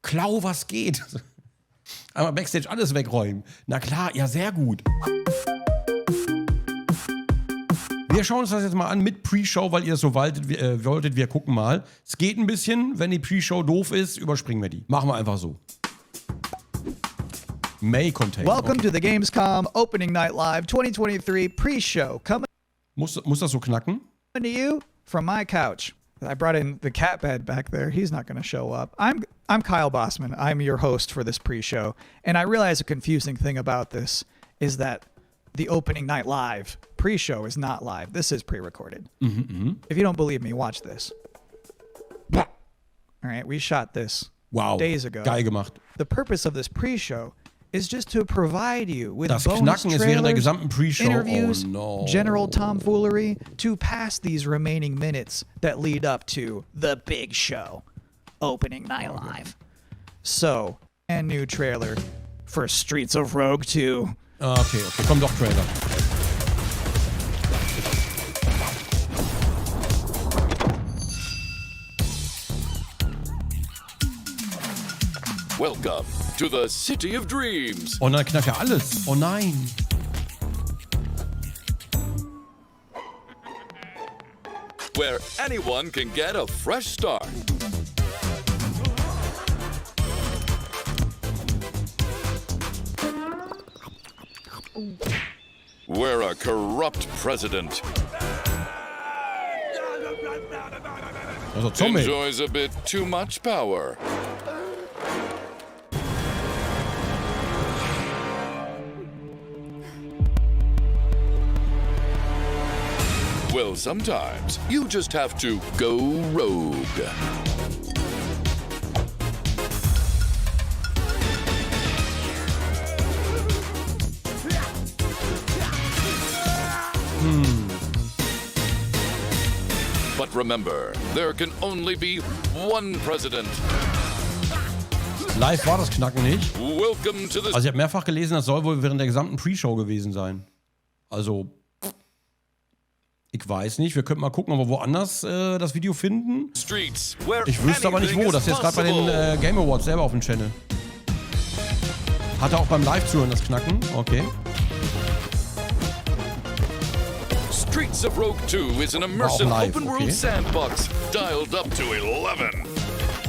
Klau, was geht? Einmal Backstage alles wegräumen. Na klar, ja, sehr gut. Wir schauen uns das jetzt mal an mit Pre-Show, weil ihr es so wolltet. Wir gucken mal. Es geht ein bisschen. Wenn die Pre-Show doof ist, überspringen wir die. Machen wir einfach so. May contain. Welcome to the Gamescom Opening Night Live 2023 Pre-Show. Coming Muss das so knacken? to you from my couch. I brought in the cat bed back there. He's not going to show up. I'm Kyle Bossman. I'm your host for this pre-show. And I realize a confusing thing about this is that the Opening Night Live pre-show is not live. This is pre-recorded. If you don't believe me, watch this. All right, we shot this days ago. Geil gemacht. The purpose of this pre-show is just to provide you with Das bonus Knacken ist während der trailers, gesamten Pre-Show. interviews, Oh no. general tomfoolery to pass these remaining minutes that lead up to the big show, Opening Night Live. So, a new trailer for Streets of Rogue 2. Okay, komm doch, Trailer. Welcome to the City of Dreams. Und dann knackt ja alles. Oh nein. Where anyone can get a fresh start. Where a corrupt president Also Zombie. enjoys a bit too much power. Well, sometimes you just have to go rogue. But remember, there can only be one president. Live war das Knacken nicht. Welcome to the... Also ich habe mehrfach gelesen, das soll wohl während der gesamten Pre-Show gewesen sein. Also, ich weiß nicht. Wir könnten mal gucken, ob wir woanders das Video finden. Streets, where Ich wüsste aber nicht wo. Das ist jetzt gerade bei den Game Awards selber auf dem Channel. Hatte auch beim Live-Zuhören das Knacken. Okay. Streets of Rogue 2 is an immersive live, open-world okay. sandbox dialed up to 11.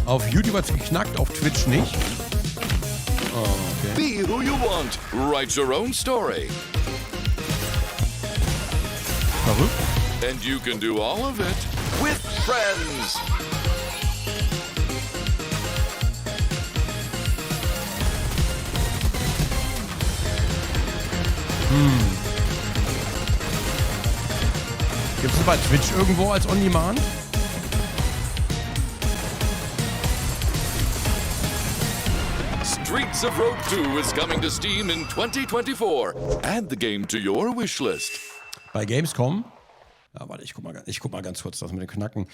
Auf YouTube hat's geknackt, auf Twitch nicht. Oh, okay. Be who you want. Write your own story. Verrückt. And you can do all of it with friends. Gibt's das bei Twitch irgendwo als On-Demand? Streets of Rogue 2 is coming to Steam in 2024. Add the game to your wishlist. Bei Gamescom? Ja, warte, ich guck mal ganz kurz das mit den Knacken.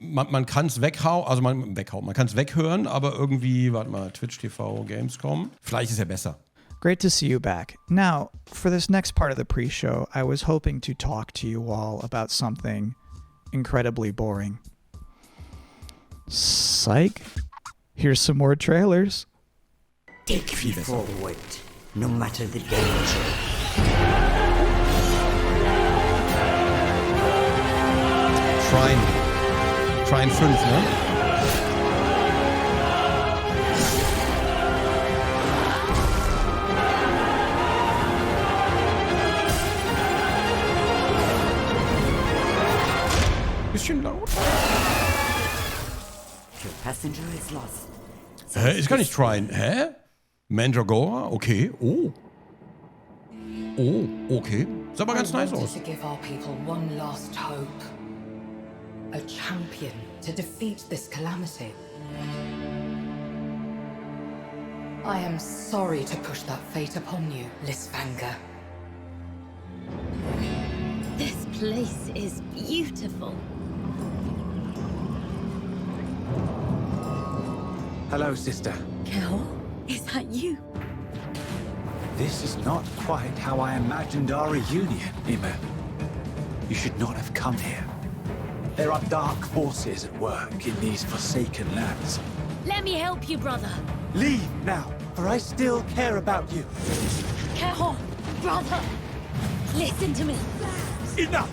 Man kann es weghauen, also man kann es weghören, aber irgendwie, warte mal, Twitch TV, Gamescom. Vielleicht ist er besser. Great to see you back. Now, for this next part of the pre-show, I was hoping to talk to you all about something incredibly boring. Psych. Here's some more trailers. Take me forward, no matter the danger. Trine 5, ne? Bisschen laut. Your passenger is lost. Hä? Ist gar nicht Trine. Hä? Mandragora? Okay. Oh. Oh, okay. Sah aber ganz nice aus. To give our people one last hope. A champion to defeat this calamity. I am sorry to push that fate upon you, Lisvanger. This place is beautiful. Hello, sister. Kel, is that you? This is not quite how I imagined our reunion, Nima. You should not have come here. There are dark forces at work in these forsaken lands. Let me help you, brother. Leave now, for I still care about you. Carol, brother. Listen to me. Enough!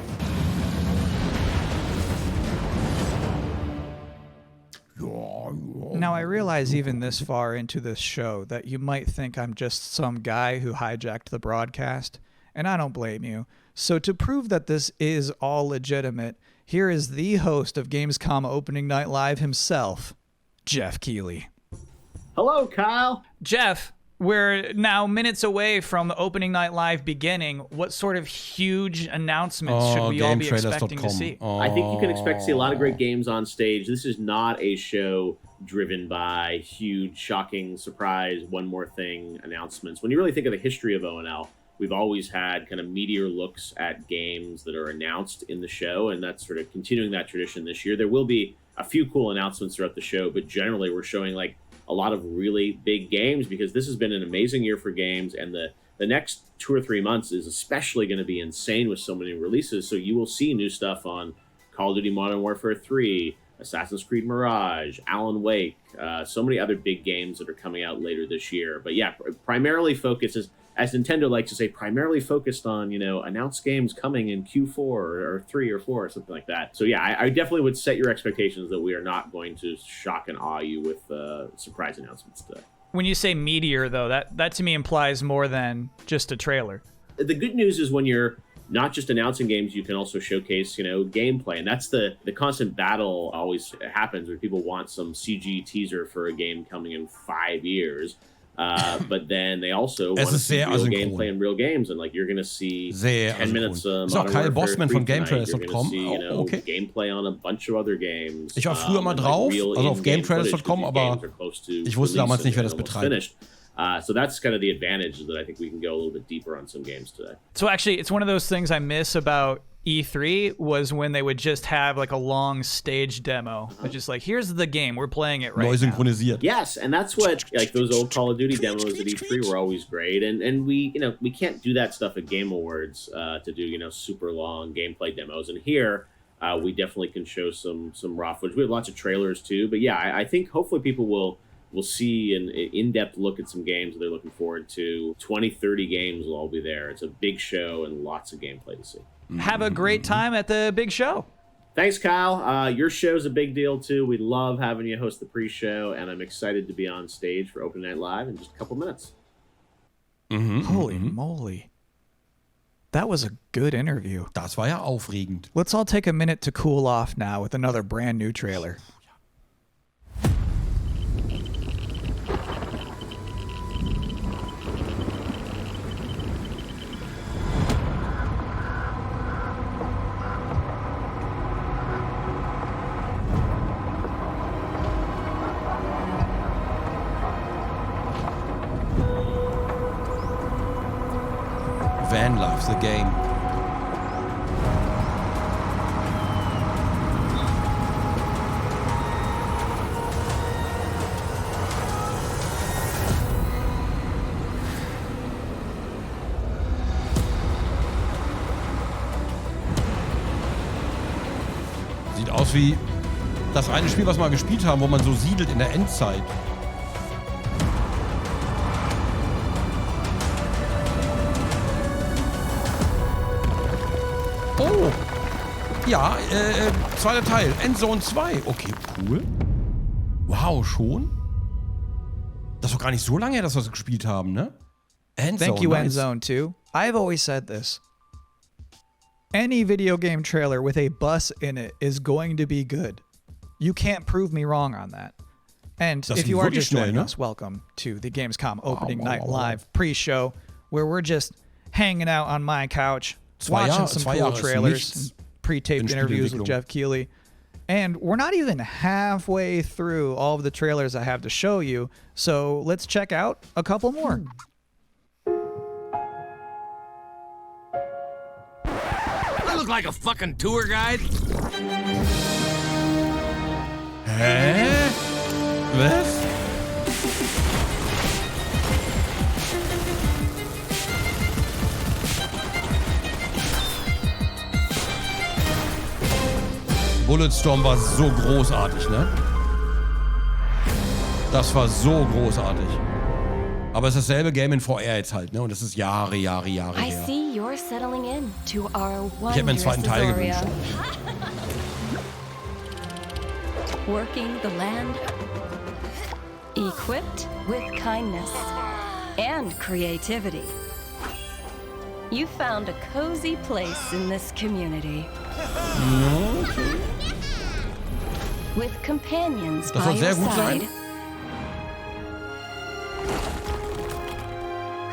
Now, I realize even this far into this show that you might think I'm just some guy who hijacked the broadcast, and I don't blame you. So to prove that this is all legitimate, here is the host of Gamescom Opening Night Live himself, Jeff Keighley. Hello, Kyle. Jeff, we're now minutes away from the Opening Night Live beginning. What sort of huge announcements should we all be expecting to see? I think you can expect to see a lot of great games on stage. This is not a show driven by huge, shocking, surprise, one more thing announcements. When you really think of the history of ONL, we've always had kind of meteor looks at games that are announced in the show, and that's sort of continuing that tradition this year. There will be a few cool announcements throughout the show, but generally we're showing like a lot of really big games because this has been an amazing year for games, and the next 2 or 3 months is especially going to be insane with so many releases. So you will see new stuff on Call of Duty Modern Warfare 3, Assassin's Creed Mirage, Alan Wake, so many other big games that are coming out later this year. But yeah, primarily focused, as Nintendo likes to say, primarily focused on, announced games coming in Q4 or 3 or 4 or something like that. So yeah, I definitely would set your expectations that we are not going to shock and awe you with surprise announcements today. When you say meteor, though, that to me implies more than just a trailer. The good news is when you're not just announcing games, you can also showcase, gameplay. And that's the constant battle always happens where people want some CG teaser for a game coming in 5 years. But then they also want to see real gameplay in real games. And like, you're going to see 10 minutes Ist auch Kyle Bossman von GameTrailers.com. Okay. Gameplay on a bunch of other games. Ich war früher mal drauf, also auf GameTrailers.com, aber ich wusste damals nicht, wer das betreibt. So that's kind of the advantage that I think we can go a little bit deeper on some games today. So actually, it's one of those things I miss about E3 was when they would just have like a long stage demo. Just like, here's the game, we're playing it right Neu synchronisiert. Now. Yes, and that's what like those old Call of Duty demos at E3 were always great. And we we can't do that stuff at Game Awards to do super long gameplay demos. And here we definitely can show some raw footage. We have lots of trailers too. But yeah, I think hopefully people will see an in-depth look at some games that they're looking forward to. 20, 30 games will all be there. It's a big show and lots of gameplay to see. Have a great time at the big show. Thanks, Kyle. Your show's a big deal, too. We love having you host the pre-show, and I'm excited to be on stage for Open Night Live in just a couple minutes. Holy moly. That was a good interview. Das war ja aufregend. Let's all take a minute to cool off now with another brand new trailer. Van Life, the game. Sieht aus wie das eine Spiel, was wir mal gespielt haben, wo man so siedelt in der Endzeit. Oh, ja, zweiter Teil, Endzone 2. Okay, cool. Wow, schon? Das ist doch gar nicht so lange her, dass wir das gespielt haben, ne? Endzone, Thank you, nice. Endzone 2. I've always said this. Any video game trailer with a bus in it is going to be good. You can't prove me wrong on that. And Das if ging you are wirklich just schnell, joining ne? us, welcome to the Gamescom Opening Night Live pre-show, where we're just hanging out on my couch, watching some cool trailers, and pre-taped interviews with Jeff Keighley. And we're not even halfway through all of the trailers I have to show you, so let's check out a couple more. I look like a fucking tour guide. Hä? Was? Bulletstorm war so großartig, ne? Das war so großartig. Aber es ist dasselbe Game in VR jetzt halt, ne? Und das ist Jahre I her. see you're settling in to our Ich hätte mir einen wondrous zweiten Teil Azoria. gewünscht. Working the land, equipped with kindness and creativity. You found a cozy place in this community. With companions Das by soll sehr your gut sein. side.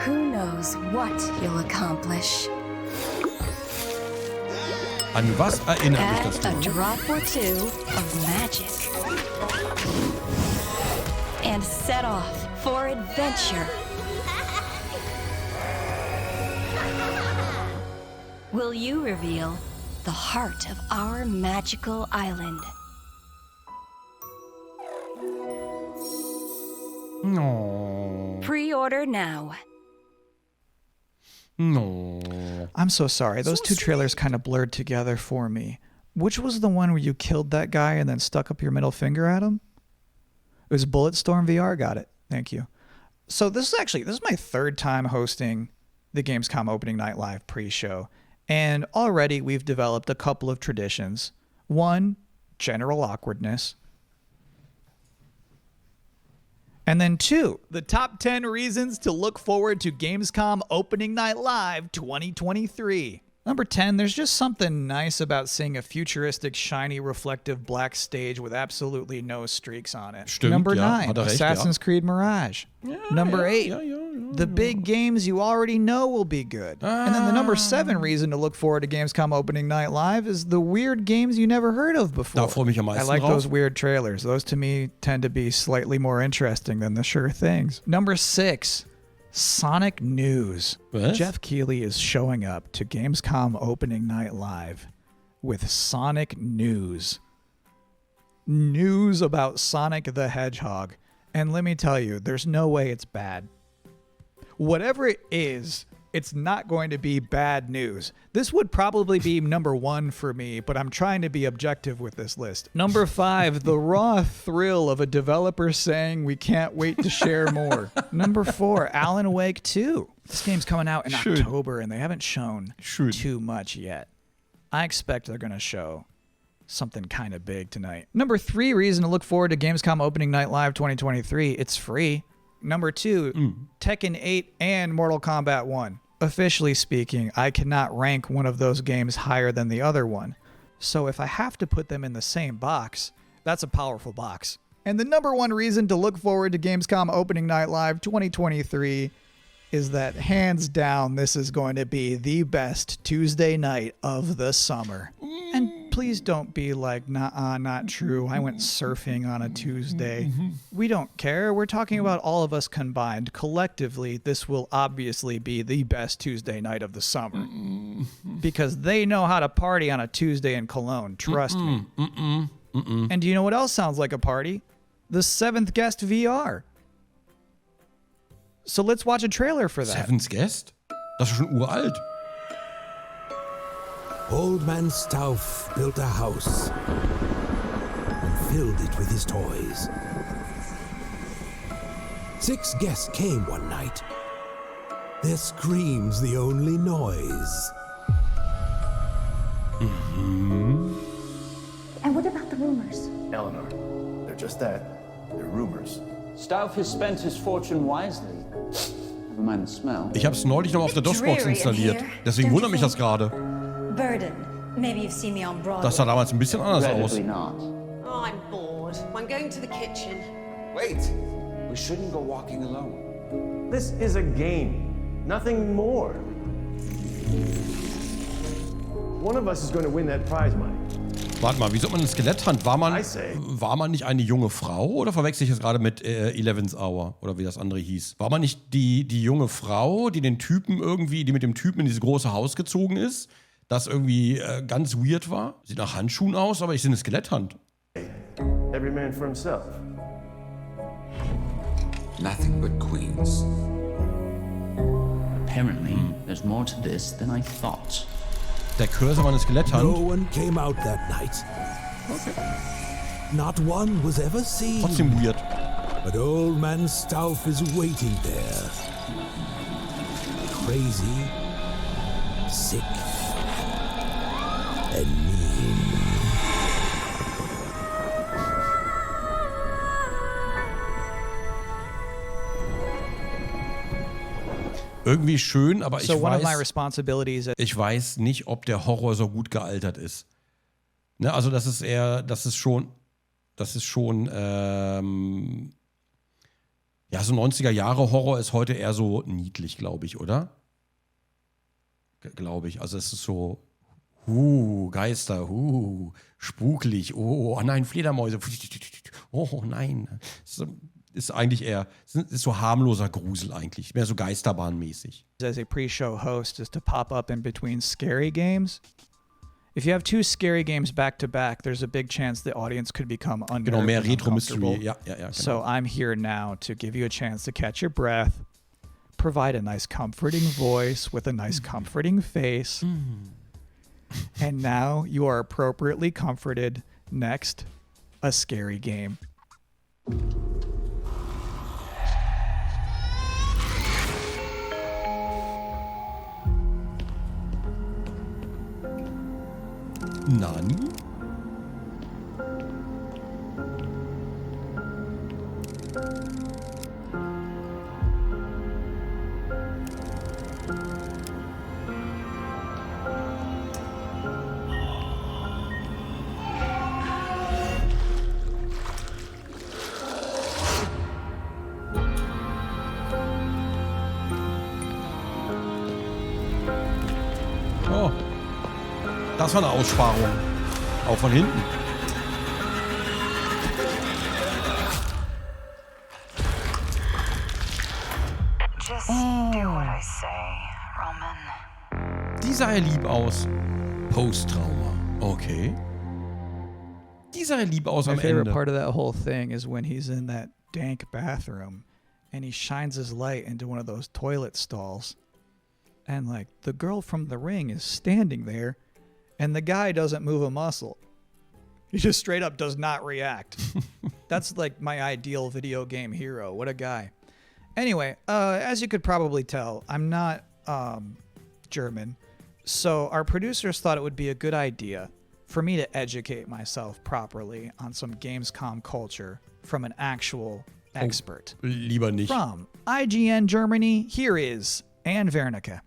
Who knows what you'll accomplish? An was erinnert mich das Add a denn? drop or two of magic. And set off for adventure. Will you reveal the heart of our magical island? No. Pre-order now. No. I'm so sorry. Those two trailers kind of blurred together for me. Which was the one where you killed that guy and then stuck up your middle finger at him? It was Bulletstorm VR. Got it. Thank you. So this is my third time hosting the Gamescom opening night live pre-show. And already we've developed a couple of traditions. One, general awkwardness. And then two, the top 10 reasons to look forward to Gamescom Opening Night Live 2023. Number 10, there's just something nice about seeing a futuristic, shiny, reflective black stage with absolutely no streaks on it. Stimmt, Number ja, 9, hat er recht, Assassin's Creed Mirage. Number 8, the big games you already know will be good. And then the number 7 reason to look forward to Gamescom Opening Night Live is the weird games you never heard of before. Da freue ich mich am meisten I like drauf. those weird trailers. Those to me tend to be slightly more interesting than the sure things. Number 6, Sonic News. What? Jeff Keighley is showing up to Gamescom Opening Night Live with Sonic News. News about Sonic the Hedgehog. And let me tell you, there's no way it's bad. Whatever it is, it's not going to be bad news. This would probably be number 1 for me, but I'm trying to be objective with this list. Number 5, the raw thrill of a developer saying we can't wait to share more. Number 4, Alan Wake 2. This game's coming out in October, and they haven't shown too much yet. I expect they're going to show something kind of big tonight. Number 3 reason to look forward to Gamescom Opening Night Live 2023. It's free. Number 2, Tekken 8 and Mortal Kombat 1. Officially speaking, I cannot rank one of those games higher than the other one. So if I have to put them in the same box, that's a powerful box. And the number 1 reason to look forward to Gamescom Opening Night Live 2023 is that hands down, this is going to be the best Tuesday night of the summer. And please don't be like, nah, not true. I went surfing on a Tuesday. We don't care. We're talking about all of us combined. Collectively, this will obviously be the best Tuesday night of the summer. Because they know how to party on a Tuesday in Cologne. Trust me. And do you know what else sounds like a party? The 7th Guest VR. So let's watch a trailer for that. Seven's Guest? Das ist schon uralt. Old Man Stauff built a house and filled it with his toys. 6 guests came one night. Their screams the only noise. And what about the rumors? Eleanor, they're just that. They're rumors. Stauff has spent his fortune wisely. Never mind the smell. Ich habe es neulich noch auf der DOS-Box installiert. Deswegen wundert mich das gerade. Burden. Maybe you've seen me on Broadway. Das sah damals ein bisschen anders aus. Oh, I'm bored. I'm going to the kitchen. Wait. We shouldn't go walking alone. This is a game. Nothing more. One of us is going to win that prize money. Warte mal, wieso hat man eine Skeletthand? War man nicht eine junge Frau oder verwechsel ich das gerade mit 11th Hour oder wie das andere hieß? War man nicht die junge Frau, die die mit dem Typen in dieses große Haus gezogen ist, das irgendwie ganz weird war? Sieht nach Handschuhen aus, aber ich sehe eine Skeletthand. Every man for himself. Nothing but queens. Apparently, there's more to this than I thought. Der Cursor war eine Skeletthand. No one came out that night. Okay. Not one was ever seen. Trotzdem weird. But Old Man Stauff is waiting there. Crazy, sick, and mean. Irgendwie schön, aber So one of my responsibilities ich weiß nicht, ob der Horror so gut gealtert ist. Ne, also das ist schon, ja, so 90er Jahre Horror ist heute eher so niedlich, glaube ich, oder? Glaube ich. Also es ist so, Geister, spuklich, oh nein, Fledermäuse, oh nein. Ist eigentlich eher, ist so harmloser Grusel eigentlich, mehr so Geisterbahnmäßig. As a pre-show host is to pop up in between scary games. If you have two scary games back to back, there's a big chance the audience could become unnerved. Genau, mehr and Retro-Mystery, uncomfortable. ja, genau. So I'm here now to give you a chance to catch your breath, provide a nice comforting voice with a nice comforting face. And now you are appropriately comforted. Next, a scary game. Nani? Oh. Das war eine Aussparung. Auch von hinten. Just do what I say, Roman. Die sah ja lieb aus. Post-Trauma. Okay. Die sah ja lieb aus My am favorite Ende. part of that whole thing is when he's in that dank bathroom and he shines his light into one of those toilet stalls. And like the girl from The Ring is standing there and the guy doesn't move a muscle. He just straight up does not react. That's like my ideal video game hero. What a guy. Anyway, as you could probably tell, I'm not German. So our producers thought it would be a good idea for me to educate myself properly on some Gamescom culture from an actual expert. Lieber nicht. From IGN Germany, here is Anne Wernicke.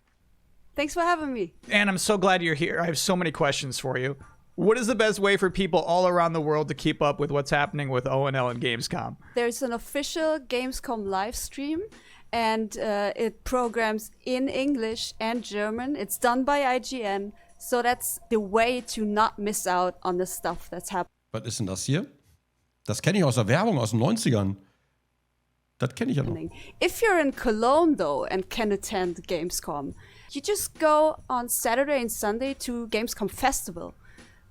Thanks for having me. Anne, I'm so glad you're here. I have so many questions for you. What is the best way for people all around the world to keep up with what's happening with ONL and Gamescom? There's an official Gamescom live stream, and it programs in English and German. It's done by IGN, so that's the way to not miss out on the stuff that's happening. Was ist denn das hier? Das kenne ich aus der Werbung aus den 90ern. Das kenne ich ja noch. If you're in Cologne, though, and can attend Gamescom, you just go on Saturday and Sunday to Gamescom Festival.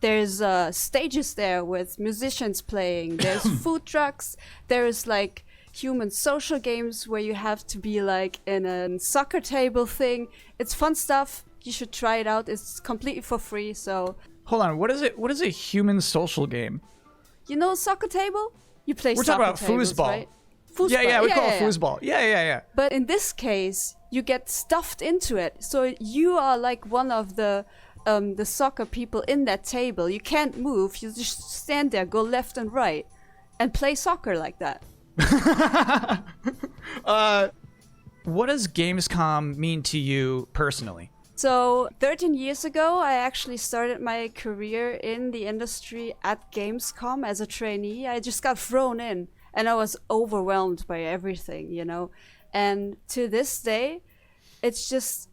There's stages there with musicians playing. There's food trucks. There's like human social games where you have to be like in a soccer table thing. It's fun stuff. You should try it out. It's completely for free. So Hold on, what is it? What is a human social game? you know soccer table? You play We're soccer talking about tables, foosball. right? Yeah, we call it foosball. Yeah. But in this case, you get stuffed into it. So you are like one of the soccer people in that table. You can't move. You just stand there, go left and right, and play soccer like that. What does Gamescom mean to you personally? So 13 years ago, I actually started my career in the industry at Gamescom as a trainee. I just got thrown in, and I was overwhelmed by everything, you know. And to this day, it's just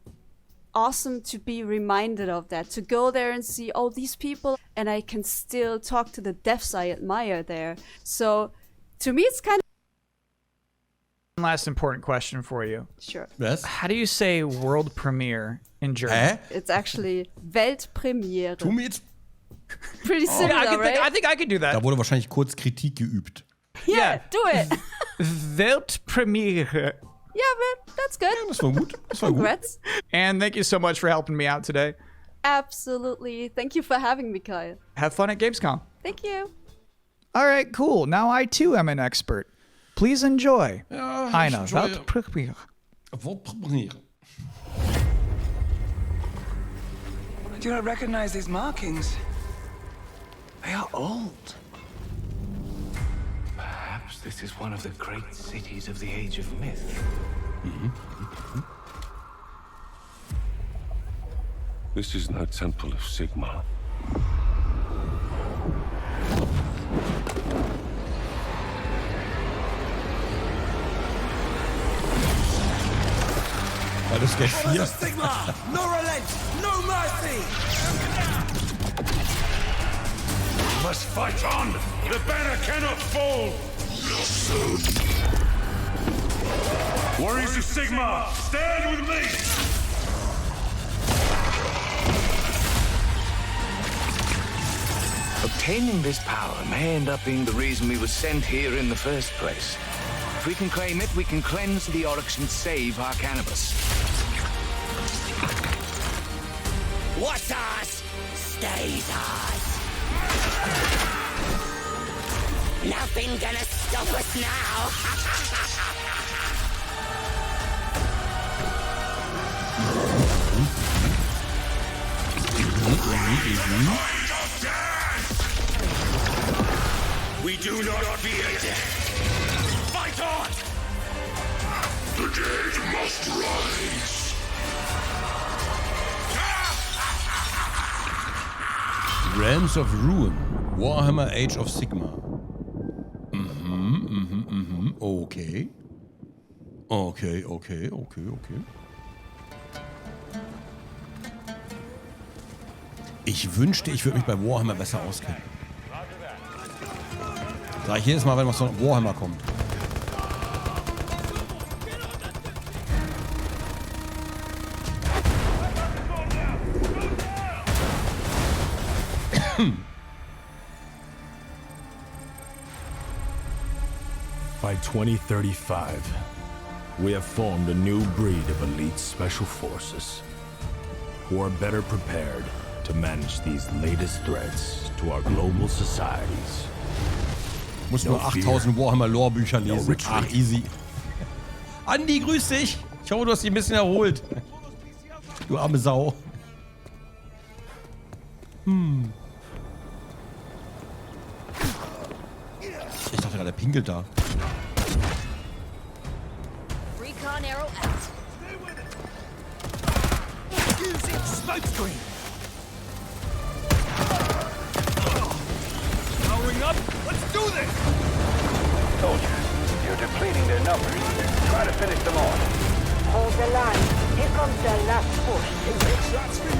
awesome to be reminded of that, to go there and see all these people, and I can still talk to the devs I admire there. So to me, it's kind of... One last important question for you. Sure. Yes? How do you say world premiere in German? It's actually Weltpremiere. Tu mir jetzt. Pretty similar, right? I think I could do that. Da wurde wahrscheinlich kurz Kritik geübt. Yeah, do it. Weltpremiere. Yeah, man, that's good. Ja, das war gut. Das war gut. Congrats. And thank you so much for helping me out today. Absolutely. Thank you for having me, Kyle. Have fun at Gamescom. Thank you. All right, cool. Now I too am an expert. Please enjoy. Ja, Einer. I do not recognize these markings. They are old. Perhaps this is one of the great cities of the Age of Myth. This is no temple of Sigmar. Weil das gleich 4. Sigmar! No relent! No mercy! We must fight on! The banner cannot fall! Warriors of Sigmar, stand with me! Obtaining this power may end up being the reason we were sent here in the first place. If we can claim it, we can cleanse the Oryx and save our cannabis. What's ours stays ours. Nothing gonna stop us now. We do not fear death. Fight on! The dead must rise. Realms of Ruin. Warhammer Age of Sigmar. Okay. Okay. Ich wünschte, ich würde mich bei Warhammer besser auskennen. Sag ich jedes Mal, wenn was von Warhammer kommt. By 2035, we have formed a new breed of elite special forces who are better prepared to manage these latest threats to our global societies. Muss nur 8000 Warhammer-Lore-Bücher lesen. Ach, easy. Andi, grüß dich. Ich hoffe, du hast dich ein bisschen erholt. Du arme Sau. Ich dachte gerade, der pinkelt da. Recon arrow out. Using smoke screen. Powering up. Let's do this. Soldiers, you're depleting their numbers. Try to finish them off. Hold the line. Here comes the last push. Shots for you.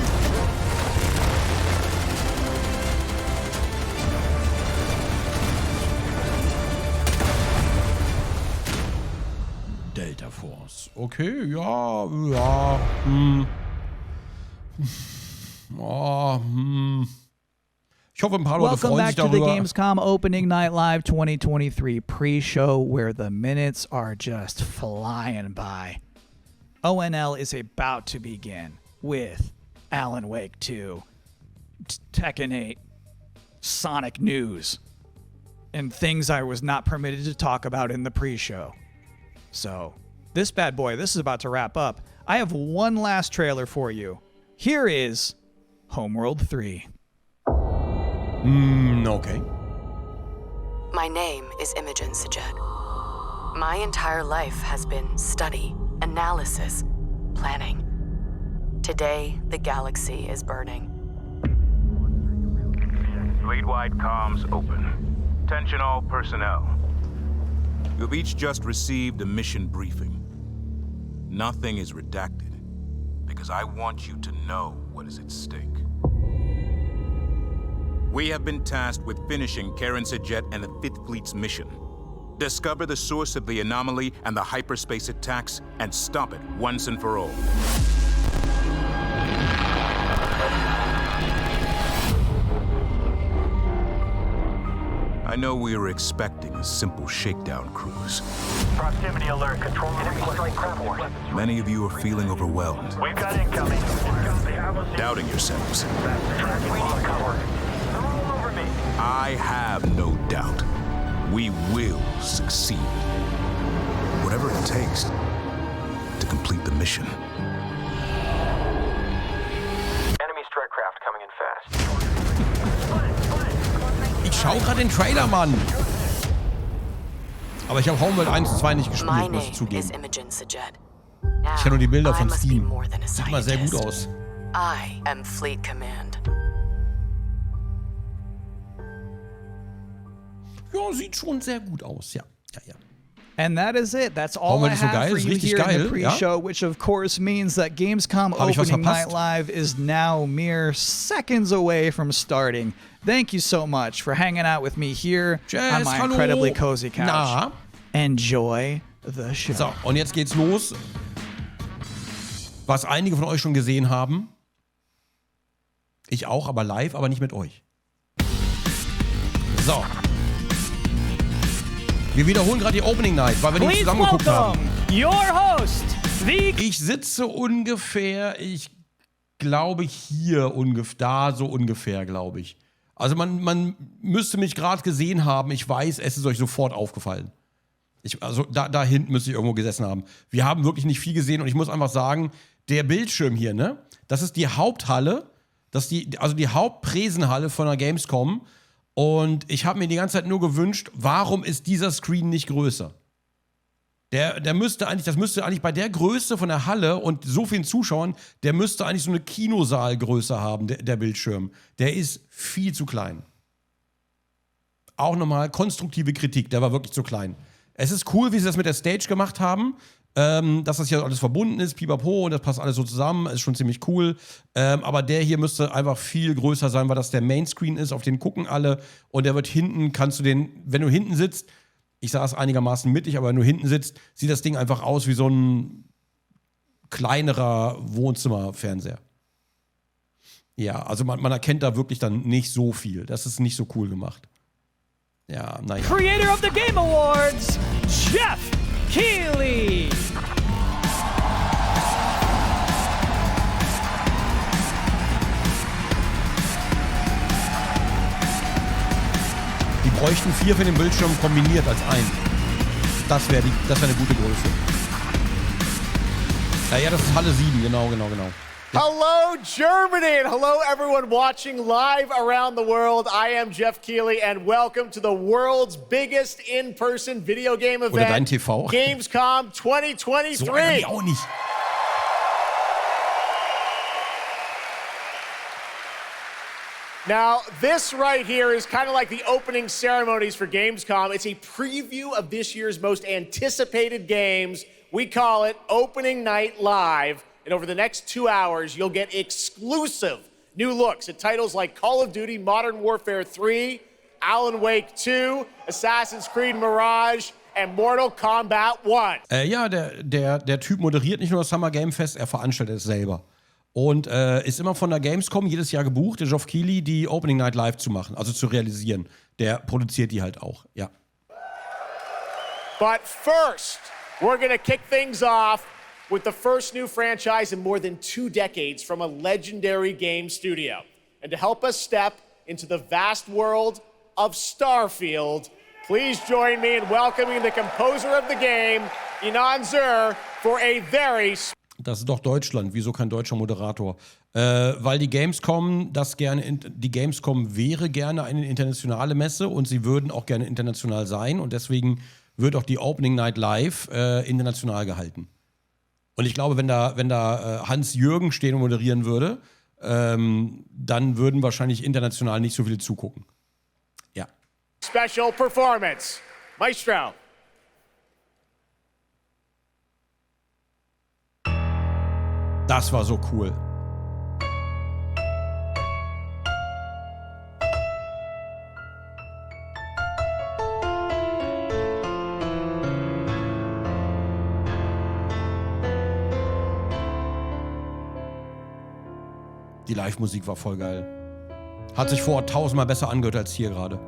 Delta Force. Okay, ja. Ich hoffe, ein paar Leute Welcome freuen back sich to the darüber. Gamescom Opening Night Live 2023 pre-show where the minutes are just flying by. ONL is about to begin with Alan Wake 2, Tekken 8, Sonic news, and things I was not permitted to talk about in the pre-show. So, this bad boy, this is about to wrap up. I have one last trailer for you. Here is Homeworld 3. Okay. My name is Imogen Sajet. My entire life has been study, analysis, planning. Today, the galaxy is burning. Fleet-wide comms open. Attention all personnel. You have each just received a mission briefing. Nothing is redacted, because I want you to know what is at stake. We have been tasked with finishing Karen Sajet and the Fifth Fleet's mission. Discover the source of the anomaly and the hyperspace attacks, and stop it once and for all. I know we were expecting a simple shakedown cruise. Proximity alert. Control enemy strike report. Many of you are feeling overwhelmed, We've got incoming. doubting yourselves. Tracking on cover. They're all over me. I have no doubt. We will succeed. takes to complete the mission. Enemy strike craft coming in fast. Ich schau gerade den Trailer, Mann. Aber ich habe Homeworld 1 und 2 nicht gespielt, muss ich zugeben. Ich kenne nur die Bilder von Steam. Sieht mal sehr gut aus. I am Fleet Command. Ja, sieht schon sehr gut aus, ja. And that is it. That's all I have for you here in the pre-show, which of course means that Gamescom Opening Night Live is now mere seconds away from starting. Thank you so much for hanging out with me here on my incredibly cozy couch. Enjoy the show. So, und jetzt geht's los. Was einige von euch schon gesehen haben. Ich auch, aber live, aber nicht mit euch. So. Wir wiederholen gerade die Opening Night, weil wir nicht zusammengeguckt haben. Your host, ich sitze ungefähr, ich glaube hier ungefähr, da so ungefähr, glaube ich. Also man müsste mich gerade gesehen haben. Ich weiß, es ist euch sofort aufgefallen. Also da hinten müsste ich irgendwo gesessen haben. Wir haben wirklich nicht viel gesehen und ich muss einfach sagen, der Bildschirm hier, ne? Das ist die Haupthalle, also die Hauptpräsenhalle von der Gamescom. Und ich habe mir die ganze Zeit nur gewünscht, warum ist dieser Screen nicht größer? Das müsste eigentlich bei der Größe von der Halle und so vielen Zuschauern, der müsste eigentlich so eine Kinosaalgröße haben, der Bildschirm. Der ist viel zu klein. Auch nochmal konstruktive Kritik, der war wirklich zu klein. Es ist cool, wie sie das mit der Stage gemacht haben, dass das hier alles verbunden ist, pipapo, und das passt alles so zusammen, ist schon ziemlich cool. Aber der hier müsste einfach viel größer sein, weil das der Mainscreen ist, auf den gucken alle. Und der wird hinten, wenn du hinten sitzt, ich saß einigermaßen mittig, aber wenn du hinten sitzt, sieht das Ding einfach aus wie so ein kleinerer Wohnzimmerfernseher. Ja, also man erkennt da wirklich dann nicht so viel. Das ist nicht so cool gemacht. Ja, naja. Creator of the Game Awards, Jeff Keighley. Die bräuchten 4 für den Bildschirm kombiniert als ein. Das wäre eine gute Größe. Ja, das ist Halle 7, genau. Hello, Germany, and hello, everyone watching live around the world. I am Jeff Keighley, and welcome to the world's biggest in-person video game event, oder dein TV. Gamescom 2023. So einer auch nicht. Now, this right here is kind of like the opening ceremonies for Gamescom. It's a preview of this year's most anticipated games. We call it Opening Night Live. And over the next 2 hours, you'll get exclusive new looks at titles like Call of Duty Modern Warfare 3, Alan Wake 2, Assassin's Creed Mirage, and Mortal Kombat 1. Ja, der Typ moderiert nicht nur das Summer Game Fest, er veranstaltet es selber. Und ist immer von der Gamescom jedes Jahr gebucht, der Geoff Keighley, die Opening Night Live zu machen, also zu realisieren. Der produziert die halt auch, ja. But first, we're gonna kick things off with the first new franchise in more than 2 decades from a legendary game studio. And to help us step into the vast world of Starfield, please join me in welcoming the composer of the game, Inan Zur, for a very... Das ist doch Deutschland, wieso kein deutscher Moderator? Weil die Gamescom wäre gerne eine internationale Messe und sie würden auch gerne international sein und deswegen wird auch die Opening Night Live international gehalten. Und ich glaube, wenn da Hans-Jürgen stehen und moderieren würde, dann würden wahrscheinlich international nicht so viele zugucken. Ja. Special Performance. Maestro. Das war so cool. Die Live-Musik war voll geil. Hat sich vor Ort 1000-mal besser angehört als hier gerade.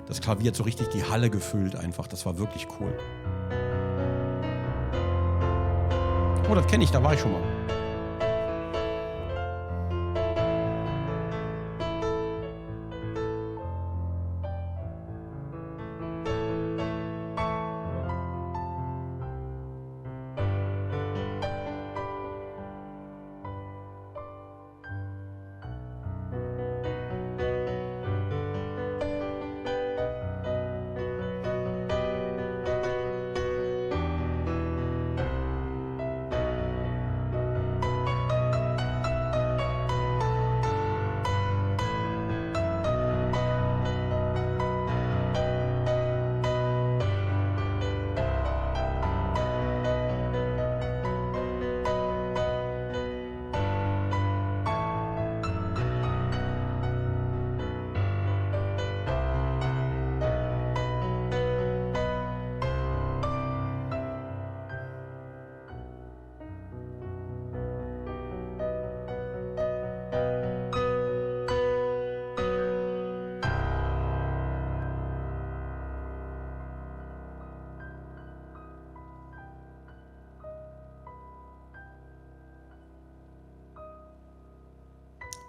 Das Klavier hat so richtig die Halle gefüllt einfach. Das war wirklich cool. Oh, das kenne ich, da war ich schon mal.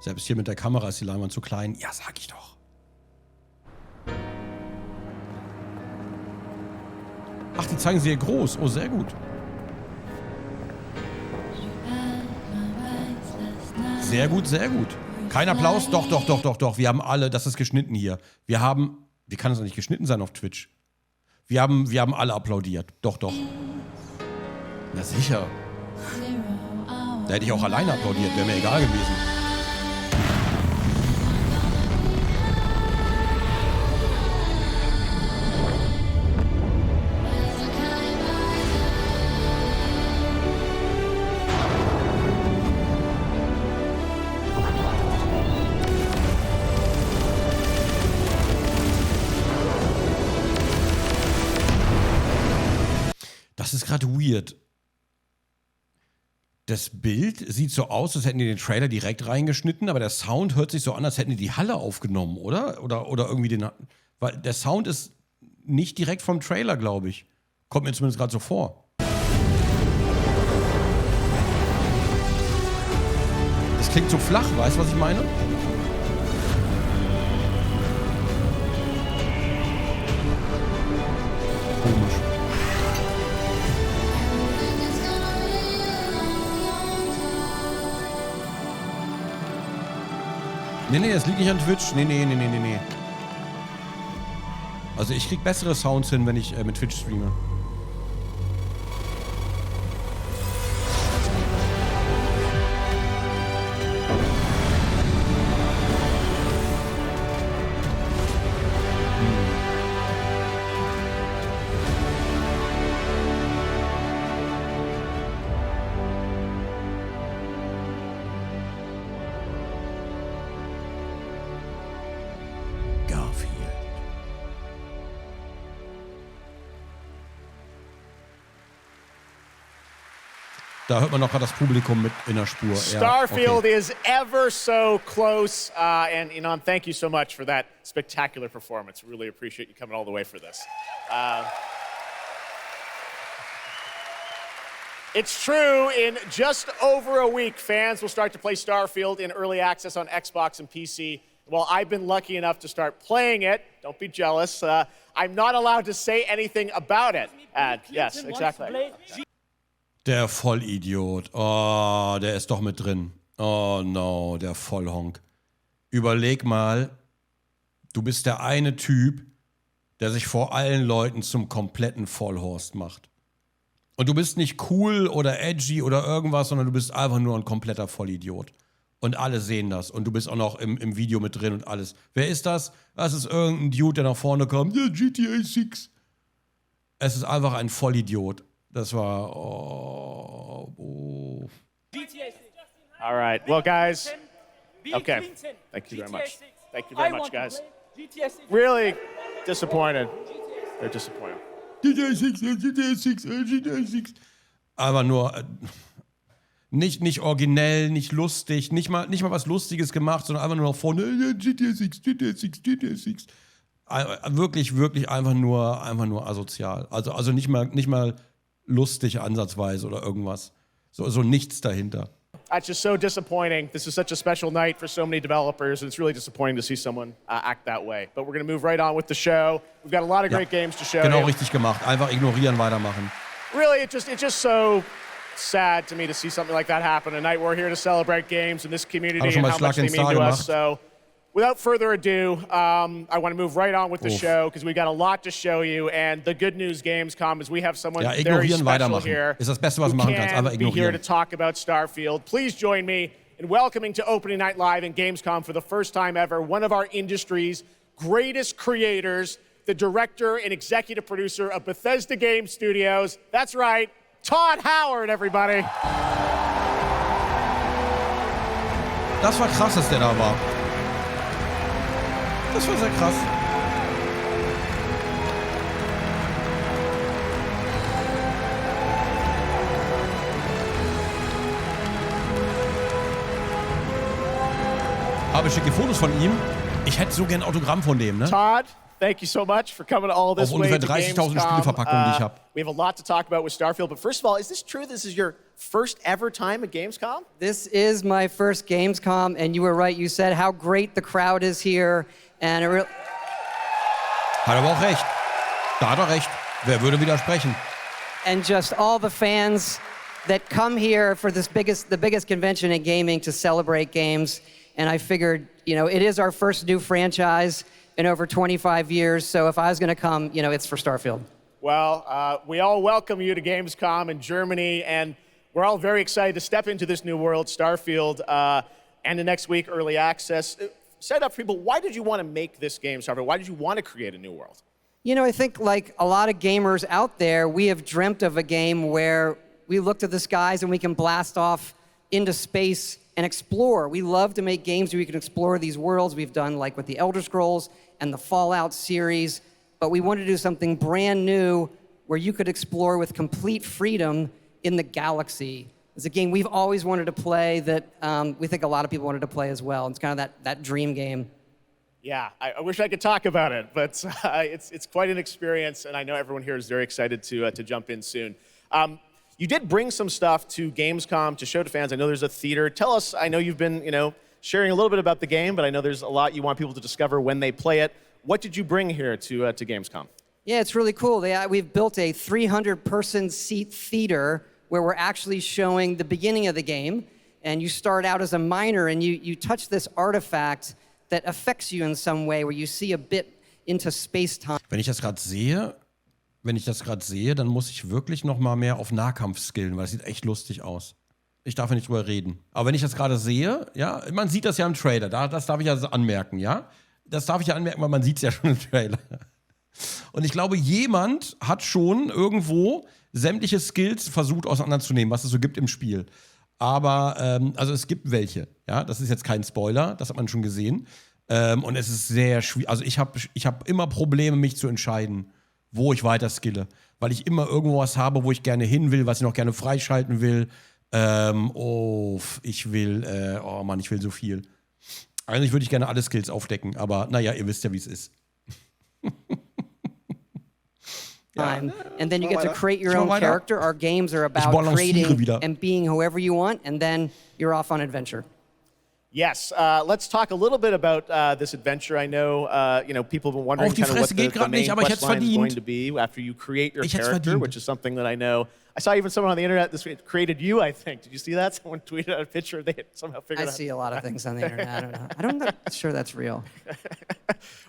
Selbst hier mit der Kamera ist die Leinwand zu klein. Ja, sag ich doch. Ach, die zeigen sie hier groß. Oh, sehr gut. Sehr gut, sehr gut. Kein Applaus? Doch. Wir haben alle, das ist geschnitten hier. Wie kann es doch nicht geschnitten sein auf Twitch? Wir haben alle applaudiert. Doch. Na sicher. Da hätte ich auch alleine applaudiert, wäre mir egal gewesen. Das ist gerade weird. Das Bild sieht so aus, als hätten die den Trailer direkt reingeschnitten, aber der Sound hört sich so an, als hätten die die Halle aufgenommen, oder? Oder irgendwie den... Weil der Sound ist nicht direkt vom Trailer, glaube ich. Kommt mir zumindest gerade so vor. Das klingt so flach, weißt du, was ich meine? Komisch. Nee, das liegt nicht an Twitch. Nee. Also ich krieg bessere Sounds hin, wenn ich mit Twitch streame. Da hört man noch gerade das Publikum mit in der Spur. Starfield is ever so close. And Inan, thank you so much for that spectacular performance. Really appreciate you coming all the way for this. It's true, in just over a week, fans will start to play Starfield in early access on Xbox and PC. Well, I've been lucky enough to start playing it. Don't be jealous. I'm not allowed to say anything about it. Yes, exactly. Der Vollidiot. Oh, der ist doch mit drin. Oh no, der Vollhonk. Überleg mal, du bist der eine Typ, der sich vor allen Leuten zum kompletten Vollhorst macht. Und du bist nicht cool oder edgy oder irgendwas, sondern du bist einfach nur ein kompletter Vollidiot. Und alle sehen das. Und du bist auch noch im Video mit drin und alles. Wer ist das? Das ist irgendein Dude, der nach vorne kommt. Ja, GTA 6. Es ist einfach ein Vollidiot. Das war... Oh. All right. Well, guys. Okay. Thank you very much. Thank you very much, guys. Really disappointed. They're disappointed. GTA 6. Aber nur... Nicht originell, nicht lustig, nicht mal was Lustiges gemacht, sondern einfach nur nach vorne, GTA 6. Wirklich einfach nur asozial. Also nicht mal lustig ansatzweise oder irgendwas. So nichts dahinter. It's just so disappointing. This is such a special night for so many developers, and it's really disappointing to see someone act that way. But we're going to move right on with the show. We've got a lot of great games to show Genau you. richtig gemacht. Einfach ignorieren, weitermachen. Really, it's just so sad to me to see something like that happen tonight. We're here to celebrate games and this community and how much they mean to us. So, without further ado, I want to move right on with the show because we got a lot to show you. And the good news, Gamescom, is we have someone very special here ist das Beste, was du machen kannst. Einfach be here to ignorieren. talk about Starfield. Please join me in welcoming to Opening Night Live in Gamescom for the first time ever one of our industry's greatest creators, the director and executive producer of Bethesda Game Studios. That's right, Todd Howard, everybody. Das war krass, dass der da war. Das war sehr krass. Aber schicke Fotos von ihm. Ich hätte so gern ein Autogramm von dem, ne? Todd, thank you so much for coming all this way to Gamescom. Spieleverpackungen, die ich habe. We have a lot to talk about with Starfield, but first of all, is this true? This is your first ever time at Gamescom? This is my first Gamescom, and you were right. You said how great the crowd is here, and it Hat aber auch recht. Da hat er recht. Wer würde widersprechen? And just all the fans that come here for the biggest convention in gaming to celebrate games. And I figured, you know, it is our first new franchise in over 25 years. So if I was going to come, you know, it's for Starfield. Well, we all welcome you to Gamescom in Germany, and we're all very excited to step into this new world, Starfield, and the next week, early access. Set up for people, why did you want to make this game, Starfield? Why did you want to create a new world? You know, I think like a lot of gamers out there, we have dreamt of a game where we look to the skies and we can blast off into space and explore. We love to make games where we can explore these worlds. We've done like with the Elder Scrolls and the Fallout series, but we wanted to do something brand new where you could explore with complete freedom in the galaxy. It's a game we've always wanted to play that we think a lot of people wanted to play as well. It's kind of that dream game. Yeah, I wish I could talk about it, but it's quite an experience, and I know everyone here is very excited to jump in soon. You did bring some stuff to Gamescom to show to fans. I know there's a theater. Tell us, I know you've been, you know, sharing a little bit about the game, but I know there's a lot you want people to discover when they play it. What did you bring here to Gamescom? Yeah, it's really cool. We've built a 300-person seat theater where we're actually showing the beginning of the game, and you start out as a miner, and you touch this artifact that affects you in some way, where you see a bit into space-time. Wenn ich das gerade sehe, dann muss ich wirklich noch mal mehr auf Nahkampf skillen, weil es sieht echt lustig aus. Ich darf ja nicht drüber reden. Aber wenn ich das gerade sehe, ja, man sieht das ja im Trailer, das darf ich ja anmerken, ja? Das darf ich ja anmerken, weil man sieht es ja schon im Trailer. Und ich glaube, jemand hat schon irgendwo sämtliche Skills versucht auseinanderzunehmen, was es so gibt im Spiel. Aber, also es gibt welche, ja, das ist jetzt kein Spoiler, das hat man schon gesehen. Und es ist sehr schwierig, also ich hab immer Probleme, mich zu entscheiden, wo ich weiter skille. Weil ich immer irgendwo was habe, wo ich gerne hin will, was ich noch gerne freischalten will. Ich will so viel. Eigentlich würde ich gerne alle Skills aufdecken, aber naja, ihr wisst ja, wie es ist. And then you get to create your own character. Our games are about creating and being whoever you want, and then you're off on adventure. Yes, let's talk a little bit about this adventure. I know, people have been wondering kind of what the main quest line is going to be after you create your character, which is something that I know. I saw even someone on the internet this week created you, I think. Did you see that? Someone tweeted out a picture. They had somehow figured out. I see a lot of things on the internet. I don't know. I'm not sure that's real.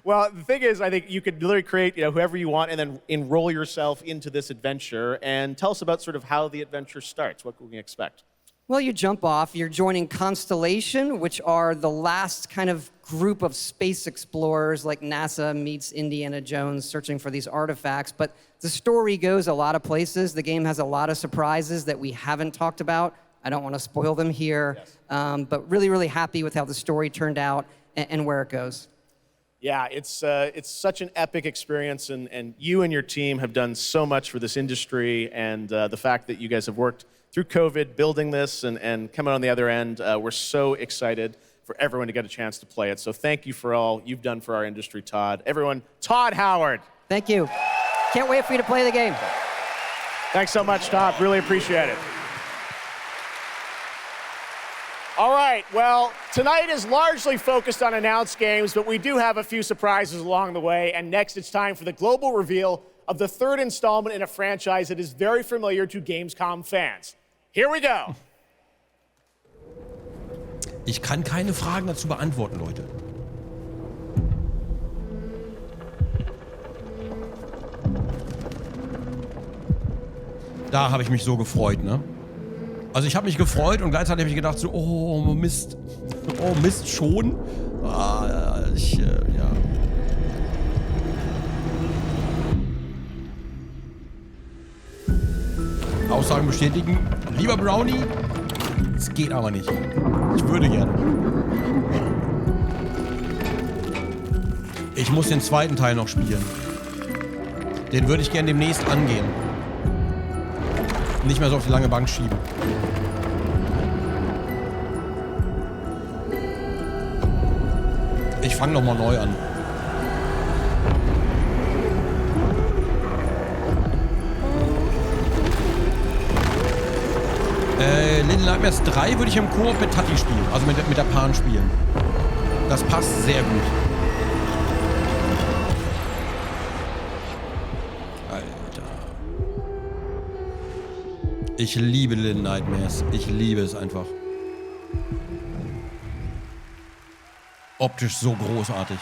Well, the thing is, I think you could literally create, whoever you want and then enroll yourself into this adventure. And tell us about sort of how the adventure starts. What can we expect? Well, you jump off. You're joining Constellation, which are the last kind of group of space explorers, like NASA meets Indiana Jones searching for these artifacts. But the story goes a lot of places. The game has a lot of surprises that we haven't talked about. I don't want to spoil them here, but really, really happy with how the story turned out and where it goes. Yeah, it's such an epic experience, and you and your team have done so much for this industry, and the fact that you guys have worked through COVID, building this and coming on the other end, we're so excited for everyone to get a chance to play it. So thank you for all you've done for our industry, Todd. Everyone, Todd Howard. Thank you. Can't wait for you to play the game. Thanks so much, Todd. Really appreciate it. All right, well, tonight is largely focused on announced games, but we do have a few surprises along the way. And next, it's time for the global reveal of the third installment in a franchise that is very familiar to Gamescom fans. Here we go. Ich kann keine Fragen dazu beantworten, Leute. Da habe ich mich so gefreut, ne? Also ich habe mich gefreut und gleichzeitig habe ich gedacht so, oh Mist schon. Ja. Aussagen bestätigen. Lieber Brownie, es geht aber nicht. Ich würde gerne. Ich muss den zweiten Teil noch spielen. Den würde ich gerne demnächst angehen. Nicht mehr so auf die lange Bank schieben. Ich fange nochmal neu an. Little Nightmares 3 würde ich im Koop mit Tati spielen, also mit der Pan spielen. Das passt sehr gut. Alter. Ich liebe Little Nightmares. Ich liebe es einfach. Optisch so großartig.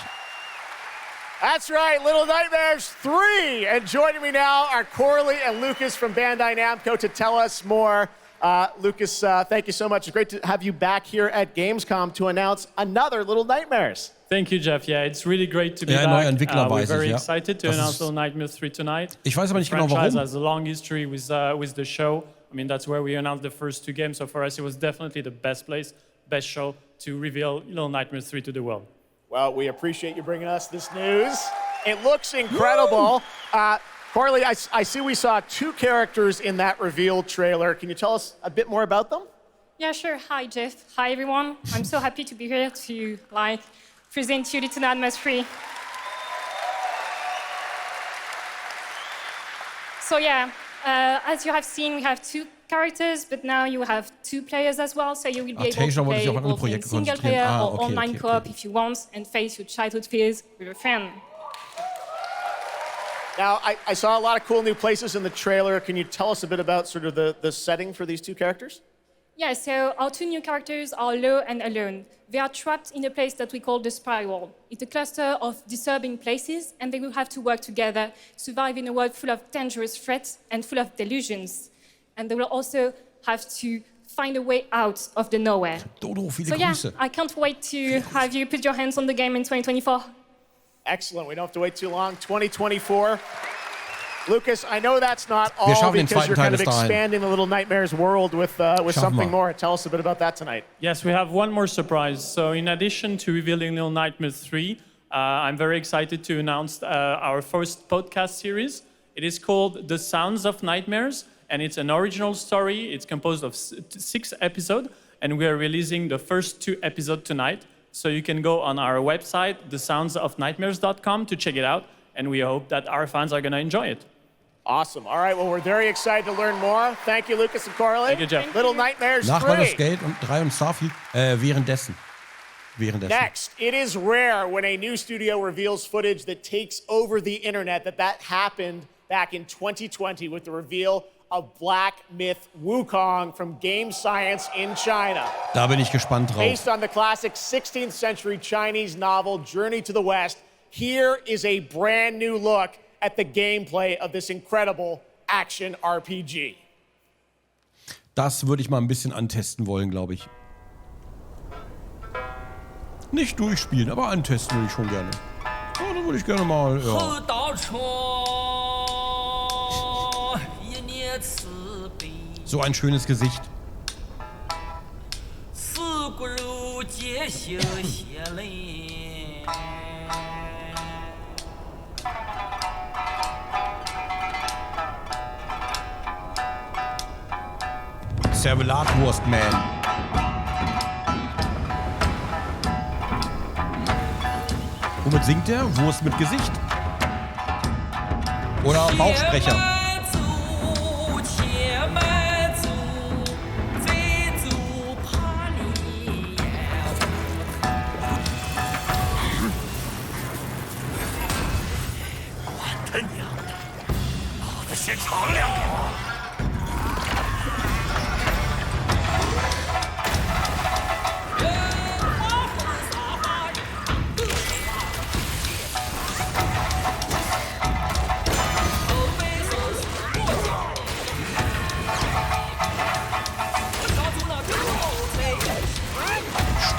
That's right, Little Nightmares 3. And joining me now are Corley and Lucas from Bandai Namco to tell us more. Lucas, thank you so much. It's great to have you back here at Gamescom to announce another Little Nightmares. Thank you, Jeff. Yeah, it's really great to be back. We're very excited to announce Little Nightmares 3 tonight. Ich weiß aber nicht genau warum. The franchise warum. has a long history with the show. I mean, that's where we announced the first 2 games. So for us, it was definitely the best place, best show to reveal Little Nightmares 3 to the world. Well, we appreciate you bringing us this news. It looks incredible. Corley, I see we saw 2 characters in that reveal trailer. Can you tell us a bit more about them? Yeah, sure. Hi, Jeff. Hi, everyone. I'm so happy to be here to present you Little Nightmares 3. So yeah, as you have seen, we have 2 characters, but now you have 2 players as well, so you will be able to play both in single player or online co-op if you want, and face your childhood fears with a friend. Now, I saw a lot of cool new places in the trailer. Can you tell us a bit about sort of the setting for these 2 characters? Yeah, so our 2 new characters are Lo and Alone. They are trapped in a place that we call the Spiral. It's a cluster of disturbing places, and they will have to work together, survive in a world full of dangerous threats and full of delusions. And they will also have to find a way out of the nowhere. So yeah, I can't wait to have you put your hands on the game in 2024. Excellent. We don't have to wait too long. 2024. Lucas, I know that's not all because you're kind of expanding the Little Nightmares world with something more. Tell us a bit about that tonight. Yes, we have one more surprise. So in addition to revealing Little Nightmares 3, I'm very excited to announce our first podcast series. It is called The Sounds of Nightmares, and it's an original story. It's composed of 6 episodes, and we are releasing the first 2 episodes tonight. So you can go on our website, thesoundsofnightmares.com, to check it out, and we hope that our fans are going to enjoy it. Awesome. All right, well, we're very excited to learn more. Thank you, Lucas and Corley. Thank you, Jeff. Little Nightmares 3. Nach Baldur's Gate und 3 und Starfield. Währenddessen. Next, it is rare when a new studio reveals footage that takes over the internet. That happened back in 2020 with the reveal of Black Myth Wukong from Game Science in China. Da bin ich gespannt drauf. Based on the classic 16th century Chinese novel Journey to the West, here is a brand new look at the gameplay of this incredible action RPG. Das würde ich mal ein bisschen antesten wollen, glaube ich. Nicht durchspielen, aber antesten würde ich schon gerne. Ja, da würde ich gerne mal, ja. So ein schönes Gesicht. Servelatwurst-Man. Womit singt der? Wurst mit Gesicht. Oder Bauchsprecher.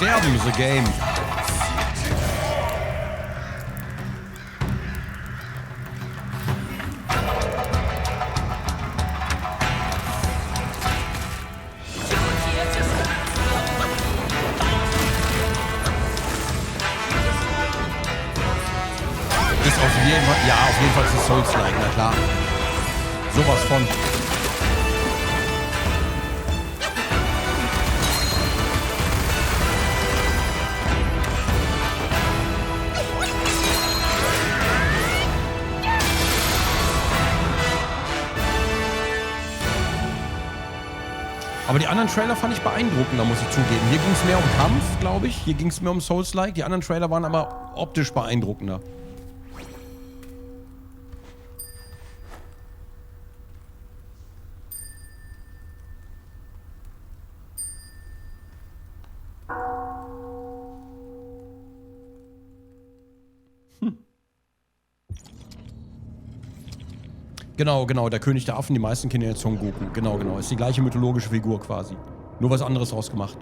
Sterben, the game. Ist auf jeden Fall, ja, auf jeden Fall ist es Souls-like, na klar. Sowas von. Aber die anderen Trailer fand ich beeindruckender, muss ich zugeben. Hier ging es mehr um Kampf, glaube ich. Hier ging es mehr um Souls-like. Die anderen Trailer waren aber optisch beeindruckender. Genau, der König der Affen, die meisten kennen jetzt Son Goku. Genau, ist die gleiche mythologische Figur quasi. Nur was anderes draus gemacht.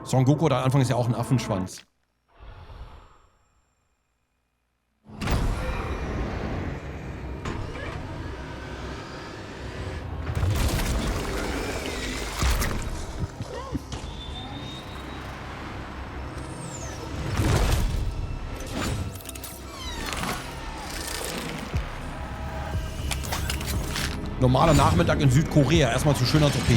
Son Goku, der Anfang ist ja auch ein Affenschwanz. Normaler Nachmittag in Südkorea. Erstmal zu schöner Topé.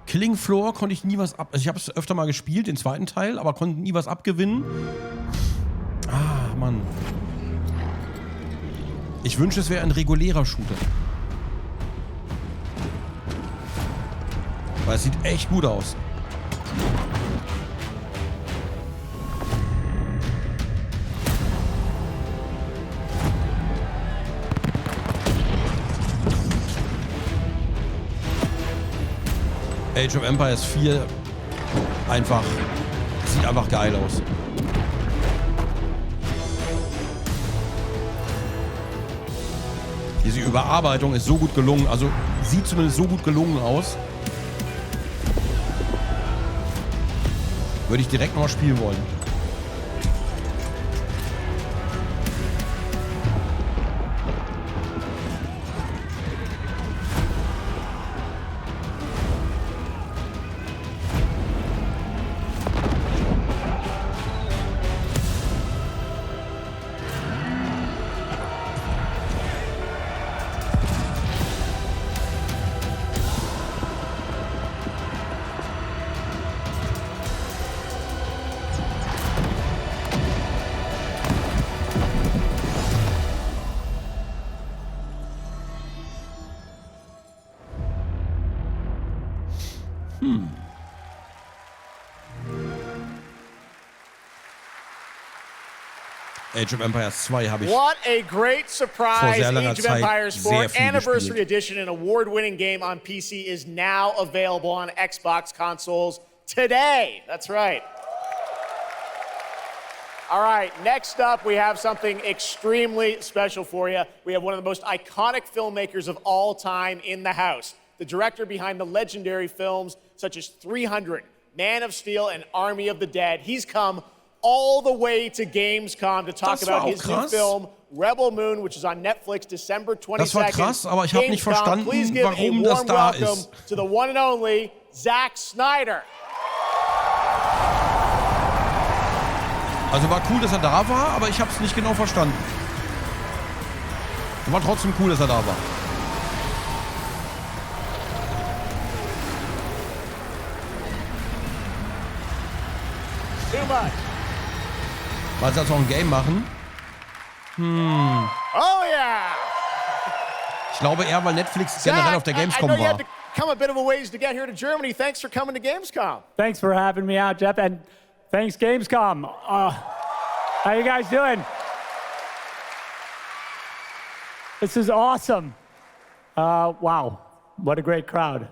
Killing Floor konnte ich nie was ab... Also ich habe es öfter mal gespielt, den zweiten Teil, aber konnte nie was abgewinnen. Ah, Mann. Ich wünsche, es wäre ein regulärer Shooter. Weil es sieht echt gut aus. Age of Empires 4 einfach, sieht einfach geil aus. Diese Überarbeitung ist so gut gelungen, also sieht zumindest so gut gelungen aus. Würde ich direkt nochmal spielen wollen. Age of Empires 2 habe ich What a great surprise! vor sehr langer Age of Zeit Empires 4 sehr viel Anniversary gespielt. Edition, an award-winning game on PC, is now available on Xbox consoles today. That's right. All right, next up, we have something extremely special for you. We have one of the most iconic filmmakers of all time in the house. The director behind the legendary films such as 300, Man of Steel, and Army of the Dead. He's come all the way to Gamescom to talk about his new film, Rebel Moon, which is on Netflix December 22nd. Das war krass, aber ich habe nicht verstanden, warum das da ist. To the one and only Zack Snyder. Also war cool, dass er da war, aber ich habe es nicht genau verstanden. War trotzdem cool, dass er da war. Too much. Weil sie jetzt auch ein Game machen. Oh yeah. Ich glaube eher, weil Netflix generell auf der Gamescom I know you war. had to come a bit of a ways to get here to Germany. Thanks for coming to Gamescom. Thanks for having me out, Jeff, and thanks Gamescom. How you guys doing? This is awesome. Wow, what a great crowd.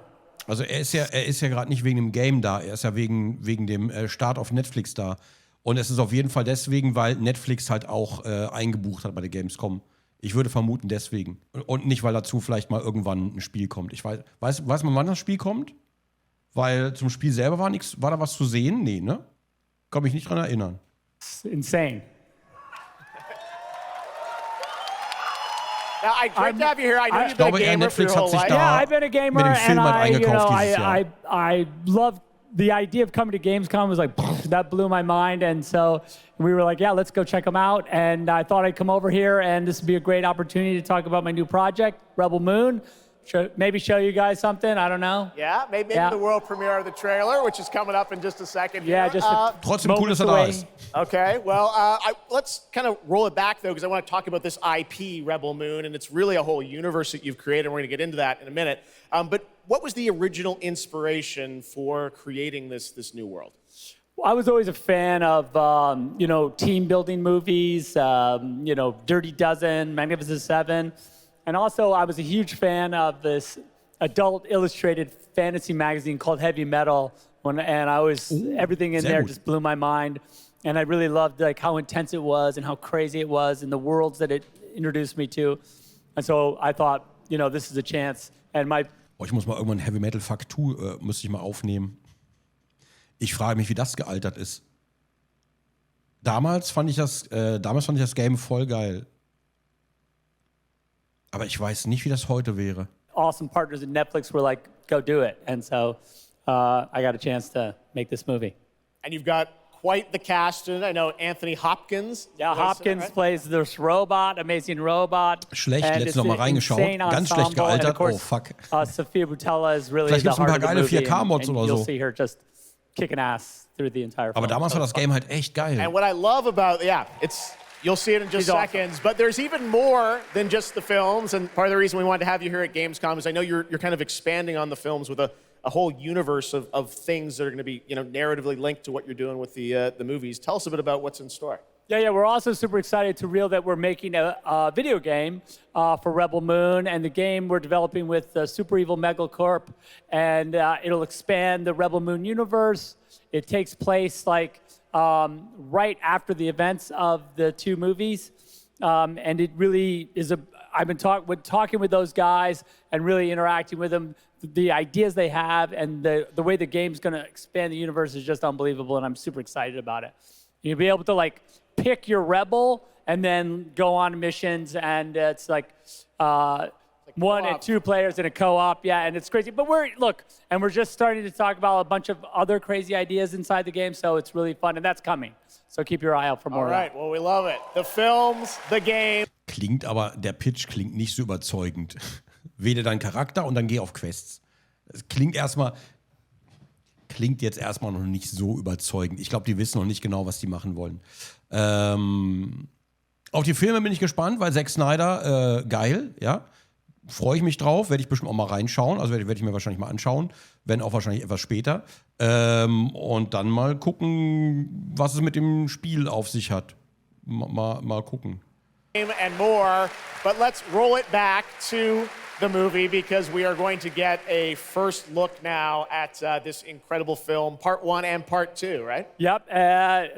Also er ist ja gerade nicht wegen dem Game da, er ist ja wegen dem Start auf Netflix da. Und es ist auf jeden Fall deswegen, weil Netflix halt auch eingebucht hat bei der Gamescom. Ich würde vermuten deswegen. Und nicht, weil dazu vielleicht mal irgendwann ein Spiel kommt. Ich weiß man, wann das Spiel kommt? Weil zum Spiel selber war da was zu sehen? Nee, ne? Kann mich nicht dran erinnern. It's insane. Now, great to have you here. I know you've been a gamer for your whole life. Yeah, I've been a gamer, and I love the idea of coming to Gamescom. Was like, that blew my mind, and so we were like, yeah, let's go check them out. And I thought I'd come over here, and this would be a great opportunity to talk about my new project, Rebel Moon. Maybe show you guys something. I don't know. Yeah, maybe the world premiere of the trailer, which is coming up in just a second. Yeah, just trotzdem cool, dass da ist. Okay, well, let's kind of roll it back, though, because I want to talk about this IP, Rebel Moon, and it's really a whole universe that you've created, and we're going to get into that in a minute. But what was the original inspiration for creating this new world? I was always a fan of, team building movies, Dirty Dozen, Magnificent Seven. And also, I was a huge fan of this adult illustrated fantasy magazine called Heavy Metal. Everything in there just blew my mind. And I really loved how intense it was and how crazy it was and the worlds that it introduced me to. And so I thought, this is a chance. And ich muss mal irgendwann Heavy Metal Fuck 2 müsste ich mal aufnehmen. Ich frage mich, wie das gealtert ist. Damals fand ich das Game voll geil. Aber ich weiß nicht, wie das heute wäre. Awesome partners at Netflix were like, go do it. And so I got a chance to make this movie. And you've got quite the cast. I know Anthony Hopkins. Yeah, Hopkins plays this robot, amazing robot. Schlecht, letztens noch mal reingeschaut. Ganz schlecht gealtert. Oh, fuck. Sophia Boutella is really Vielleicht the gibt's ein paar heart of the geile movie. 4K-Mods oder You'll so. see her just kicking ass through the entire film. Aber damals war das Game halt echt geil. And what I love about, you'll see it in just seconds, but there's even more than just the films, and part of the reason we wanted to have you here at Gamescom is I know you're kind of expanding on the films with a whole universe of things that are going to be narratively linked to what you're doing with the movies. Tell us a bit about what's in store. Yeah, we're also super excited to reveal that we're making a video game for Rebel Moon, and the game we're developing with Super Evil Megacorp, and it'll expand the Rebel Moon universe. It takes place right after the events of the two movies, and it really is I've been talking with those guys and really interacting with them. The ideas they have and the way the game's going to expand the universe is just unbelievable, and I'm super excited about it. You'll be able to pick your rebel and then go on missions, and it's one and two players in a co-op, and it's crazy. But we're just starting to talk about a bunch of other crazy ideas inside the game, so it's really fun, and that's coming. So keep your eye out for more. All right, well, we love it. The films, the game. Der Pitch klingt nicht so überzeugend. Wähle deinen Charakter und dann geh auf Quests. Es klingt jetzt erstmal noch nicht so überzeugend. Ich glaube, die wissen noch nicht genau, was die machen wollen. Auf die Filme bin ich gespannt, weil Zack Snyder, geil, ja. Freue ich mich drauf, werde ich bestimmt auch mal reinschauen. Also werde ich mir wahrscheinlich mal anschauen, wenn auch wahrscheinlich etwas später. Und dann mal gucken, was es mit dem Spiel auf sich hat. Mal gucken. And more, but let's roll it back to the movie because we are going to get a first look now at this incredible film, part 1 and part 2, right? Yep.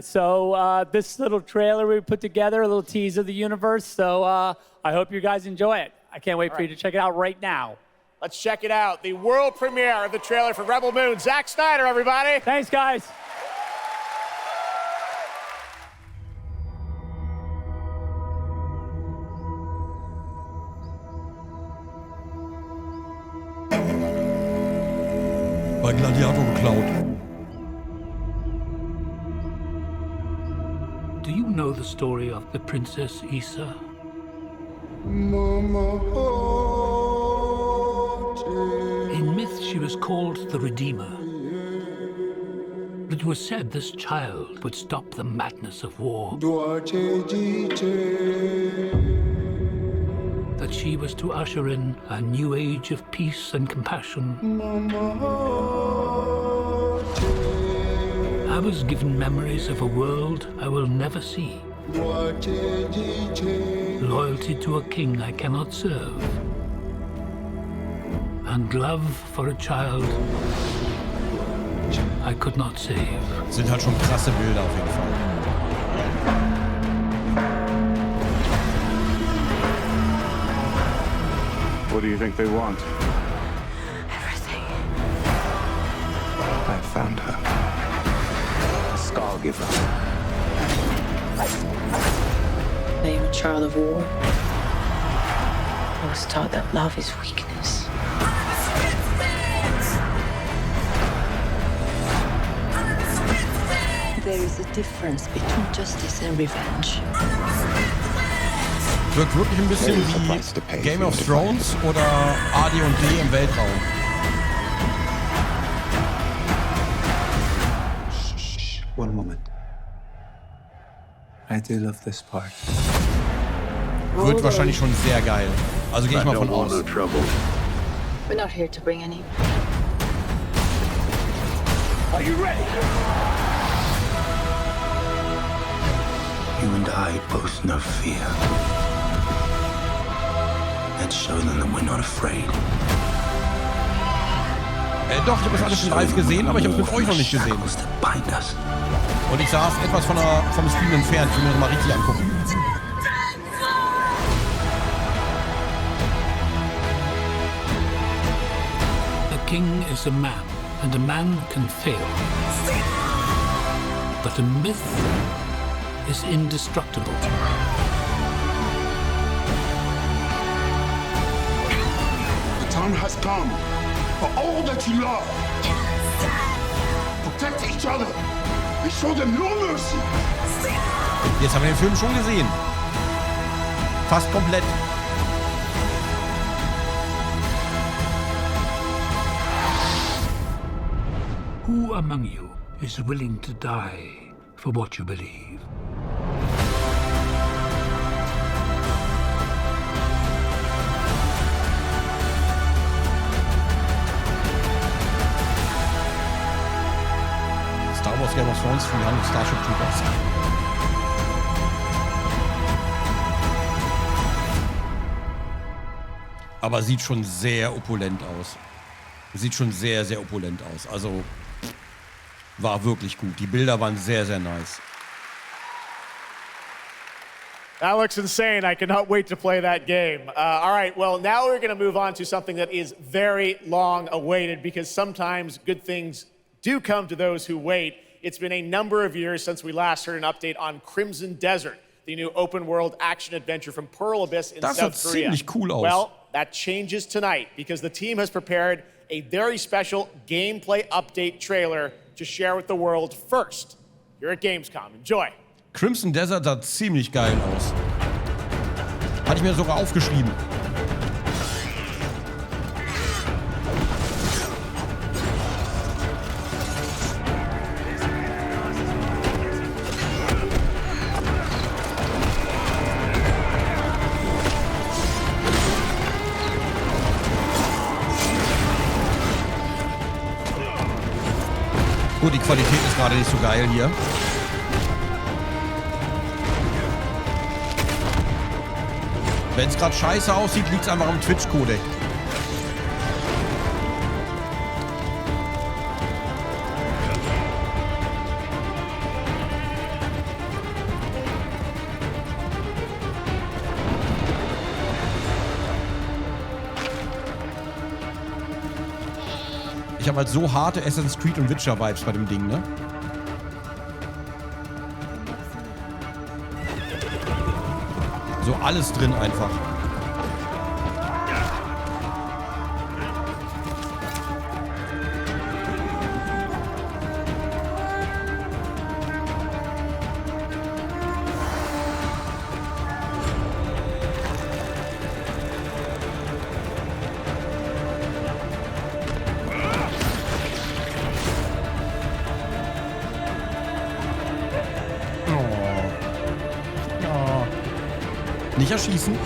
So this little trailer we put together, a little tease of the universe. So I hope you guys enjoy it. I can't wait for you to check it out right now. Let's check it out. The world premiere of the trailer for Rebel Moon. Zack Snyder, everybody. Thanks, guys. Bei Gladiator geklaut. Do you know the story of the Princess Issa? In myth, she was called the Redeemer. It was said this child would stop the madness of war. That she was to usher in a new age of peace and compassion. I was given memories of a world I will never see. Loyalty to a king I cannot serve. And love for a child I could not save. Sind halt schon krasse Bilder auf jeden Fall. What do you think they want? Everything. I found her. A Scargiver. I am a child of war. was taught that love is weakness. There is a difference between justice and revenge. Wirkt wirklich ein bisschen wie Game of Thrones oder AD&D im Weltraum. One moment. I do love this part. Wird wahrscheinlich schon sehr geil. Also gehe ich mal von aus. We're not here to bring any. Are you ready? You and I both know fear. Let's show them that we're not afraid. Doch, ich habe das alles schon live gesehen, aber ich habe es mit euch noch nicht gesehen. Und ich saß etwas vom Stream entfernt. Ich will mir das mal richtig angucken. A king is a man, and a man can fail. But a myth is indestructible. The time has come for all that you love. Protect each other and show them no mercy. Jetzt haben wir den Film schon gesehen. Fast komplett. Who among you is willing to die for what you believe? Star Wars Game of Thrones von Jan Starship Troopers. Aber sieht schon sehr opulent aus. Sieht schon sehr, sehr opulent aus. Also war wirklich gut. Die Bilder waren sehr, sehr nice. That looks insane. I cannot wait to play that game. All right, well, now we're going to move on to something that is very long awaited because sometimes good things do come to those who wait. It's been a number of years since we last heard an update on Crimson Desert, the new open-world action-adventure from Pearl Abyss in South Korea. Das sah ziemlich cool aus. Well, that changes tonight because the team has prepared a very special gameplay update trailer to share with the world first here at Gamescom. Enjoy. Crimson Desert sah ziemlich geil aus. Hatte ich mir sogar aufgeschrieben. Gut, die Qualität ist gerade nicht so geil hier. Wenn es gerade scheiße aussieht, liegt es einfach am Twitch-Codec. Ich habe halt so harte Assassin's Creed und Witcher-Vibes bei dem Ding, ne? So alles drin einfach. Nicht erschießen.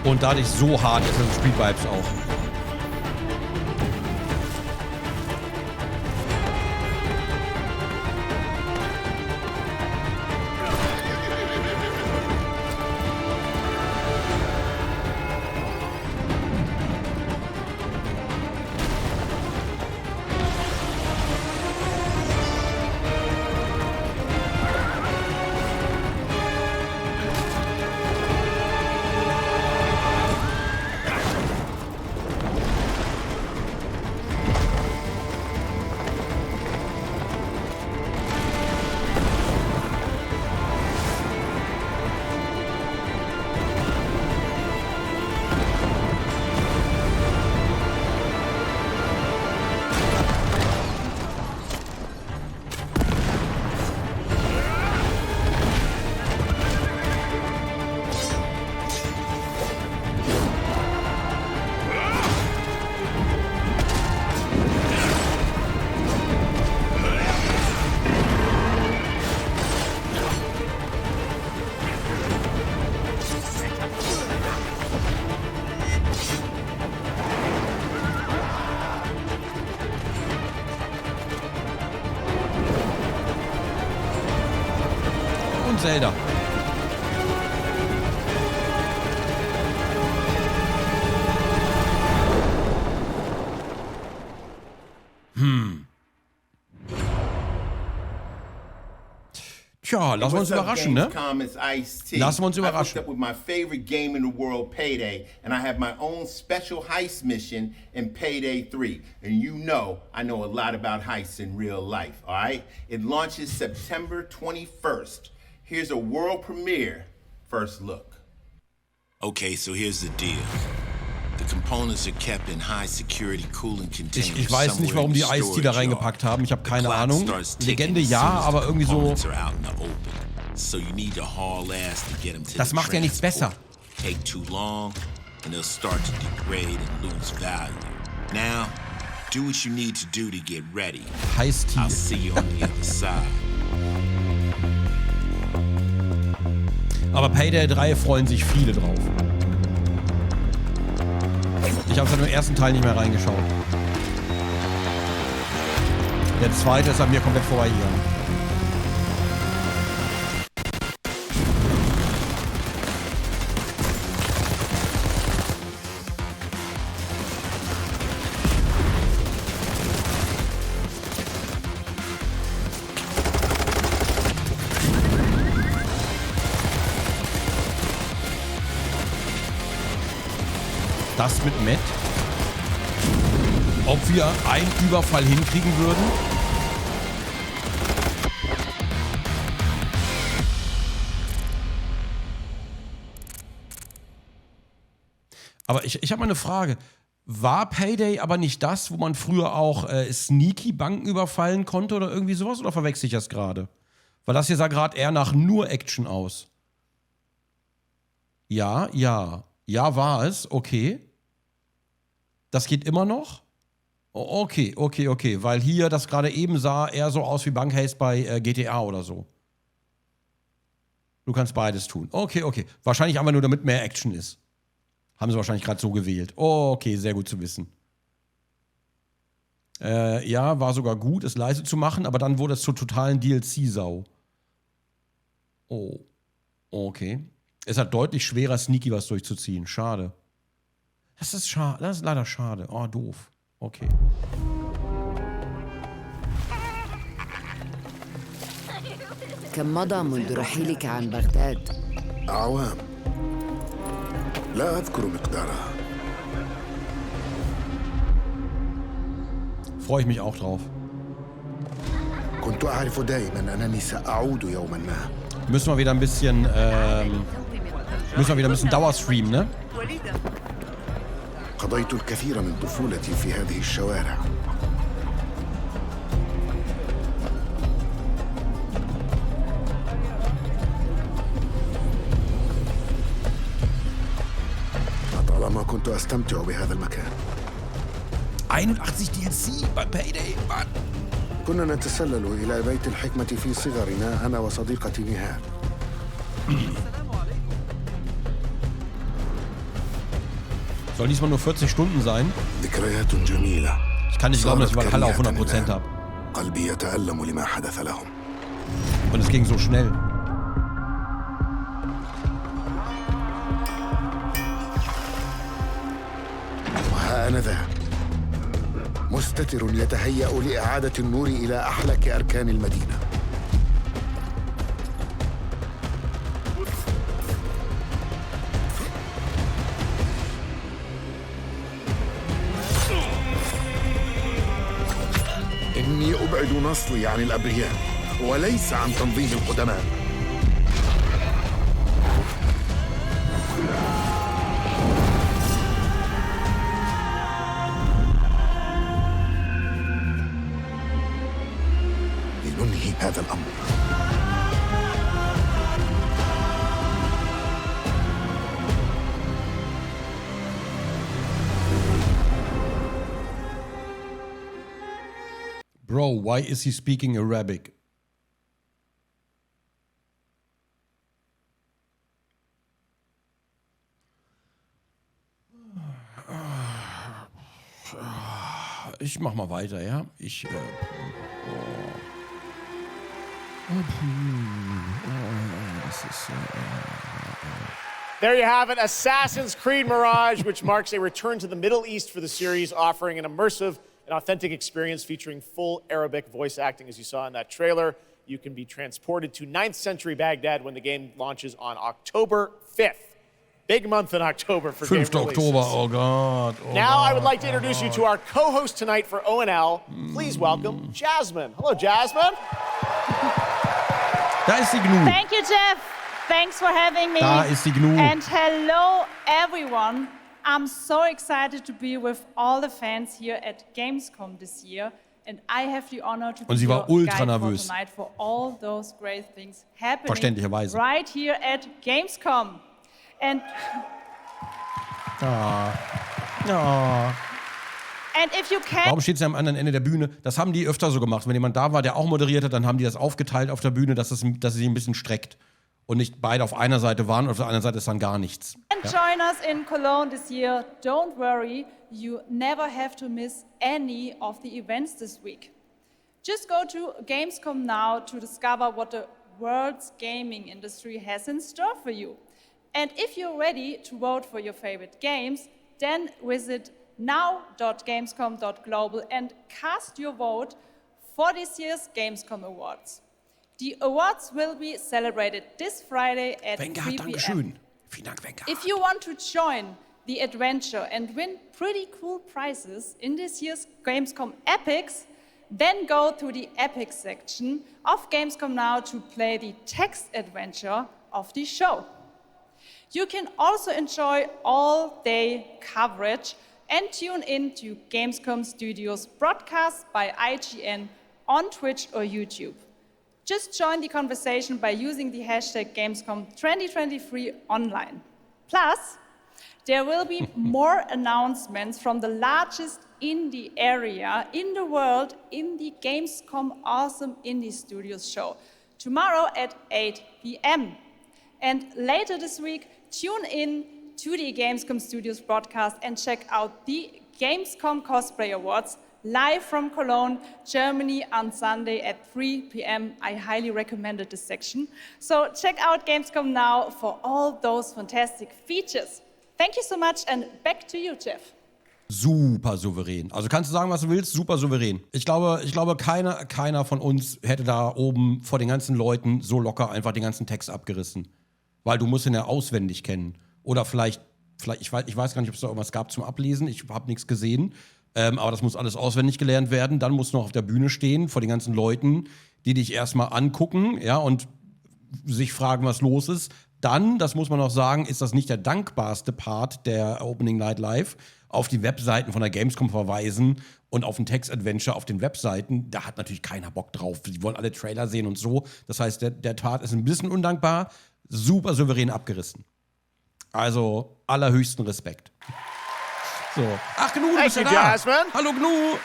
Und dadurch so hart ist das Street Vibes auch. Zelda. Tja, lassen wir uns überraschen, ne? Lassen wir uns überraschen. I hooked up with my favorite game in the world, Payday, and I have my own special heist mission in Payday 3. And you know, I know a lot about heists in real life, all right? It launches September 21st. Here's a world premiere first look. Okay, so here's the deal. The components are kept in high security cooling containers. Ich weiß nicht, warum die Ice-T da reingepackt haben. Ich habe keine Ahnung. Legende ja, aber irgendwie so. Das macht ja nichts besser. Take too long and they'll start to degrade and lose value. Now, do what you need to do to get ready. Ice-T. I'll see you on the other side. Aber Payday 3 freuen sich viele drauf. Ich habe seit dem ersten Teil nicht mehr reingeschaut. Der zweite ist an mir komplett vorbeigegangen. Das mit Matt. Ob wir einen Überfall hinkriegen würden? Aber ich habe mal eine Frage. War Payday aber nicht das, wo man früher auch sneaky Banken überfallen konnte oder irgendwie sowas? Oder verwechsel ich das gerade? Weil das hier sah gerade eher nach nur Action aus. Ja, war es. Okay. Das geht immer noch? Okay. Weil hier das gerade eben sah eher so aus wie Bankhaste bei GTA oder so. Du kannst beides tun. Okay. Wahrscheinlich einfach nur, damit mehr Action ist. Haben sie wahrscheinlich gerade so gewählt. Okay, sehr gut zu wissen. Ja, war sogar gut, es leise zu machen, aber dann wurde es zur totalen DLC-Sau. Oh. Okay. Es hat deutlich schwerer, sneaky was durchzuziehen. Schade. Das ist schade. Das ist leider schade. Oh, doof. Okay. كم مضى منذ رحيلك عن بغداد؟ أعوام. لا أذكر مقدارها. Freue ich mich auch drauf. كنت أعرف دائما أنني سأعود يوما ما. Müssen wir wieder ein bisschen Dauerstreamen, ne? قضيت الكثير من طفولتي في هذه الشوارع. لطالما كنت أستمتع بهذا المكان. 81 DLC bei Payday, Mann. كنا نتسلل إلى بيت الحكمة في صغرنا أنا وصديقتي نهاد. Soll diesmal nur 40 Stunden sein? ذكريات جميلة. Ich kann nicht glauben, dass ich Valhalla auf 100% habe. قلبي يتألم لما حدث لهم. Und es ging so schnell. وها أنا ذا مستتر يتهيأ لإعادة النور إلى أحلك أركان المدينة. إني أبعد نصلي عن الأبرياء وليس عن تنظيم القدماء. لننهي هذا الأمر. Bro, why is he speaking Arabic? Ich mach mal weiter, ja? There you have it, Assassin's Creed Mirage, which marks a return to the Middle East for the series, offering an immersive and authentic experience featuring full Arabic voice acting, as you saw in that trailer. You can be transported to 9th century Baghdad when the game launches on October 5th. Big month in October for game 5. releases. Oktober, oh God. Oh Now God, I would like to introduce you to our co-host tonight for ONL. Please welcome Jasmine. Hello, Jasmine. Da ist die GNU. Thank you, Jeff. Thanks for having me. Da ist die GNU. And hello, everyone. I'm so excited to be with all the fans here at Gamescom this year. And I have the honor to be Und sie war your ultra guide for nervös. tonight for all those great things happening Verständlicherweise. right here at Gamescom. And and if you can. Warum steht sie am anderen Ende der Bühne? Das haben die öfter so gemacht. Wenn jemand da war, der auch moderiert hat, dann haben die das aufgeteilt auf der Bühne, dass sie sich ein bisschen streckt. Und nicht beide auf einer Seite waren und auf der anderen Seite ist dann gar nichts. And join us in Cologne this year. Don't worry, you never have to miss any of the events this week. Just go to Gamescom now to discover what the world's gaming industry has in store for you. And if you're ready to vote for your favorite games, then visit now.gamescom.global and cast your vote for this year's Gamescom Awards. The awards will be celebrated this Friday at 3 p.m. Dankeschön. Vielen Dank, Wenger. If you want to join the adventure and win pretty cool prizes in this year's Gamescom Epics, then go to the Epics section of Gamescom Now to play the text adventure of the show. You can also enjoy all-day coverage and tune in to Gamescom Studios broadcasts by IGN on Twitch or YouTube. Just join the conversation by using the hashtag Gamescom 2023 online. Plus, there will be more announcements from the largest indie area in the world in the Gamescom Awesome Indie Studios show tomorrow at 8 p.m. And later this week, tune in to the Gamescom Studios broadcast and check out the Gamescom Cosplay Awards live from Cologne, Germany on Sunday at 3 p.m. I highly recommended this section. So check out Gamescom now for all those fantastic features. Thank you so much and back to you, Jeff. Super souverän. Also kannst du sagen, was du willst, super souverän. Ich glaube keiner von uns hätte da oben vor den ganzen Leuten so locker einfach den ganzen Text abgerissen. Weil du musst ihn ja auswendig kennen. Oder vielleicht ich weiß gar nicht, ob es da irgendwas gab zum Ablesen. Ich habe nichts gesehen. Aber das muss alles auswendig gelernt werden. Dann musst du noch auf der Bühne stehen vor den ganzen Leuten, die dich erstmal angucken, ja, und sich fragen, was los ist. Dann, das muss man auch sagen, ist das nicht der dankbarste Part der Opening Night Live, auf die Webseiten von der Gamescom verweisen und auf ein Text-Adventure auf den Webseiten. Da hat natürlich keiner Bock drauf. Die wollen alle Trailer sehen und so. Das heißt, der Part ist ein bisschen undankbar, super souverän abgerissen. Also allerhöchsten Respekt. So. Ach, Gnu, du bist ja da. Jasmine. Hallo, Gnu.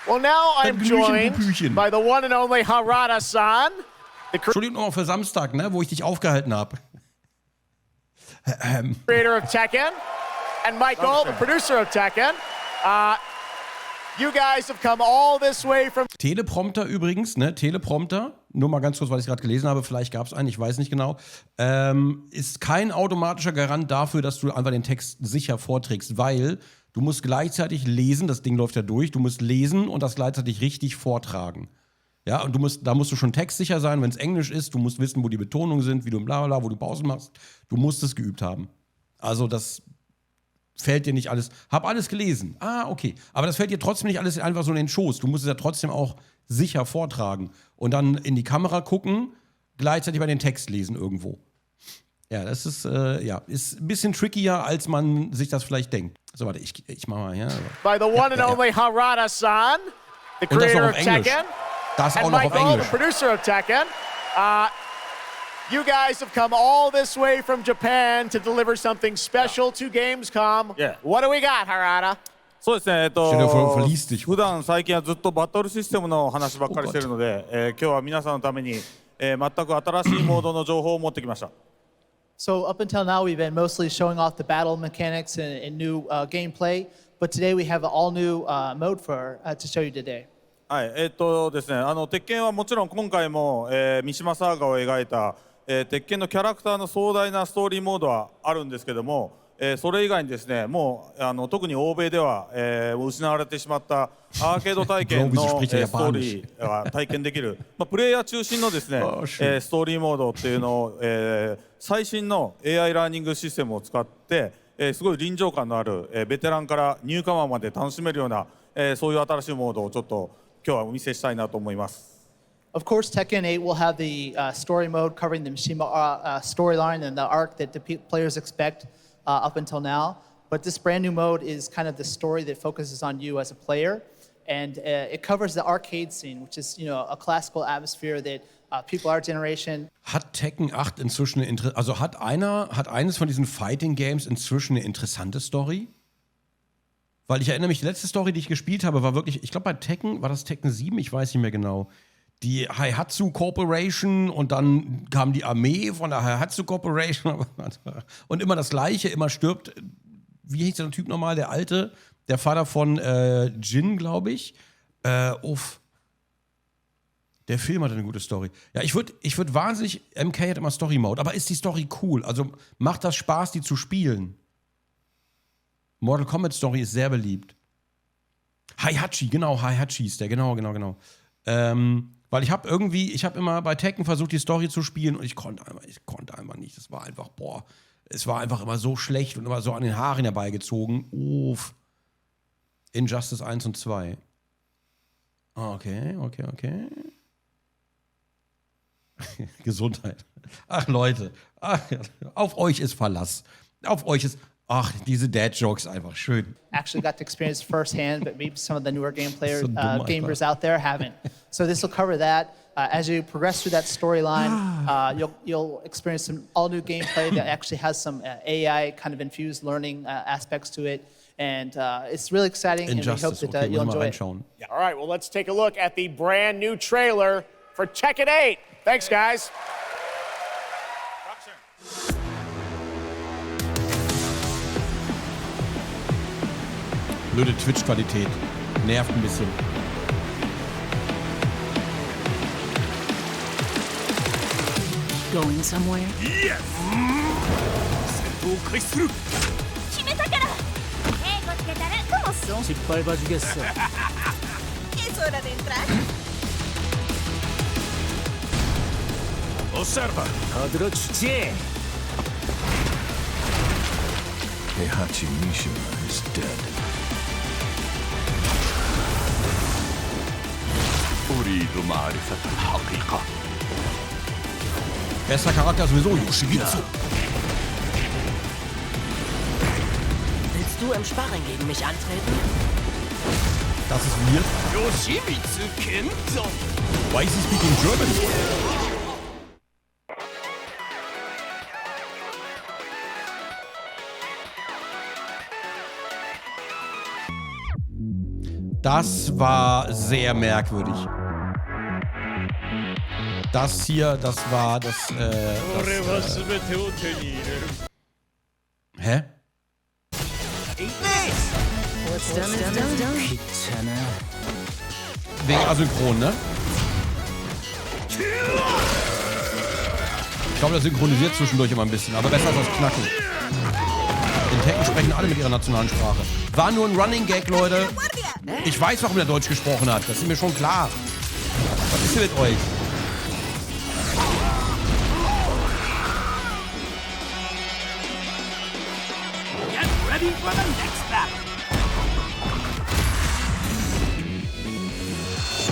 Well, now I'm joined by the one and only Harada-san. Entschuldigung noch für Samstag, ne, wo ich dich aufgehalten habe. Creator of Tekken. And Michael, the producer of Tekken. You guys have come all this way from... Teleprompter übrigens, ne? Teleprompter, nur mal ganz kurz, weil ich es gerade gelesen habe, vielleicht gab es einen, ich weiß nicht genau, ist kein automatischer Garant dafür, dass du einfach den Text sicher vorträgst, weil du musst gleichzeitig lesen, das Ding läuft ja durch, du musst lesen und das gleichzeitig richtig vortragen. Ja, und da musst du schon textsicher sein, wenn es Englisch ist, du musst wissen, wo die Betonungen sind, wie du blablabla, wo du Pausen machst, du musst es geübt haben. Also das fällt dir nicht alles. Hab alles gelesen. Ah, okay. Aber das fällt dir trotzdem nicht alles einfach so in den Schoß. Du musst es ja trotzdem auch sicher vortragen. Und dann in die Kamera gucken, gleichzeitig bei den Text lesen irgendwo. Ja, das ist, ist ein bisschen trickier, als man sich das vielleicht denkt. So, warte, ich mach mal hier. By the one and only Harada-san, the creator of Tekken. Das auch and noch auf Michael, Englisch. the producer of Tekken. You guys have come all this way from Japan to deliver something special to Gamescom. Yeah. What do we got, Harada? そうですね、verliest dich. 普段最近はずっとバトルシステムの話ばっかりしてるので、今日は皆さんのために、全く新しいモードの情報を持ってきました。So up until now, we've been mostly showing off the battle mechanics and new gameplay, but today we have an all-new mode to show you today. はい、ですね、鉄拳はもちろん今回も、三島サーガを描いた、鉄拳のキャラクターの壮大なストーリーモードはあるんですけども、それ以外にですね、もう特に欧米では、失われてしまったアーケード体験のストーリーが体験できる、プレイヤー中心のですね、ストーリーモードっていうのを、最新の AI ラーニングシステムを使って、すごい臨場感のある、ベテランからニューカマーまで楽しめるような、そういう新しいモードをちょっと今日はお見せしたいなと思います。Of course, Tekken 8 will have the story mode covering the Mishima storyline and the arc that the players expect up until now. But this brand new mode is kind of the story that focuses on you as a player. And it covers the arcade scene, which is, a classical atmosphere that people our generation. Hat Tekken 8 inzwischen also hat eines von diesen Fighting Games inzwischen eine interessante Story? Weil ich erinnere mich, die letzte Story, die ich gespielt habe, war wirklich, ich glaube bei Tekken, war das Tekken 7? Ich weiß nicht mehr genau. Die Heihatsu Corporation und dann kam die Armee von der Heihatsu Corporation und immer das Gleiche, immer stirbt, wie hieß der Typ nochmal, der Alte, der Vater von Jin, glaube ich. Der Film hat eine gute Story. Ja, ich würd wahnsinnig, MK hat immer Story Mode, aber ist die Story cool? Also macht das Spaß, die zu spielen? Mortal Kombat Story ist sehr beliebt. Heihachi, genau, Heihachi ist der, genau. Weil ich habe immer bei Tekken versucht, die Story zu spielen und ich konnte einfach nicht. Es war einfach, es war einfach immer so schlecht und immer so an den Haaren herbeigezogen. Uff. Injustice 1 und 2. Okay. Gesundheit. Ach Leute, auf euch ist Verlass. Auf euch ist... Ach, diese Dad-Jokes einfach schön. Actually got to experience firsthand, but maybe some of the newer gamers out there haven't. So this will cover that. As you progress through that storyline, you'll experience some all-new gameplay that actually has some AI kind of infused learning aspects to it. And it's really exciting, and we hope that you'll enjoy it. Yeah. All right, well, let's take a look at the brand new trailer for Tekken 8. Thanks, guys. Blöde Twitch-Qualität. Nervt ein bisschen. Going somewhere? Yes! Es hora de entrar. Observa. Heihachi Mishima is dead. أريد معرفة الحقيقة. Bester Charakter sowieso, Yoshimitsu. Willst du im Sparring gegen mich antreten? Das ist weird. Yoshimitsu Kento. Why is he speaking German? Das war sehr merkwürdig. Das hier, das war das. Hä? Wegen Asynchron, ne? Ich glaube, das synchronisiert zwischendurch immer ein bisschen, aber besser als das Knacken. In Tekken sprechen alle mit ihrer nationalen Sprache. War nur ein Running Gag, Leute. Ich weiß, warum er Deutsch gesprochen hat. Das ist mir schon klar. Was ist denn mit euch? Get ready for the next battle.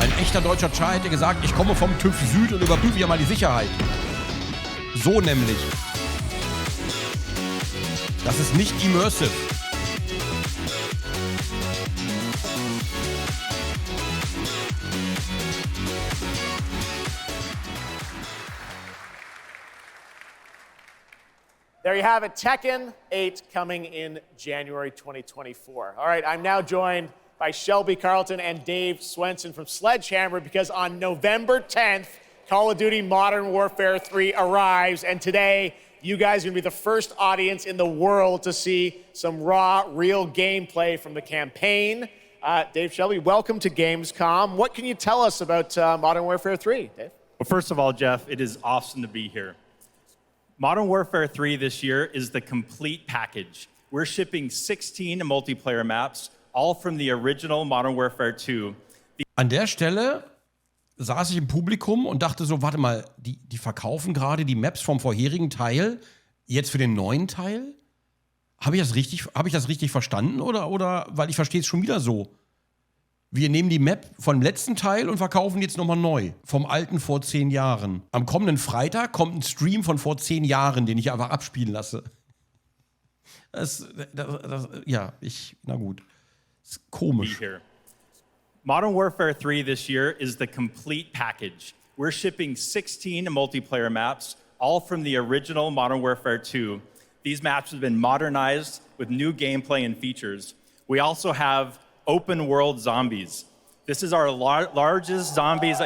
Ein echter deutscher Chai hätte gesagt, ich komme vom TÜV Süd und überprüfe hier mal die Sicherheit. So nämlich. Das ist nicht immersive. There you have it, Tekken 8 coming in January 2024. All right, I'm now joined by Shelby Carlton and Dave Swenson from Sledgehammer because on November 10th, Call of Duty Modern Warfare 3 arrives, and today you guys are going to be the first audience in the world to see some raw, real gameplay from the campaign. Dave Shelby, welcome to Gamescom. What can you tell us about Modern Warfare 3, Dave? Well, first of all, Jeff, it is awesome to be here. Modern Warfare 3 this year is the complete package. We're shipping 16 multiplayer maps, all from the original Modern Warfare 2. An der Stelle saß ich im Publikum und dachte so, warte mal, die verkaufen gerade die Maps vom vorherigen Teil jetzt für den neuen Teil? Habe ich das richtig verstanden oder weil ich verstehe es schon wieder so? Wir nehmen die Map vom letzten Teil und verkaufen jetzt nochmal neu. Vom alten vor 10 Jahren. Am kommenden Freitag kommt ein Stream von vor 10 Jahren, den ich einfach abspielen lasse. Na gut. Das ist komisch. Modern Warfare 3 this year is the complete package. We're shipping 16 multiplayer maps, all from the original Modern Warfare 2. These maps have been modernized with new gameplay and features. We also have open world zombies. This is our largest zombies,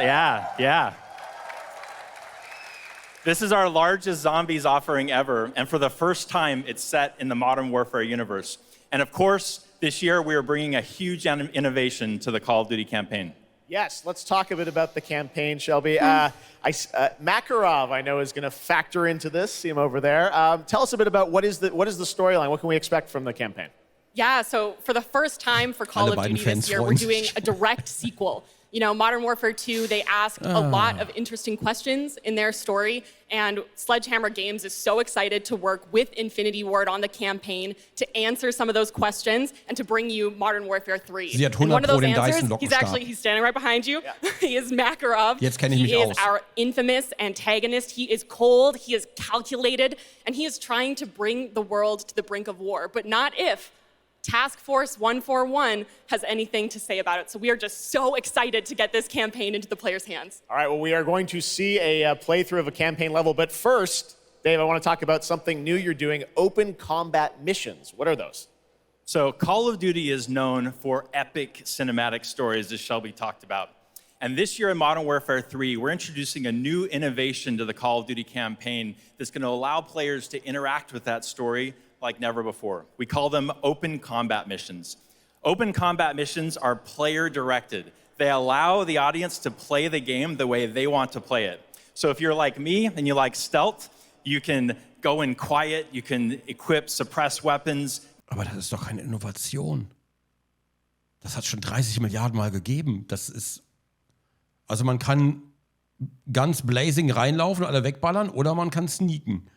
This is our largest zombies offering ever, and for the first time, it's set in the Modern Warfare universe. And of course, this year we are bringing a huge innovation to the Call of Duty campaign. Yes, let's talk a bit about the campaign, Shelby. Makarov, I know, is going to factor into this. See him over there. Tell us a bit about what is the storyline? What can we expect from the campaign? Yeah, so for the first time for Call of Duty this year, we're doing a direct sequel. You know, Modern Warfare 2, they asked a lot of interesting questions in their story, and Sledgehammer Games is so excited to work with Infinity Ward on the campaign to answer some of those questions and to bring you Modern Warfare 3. Sie hat 100 and one of those den answers, Dyson-Lockenstab. he's standing right behind you. Yeah. He is Makarov. Jetzt kenne ich mich He is aus. our infamous antagonist. He is cold, he is calculated, and he is trying to bring the world to the brink of war, but not if Task Force 141 has anything to say about it. So we are just so excited to get this campaign into the players' hands. All right, well, we are going to see a playthrough of a campaign level. But first, Dave, I want to talk about something new you're doing, open combat missions. What are those? So Call of Duty is known for epic cinematic stories, as Shelby talked about. And this year in Modern Warfare 3, we're introducing a new innovation to the Call of Duty campaign that's going to allow players to interact with that story like never before. We call them open combat missions. Open combat missions are player-directed. They allow the audience to play the game the way they want to play it. So if you're like me and you like stealth, you can go in quiet, you can equip, suppress weapons. Aber das ist doch keine Innovation. Das hat schon 30 Milliarden Mal gegeben. Also man kann ganz blazing reinlaufen, alle wegballern, oder man kann sneaken.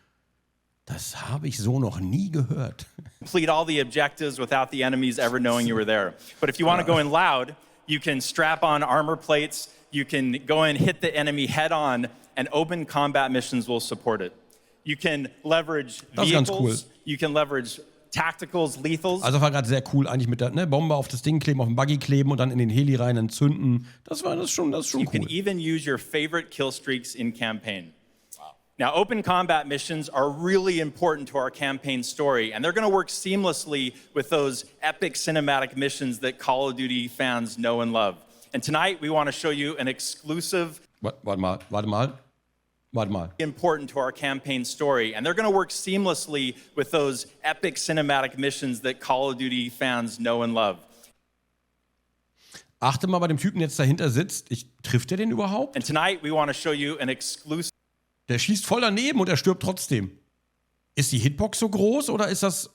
Das habe ich so noch nie gehört. Complete all the objectives without the enemies ever knowing you were there. But if you want to go in loud, you can strap on armor plates, you can go and hit the enemy head on, and open combat missions will support it. You can leverage vehicles, you can leverage tacticals, lethals. Also war gerade sehr cool, eigentlich mit der Bombe auf das Ding kleben, auf den Buggy kleben und dann in den Heli rein entzünden. Das ist schon You cool. can even use your favorite kill streaks in campaign. Now, open combat missions are really important to our campaign story, and they're going to work seamlessly with those epic cinematic missions that Call of Duty fans know and love. And tonight, we want to show you an exclusive... Warte mal. ...important to our campaign story, and they're going to work seamlessly with those epic cinematic missions that Call of Duty fans know and love. Achte mal bei dem Typen, der jetzt dahinter sitzt. Trifft der den überhaupt? And tonight, we want to show you an exclusive... Der schießt voll daneben und er stirbt trotzdem. Ist die Hitbox so groß oder ist das...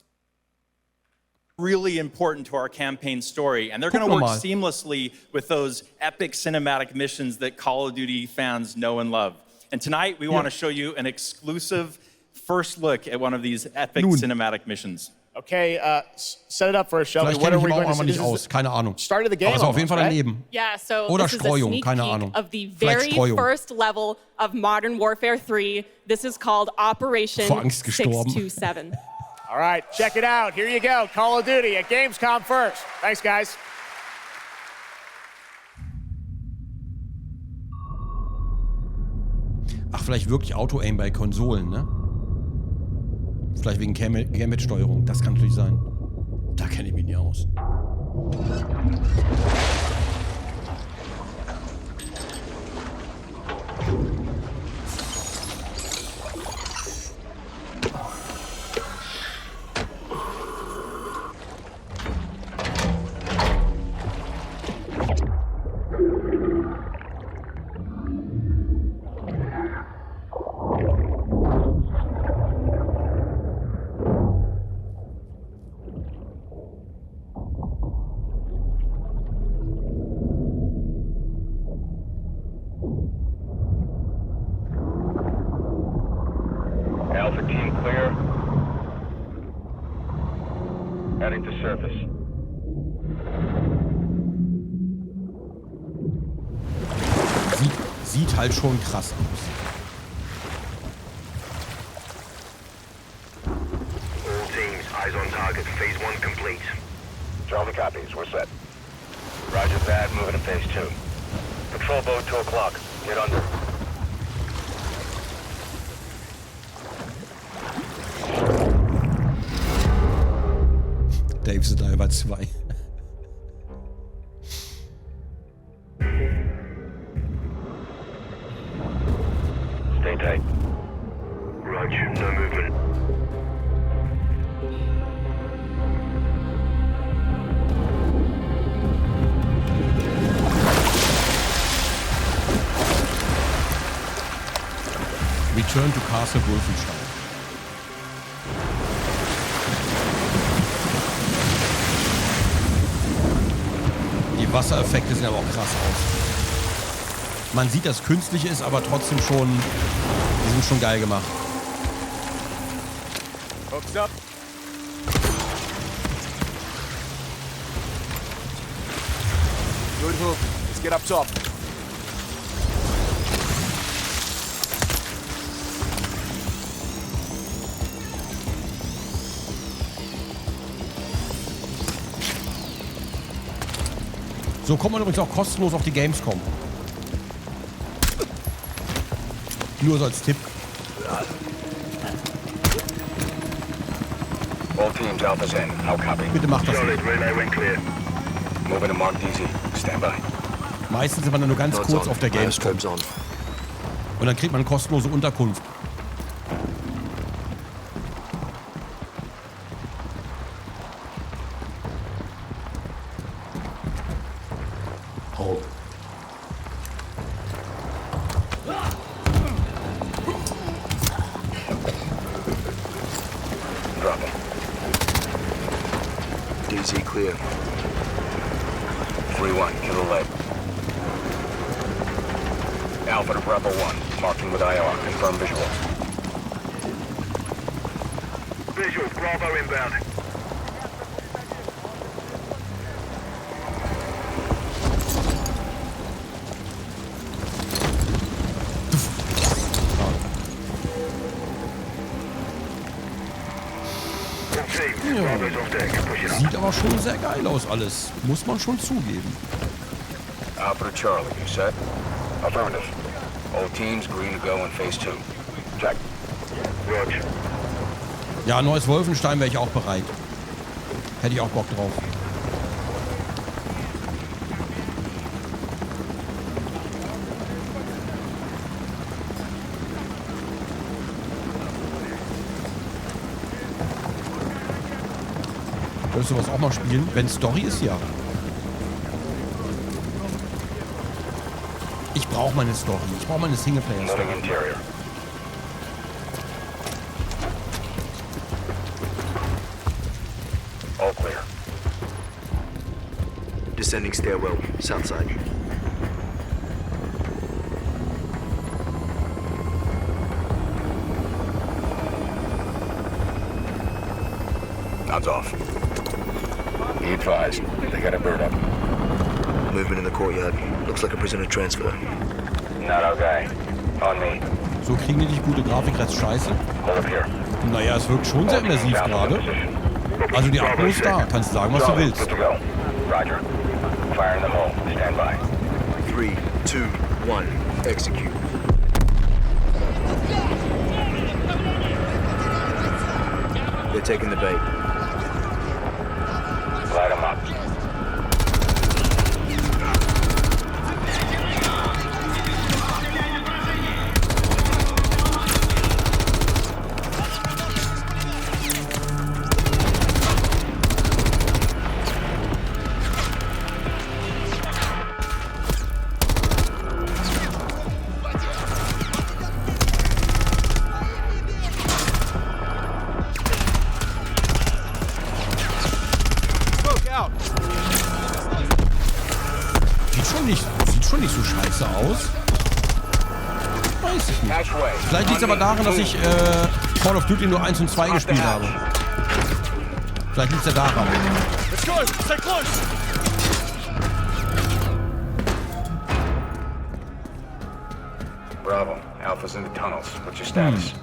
really important to our campaign story, and they're going to work seamlessly with those epic cinematic missions that Call of Duty fans know and love. And tonight, we want to show you an exclusive first look at one of these epic cinematic missions. Okay, set it up for us, Shelby. Vielleicht kenne ich mich auch mal nicht aus, keine Ahnung. Start of the game. Aber ist auf jeden Fall daneben. Yeah, so Oder this Streuung, is a keine sneak Ahnung. peek of the very first level of Modern Warfare 3. This is called Operation Vor Angst gestorben. 627. All right, check it out. Here you go. Call of Duty at Gamescom first. Thanks, guys. Ach, vielleicht wirklich Auto-Aim bei Konsolen, ne? Vielleicht wegen Gamut-Steuerung. Das kann natürlich sein. Da kenne ich mich nicht aus. Alpha team clear. Heading to surface. Sieht halt schon krass aus. All teams, eyes on target. Phase 1 complete. Charlie copies. We're set. Roger that. Moving to phase 2. Patrol boat 2 o'clock. Get under. Dave the Diver 2. Stay tight. Roger. No movement. Return to Castle Wolfenstein. Die Wassereffekte sehen aber auch krass aus. Man sieht, dass künstlich ist, aber trotzdem schon, die sind schon geil gemacht. Hooks up. Good hook. Let's get up top. So kommt man übrigens auch kostenlos auf die Gamescom. Nur so als Tipp. All teams, Alpha's in. How copy? Bitte macht das Solid. nicht. Relay went clear. Moving to Mark DZ. Stand by. Meistens ist man dann nur ganz kurz auf der Gamescom. Und dann kriegt man kostenlose Unterkunft. DZ clear. 3-1, kill the leg. Alpha to Bravo 1, marking with IR, confirm visual. Visual, Bravo inbound. Ja. Sieht aber schon sehr geil aus alles. Muss man schon zugeben. Alpha to Charlie, you set? Affirmative. All teams green to go in phase 2. Check. Roger. Ja, neues Wolfenstein wäre ich auch bereit. Hätte ich auch Bock drauf. Würdest du was auch mal spielen? Wenn Story ist, ja. Ich brauche meine Story. Ich brauche meine Singleplayer-Story. All clear. Descending stairwell, south side. Nods off. Be advised, they got a bird up. Movement in the courtyard. Looks like a prisoner transfer. Not our guy. On me. So kriegen die nicht gute Grafik, das ist scheiße. Hold up here. Naja, es wirkt schon sehr immersiv gerade. Also die Atmo ist da. Kannst du sagen, was du willst. Good to go. Roger. Fire in the hole. Stand by. 3, 2, 1. Execute. They're taking the bait. Light 'em up. Sieht schon nicht so scheiße aus. Weiß ich nicht. Vielleicht liegt es aber daran, dass ich Call of Duty nur 1 und 2 gespielt habe. Vielleicht liegt es ja daran. Let's go! Stay close! Bravo. Alpha's in the tunnels. What's your status?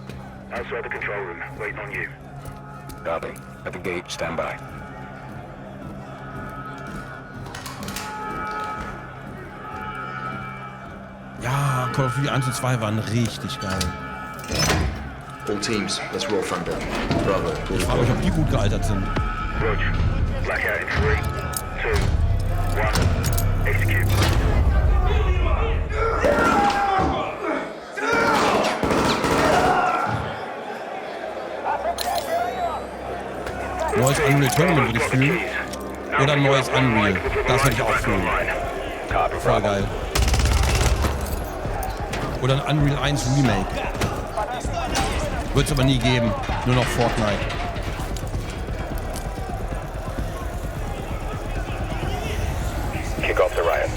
Outside the control room, waiting on you. Copy. At the gate, stand by. Ja, Call of Duty 1 und 2 waren richtig geil. All teams, let's roll from down. Bravo. Ich frage mich, ob die gut gealtert sind. Roger. Blackout in 3, 2, 1. Execute. Neues Unreal Tournament würde ich fühlen. Oder ein neues Unreal. Das würde ich auch fühlen. Voll geil. Oder ein Unreal 1 Remake. Wird es aber nie geben. Nur noch Fortnite. Kick off the riot.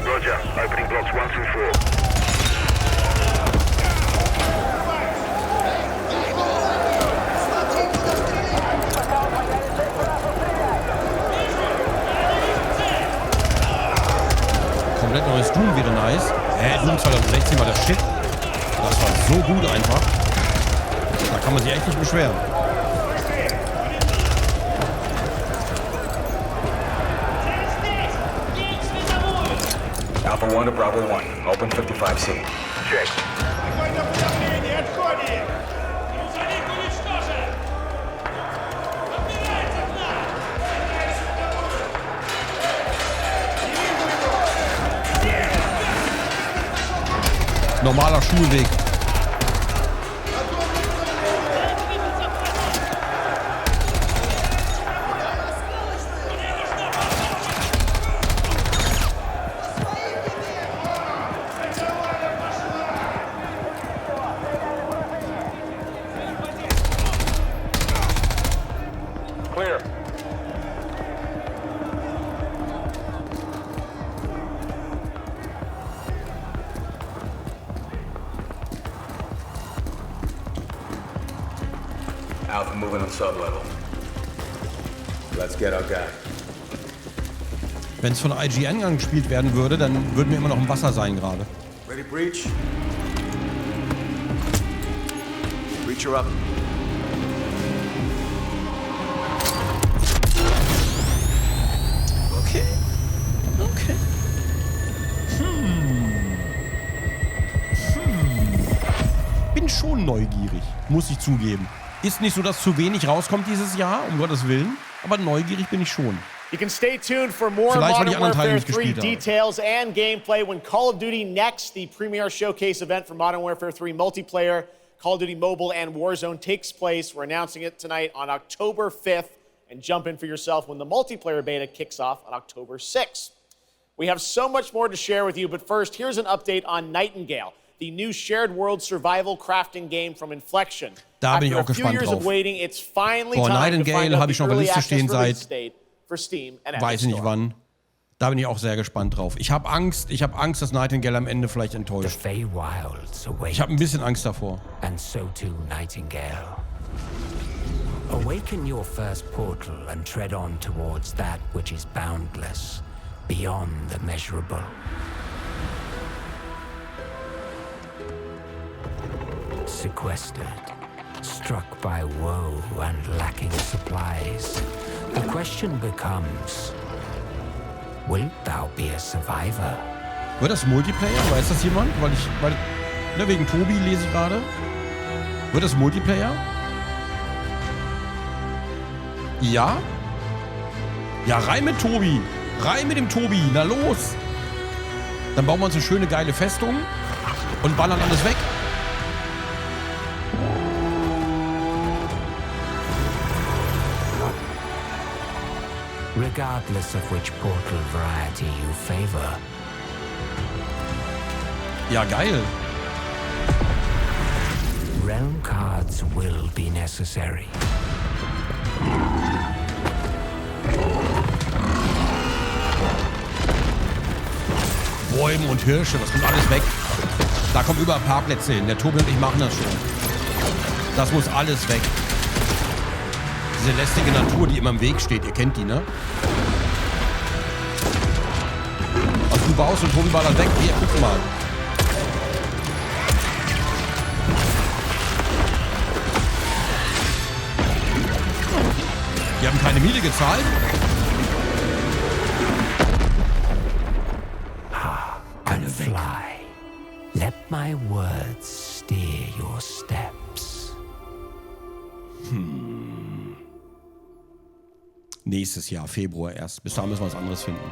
Roger. Opening blocks 1 through 4. Komplett neues Doom wäre nice. Doom 2016 war der Shit. Das war so gut einfach. Da kann man sich echt nicht beschweren. Alpha 1 to Bravo 1. Open 55C. Check. Normaler Schulweg. Clear. Alpha moving on sub-level. Let's get our guy. Wenn es von IGN angespielt werden würde, dann würden wir immer noch im Wasser sein gerade. Ready, breach? Breacher up. Okay. Okay. Bin schon neugierig, muss ich zugeben. Ist nicht so, dass zu wenig rauskommt dieses Jahr, um Gottes Willen, aber neugierig bin ich schon. You can stay tuned for more Vielleicht, weil die Modern anderen Teile Warfare nicht 3 gespielt habe. details and gameplay when Call of Duty Next, the premier showcase event for Modern Warfare 3 multiplayer, Call of Duty Mobile and Warzone takes place. We're announcing it tonight on October 5th, and jump in for yourself when the multiplayer beta kicks off on October 6th. We have so much more to share with you, but first, here's an update on Nightingale, the new shared world survival crafting game from Inflection. Da bin ich auch After a few gespannt years drauf. of waiting, it's finally Boah, time to Nightingale find out habe ich the schon auf der early Liste access stehen release seit date for Steam and weiß ich Epic nicht Store. wann. Da bin ich auch sehr gespannt drauf. Ich habe Angst, dass Nightingale am Ende vielleicht enttäuscht. Ich habe ein bisschen Angst davor. And so too Nightingale. Awaken your first portal and tread on towards that which is boundless, beyond the measurable. Sequestered, struck by woe and lacking supplies, the question becomes, wilt thou be a survivor? Wird das Multiplayer? Weiß das jemand? Ne, wegen Tobi lese ich gerade. Wird das Multiplayer? Ja? Ja, rein mit Tobi. Rein mit dem Tobi. Na los. Dann bauen wir uns eine schöne, geile Festung und ballern alles weg. Regardless of which portal variety you favor. Ja, geil. Realm cards will be necessary. Bäume und Hirsche, das kommt alles weg. Da kommen überall Parkplätze hin. Der Tobi und ich machen das schon. Das muss alles weg. Diese lästige Natur, die immer im Weg steht. Ihr kennt die, ne? Also du baust und Tobi war dann weg. Hier, guck mal. Die haben keine Miete gezahlt. And fly. Let my words steer your steps. Nächstes Jahr, Februar erst. Bis dahin müssen wir was anderes finden.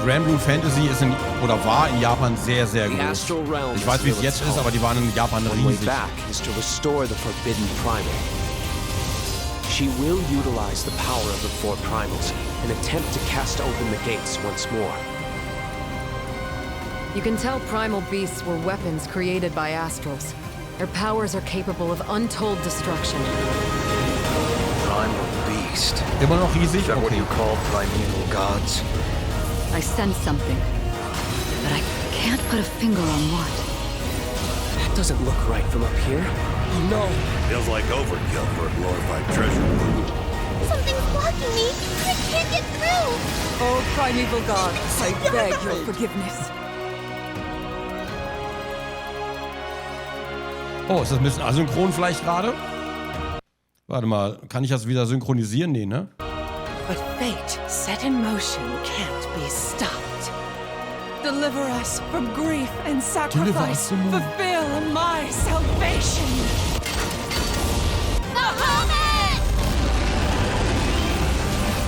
Granblue Fantasy ist war in Japan sehr, sehr groß. Ich weiß, wie es jetzt ist, aber die waren in Japan riesig. She will utilize the power of the four primals and attempt to cast open the gates once more. You can tell primal beasts were weapons created by astrals. Their powers are capable of untold destruction. Primal beast. Immer noch riesig? Is that what Okay. you call primeval gods? I sense something, but I can't put a finger on what. That doesn't look right from up here. Oh no! Feels like overkill for a glorified treasure. Something's blocking me. I can't get through. Oh, primeval gods, I beg your forgiveness. Oh, ist das ein bisschen asynchron vielleicht gerade? Warte mal, kann ich das wieder synchronisieren? Nee, ne? But fate set in motion can't be stopped. Deliver us from grief and sacrifice. Fulfill my salvation. The Hobbit!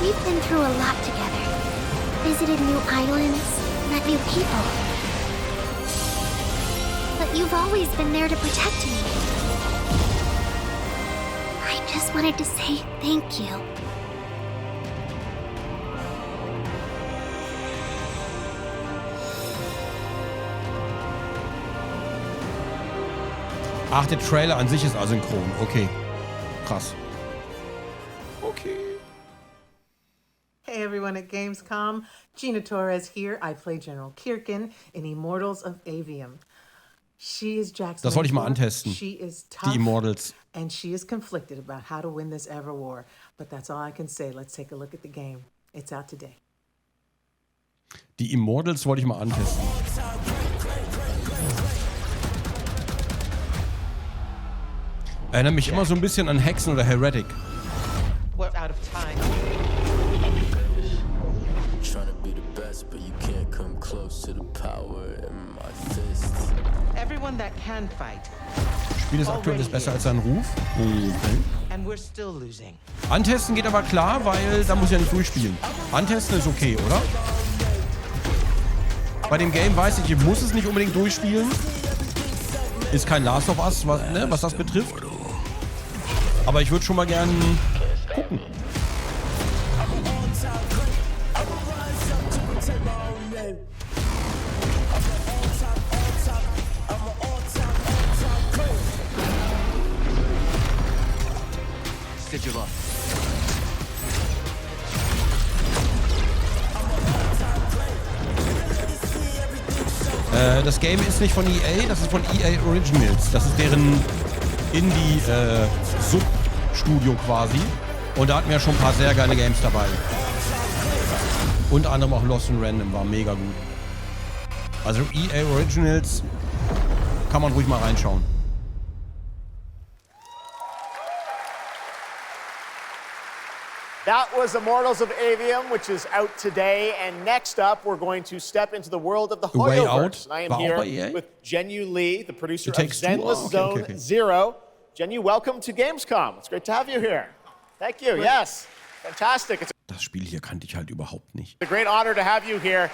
We've been through a lot together. Visited new islands, met new people. But you've always been there to protect me. I just wanted to say thank you. Ach, der Trailer an sich ist asynchron. Okay. Krass. Okay. Hey everyone at Gamescom. Gina Torres here. I play General Kirkin in Immortals of Avium. She is Jack's Das wollte ich mal mentor. antesten. She is tough, Die Immortals. and she is conflicted about how to win this ever war. But that's all I can say. Let's take a look at the game. It's out today. Die Immortals wollte ich mal antesten. Erinnert mich immer so ein bisschen an Hexen oder Heretic. We're out of time. Trying to be the best, but you can't come close to the power in my fists. Everyone that can fight. Spiel ist aktuell besser als sein Ruf. Okay. And we're still losing. Antesten geht aber klar, weil da muss ich ja nicht durchspielen. Antesten ist okay, oder? Bei dem Game weiß ich muss es nicht unbedingt durchspielen. Ist kein Last of Us, was das betrifft. Aber ich würde schon mal gern gucken. Das Game ist nicht von EA, das ist von EA Originals. Das ist deren Indie-Substudio quasi. Und da hatten wir schon ein paar sehr geile Games dabei. Unter anderem auch Lost in Random war mega gut. Also EA Originals kann man ruhig mal reinschauen. That was Immortals of Avium, which is out today. And next up, we're going to step into the world of the Way Hoyoverse. Out I am war auch here bei EA? with Genu Lee, the producer It of Takes Two? Zenless Oh, okay, Zone okay. Zero. Genu, welcome to Gamescom. It's great to have you here. Thank you. Yes, fantastic. It's Das Spiel hier kannte ich halt überhaupt nicht. a great honor to have you here.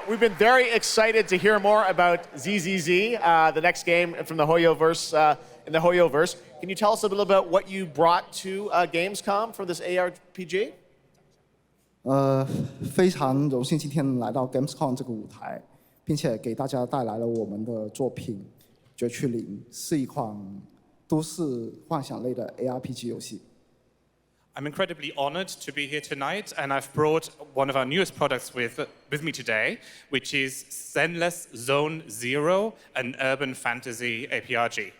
We've been very excited to hear more about ZZZ, the next game from the Hoyoverse, in the Hoyoverse. Can you tell us a little about what you brought to Gamescom for this ARPG? 非常荣幸今天来到 Gamescom 这个舞台，并且给大家带来了我们的作品《绝区零》，是一款都市幻想类的 ARPG 游戏。I'm incredibly honored to be here tonight, and I've brought one of our newest products with me today, which is Zenless Zone Zero, an urban fantasy APRG.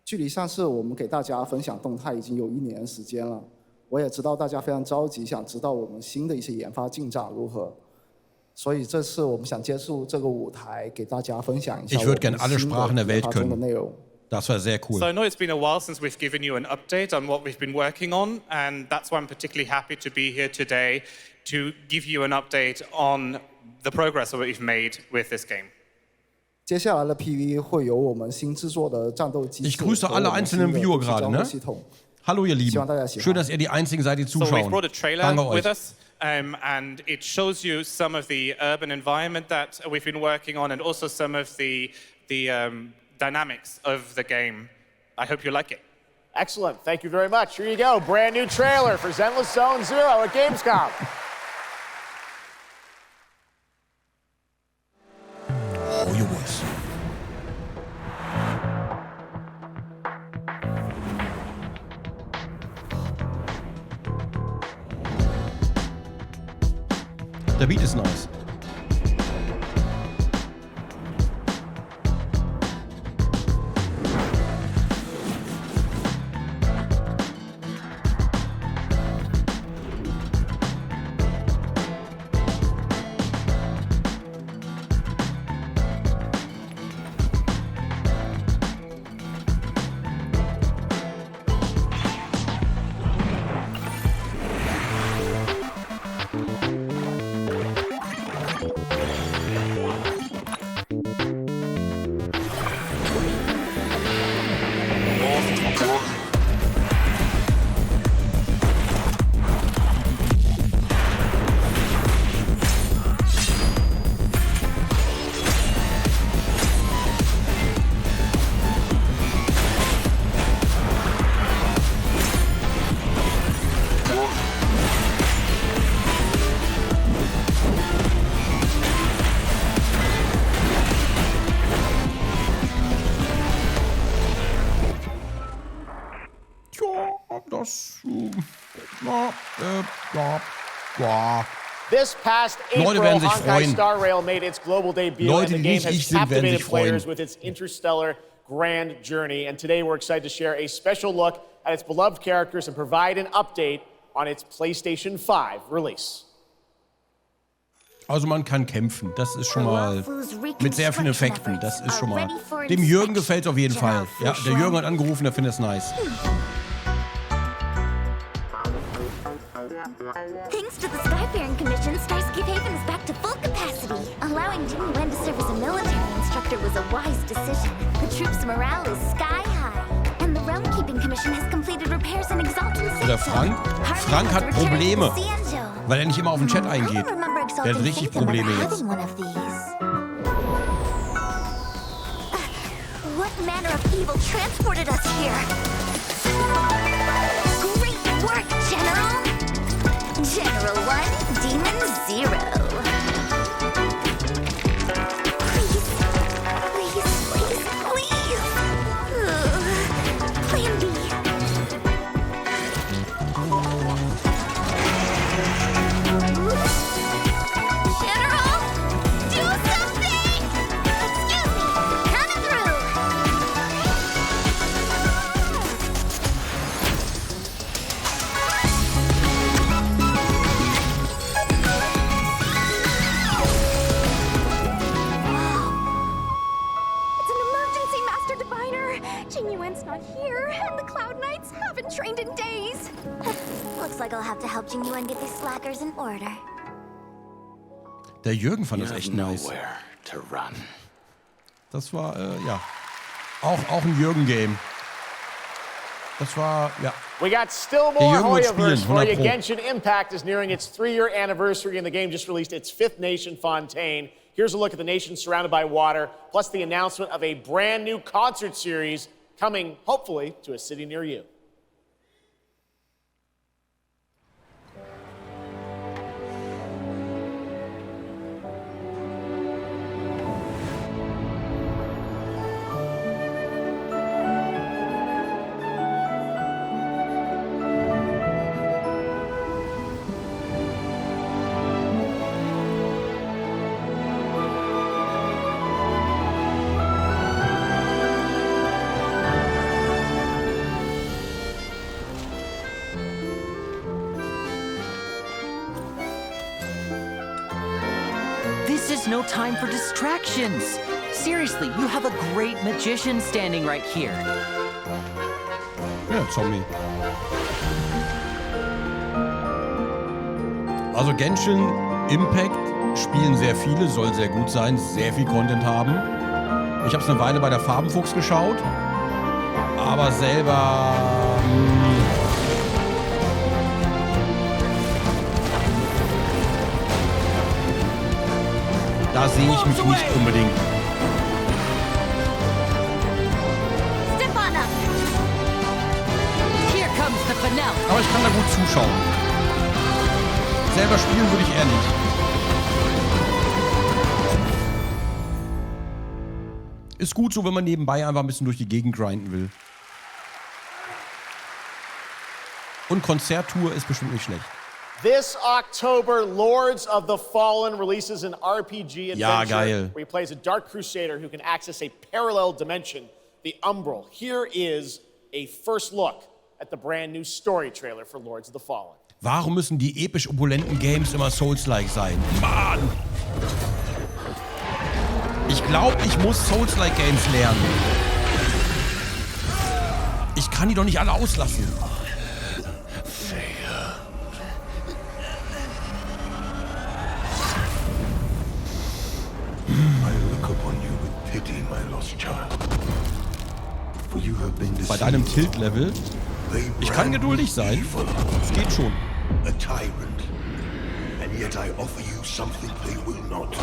距离上次我们给大家分享动态已经有1年时间了，我也知道大家非常着急，想知道我们新的一些研发进展如何。所以这次我们想借助这个舞台，给大家分享一下我们新的研发中的内容。Das war sehr cool. So I know it's been a while since we've given you an update on what we've been working on, and that's why I'm particularly happy to be here today to give you an update on the progress that we've made with this game. 接下来的 PV 会有我们新制作的战斗机制 Ich grüße alle einzelnen Viewer gerade, ne? Hallo ihr Lieben. Schön, dass ihr die Einzigen seid, die zuschauen. So we've brought a trailer Danke with euch. us, and it shows you some of the urban environment that we've been working on, and also some of the dynamics of the game. I hope you like it. Excellent. Thank you very much. Here you go. Brand new trailer for Zenless Zone Zero at Gamescom. Oh, you was. Der Beat ist nice. This past April, Honkai Star Rail made its global debut, and the game has captivated players with its interstellar grand journey. And today we're excited to share a special look at its beloved characters and provide an update on its PlayStation 5 release. Also man kann kämpfen, das ist schon mal mit sehr vielen Effekten, das ist schon mal. Dem Jürgen gefällt es auf jeden Fall. Ja, der Jürgen hat angerufen, der findet es nice. Thanks to the Skyfaring Commission, Starscape Haven is back to full capacity. Allowing Jimmy Wen to serve as a military instructor was a wise decision. The troops' morale is sky high. And the Realm Keeping Commission has completed repairs in Exalted Sector. Der Frank hat Probleme, weil er nicht immer auf den Chat eingeht. Der hat richtig Probleme jetzt. What manner of evil transported us here? Great work, General! General 1, Demon 0. Please, please, please, please. Plan B. General, do something! Excuse me, coming through. Genuine's not here, and the Cloud Knights haven't trained in days. Looks like I'll have to help Genuine get these slackers in order. Der Jürgen fand das echt nice. To run. Das war, ja, auch ein Jürgen-Game. Das war, ja. We got still more Hoyoverse for you. Genshin Impact is nearing its 3-year anniversary, and the game just released its 5th nation, Fontaine. Here's a look at the nation surrounded by water, plus the announcement of a brand new concert series coming, hopefully, to a city near you. no time for distractions. Seriously, you have a great magician standing right here. Ja, Zombie. Also Genshin Impact spielen sehr viele, soll sehr gut sein, sehr viel Content haben. Ich habe es eine Weile bei der Farbenfuchs geschaut, aber selber... Da sehe ich mich nicht unbedingt. Aber ich kann da gut zuschauen. Selber spielen würde ich eher nicht. Ist gut so, wenn man nebenbei einfach ein bisschen durch die Gegend grinden will. Und Konzerttour ist bestimmt nicht schlecht. This October, Lords of the Fallen releases an RPG adventure Ja, geil. where he plays a dark crusader who can access a parallel dimension, the Umbral. Here is a first look at the brand new story trailer for Lords of the Fallen. Warum müssen die episch opulenten Games immer Souls-like sein? Mann! Ich glaube, ich muss Souls-like Games lernen. Ich kann die doch nicht alle auslassen. Bei deinem Tilt-Level? Ich kann geduldig sein. Es geht schon. A tyrant, and yet I offer you something they will not.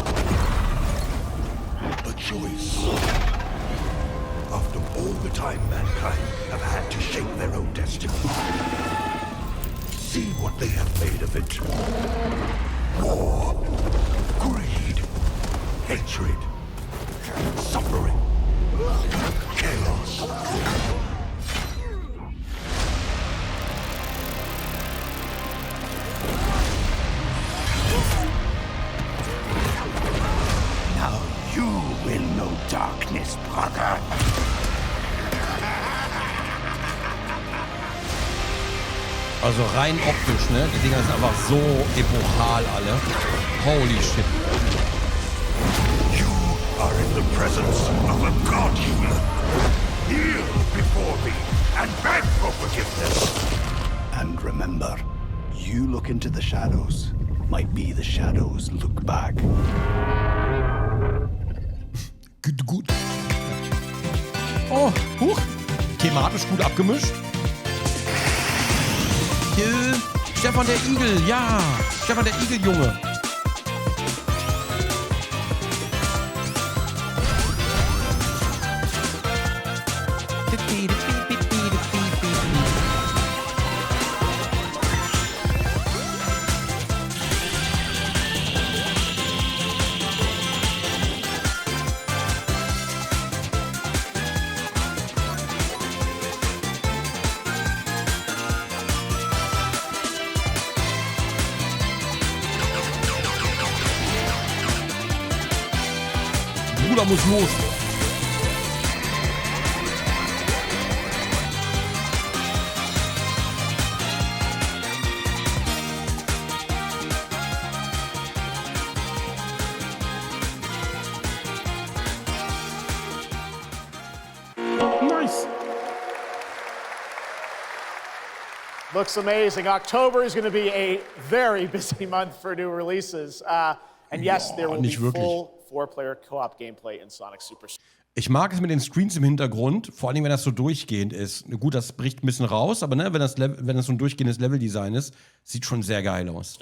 A choice. After all the time mankind have had to shape their own destiny. See what they have made of it. War, greed, hatred, suffering, chaos. Now you will know darkness, brother. Also rein optisch, ne? Die Dinger sind einfach so epochal alle. Holy shit. You are in the presence of a god human. Kneel before me and beg for forgiveness. And remember, you look into the shadows, might be the shadows look back. Gut. Oh, huch. Thematisch gut abgemischt. Stefan der Igel, ja. Stefan der Igeljunge. Bruder muss los. Nice. Looks amazing. October is going to be a very busy month for new releases. And yes, there will be full 4-player Co-op gameplay in Sonic Superstars. Ich mag es mit den Screens im Hintergrund, vor allem wenn das so durchgehend ist. Gut, das bricht ein bisschen raus, aber ne, wenn das so ein durchgehendes Leveldesign ist, sieht schon sehr geil aus.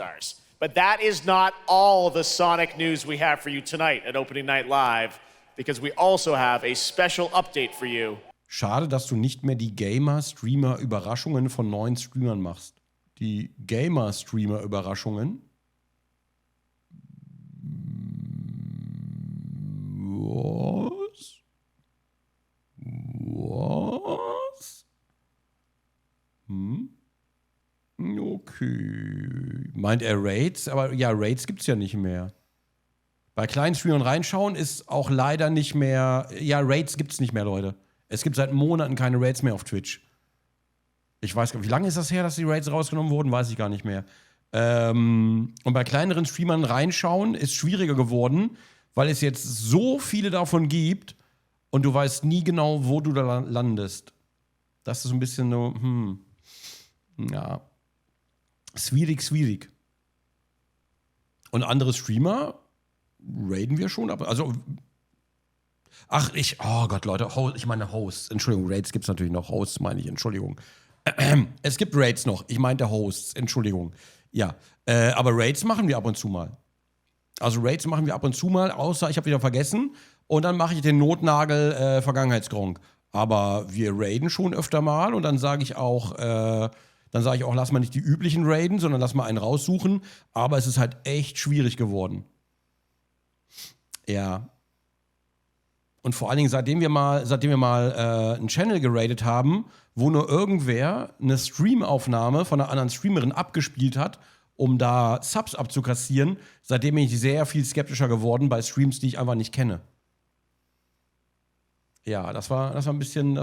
But that is not all the Sonic news we have for you tonight at Opening Night Live, because we also have a special update for you. Schade, dass du nicht mehr die Gamer-Streamer-Überraschungen von neuen Streamern machst. Die Gamer-Streamer-Überraschungen? Was? Okay. Meint er Raids? Aber ja, Raids gibt's ja nicht mehr. Bei kleinen Streamern reinschauen ist auch leider nicht mehr... Ja, Raids gibt's nicht mehr, Leute. Es gibt seit Monaten keine Raids mehr auf Twitch. Ich weiß gar nicht, wie lange ist das her, dass die Raids rausgenommen wurden? Weiß ich gar nicht mehr. Und bei kleineren Streamern reinschauen ist schwieriger geworden, weil es jetzt so viele davon gibt und du weißt nie genau, wo du da landest. Das ist so ein bisschen so, ja, schwierig. Und andere Streamer raiden wir schon, aber also, oh Gott, Leute, ich meine Hosts, Entschuldigung, Raids gibt es natürlich noch, Hosts meine ich, Entschuldigung. Es gibt Raids noch, ich meinte Hosts, Entschuldigung. Ja, aber Raids machen wir ab und zu mal. Also Raids machen wir ab und zu mal, außer ich habe wieder vergessen und dann mache ich den Notnagel Vergangenheitsgronk. Aber wir raiden schon öfter mal und dann sage ich auch, lass mal nicht die üblichen raiden, sondern lass mal einen raussuchen. Aber es ist halt echt schwierig geworden. Ja. Und vor allen Dingen, seitdem wir mal einen Channel geradet haben, wo nur irgendwer eine Streamaufnahme von einer anderen Streamerin abgespielt hat, um da Subs abzukassieren, seitdem bin ich sehr viel skeptischer geworden bei Streams, die ich einfach nicht kenne. Ja, das war ein bisschen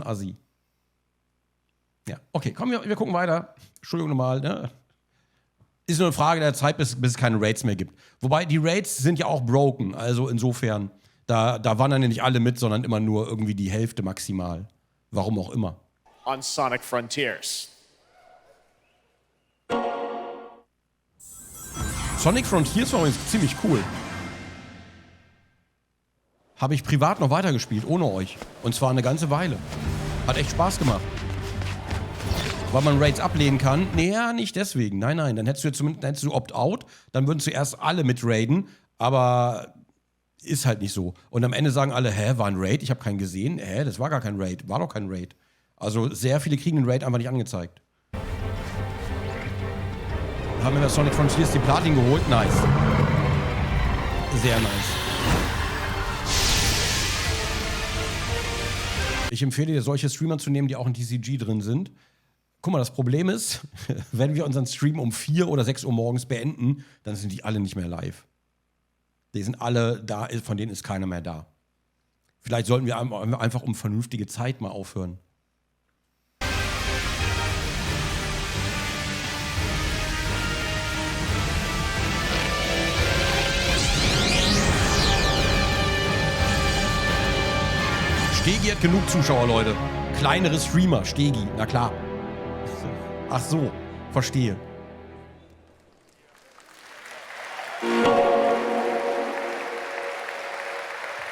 assi. Ja, okay, komm, wir gucken weiter. Entschuldigung nochmal, ne? Ist nur eine Frage der Zeit, bis es keine Raids mehr gibt. Wobei, die Raids sind ja auch broken, also insofern, da wandern ja nicht alle mit, sondern immer nur irgendwie die Hälfte maximal. Warum auch immer. On Sonic Frontiers. Sonic Frontiers war übrigens ziemlich cool. Habe ich privat noch weitergespielt, ohne euch. Und zwar eine ganze Weile. Hat echt Spaß gemacht. Weil man Raids ablehnen kann. Naja, nicht deswegen. Nein. Dann hättest du Opt-out. Dann würden zuerst alle mit raiden. Aber ist halt nicht so. Und am Ende sagen alle, war ein Raid? Ich habe keinen gesehen. Das war gar kein Raid. War doch kein Raid. Also sehr viele kriegen den Raid einfach nicht angezeigt. Haben wir bei Sonic Frontiers die Platin geholt? Nice. Sehr nice. Ich empfehle dir, solche Streamer zu nehmen, die auch in TCG drin sind. Guck mal, das Problem ist, wenn wir unseren Stream um 4 oder 6 Uhr morgens beenden, dann sind die alle nicht mehr live. Die sind alle da, von denen ist keiner mehr da. Vielleicht sollten wir einfach um vernünftige Zeit mal aufhören. Stegi hat genug Zuschauer, Leute. Kleinere Streamer, Stegi, na klar. Ach so, verstehe.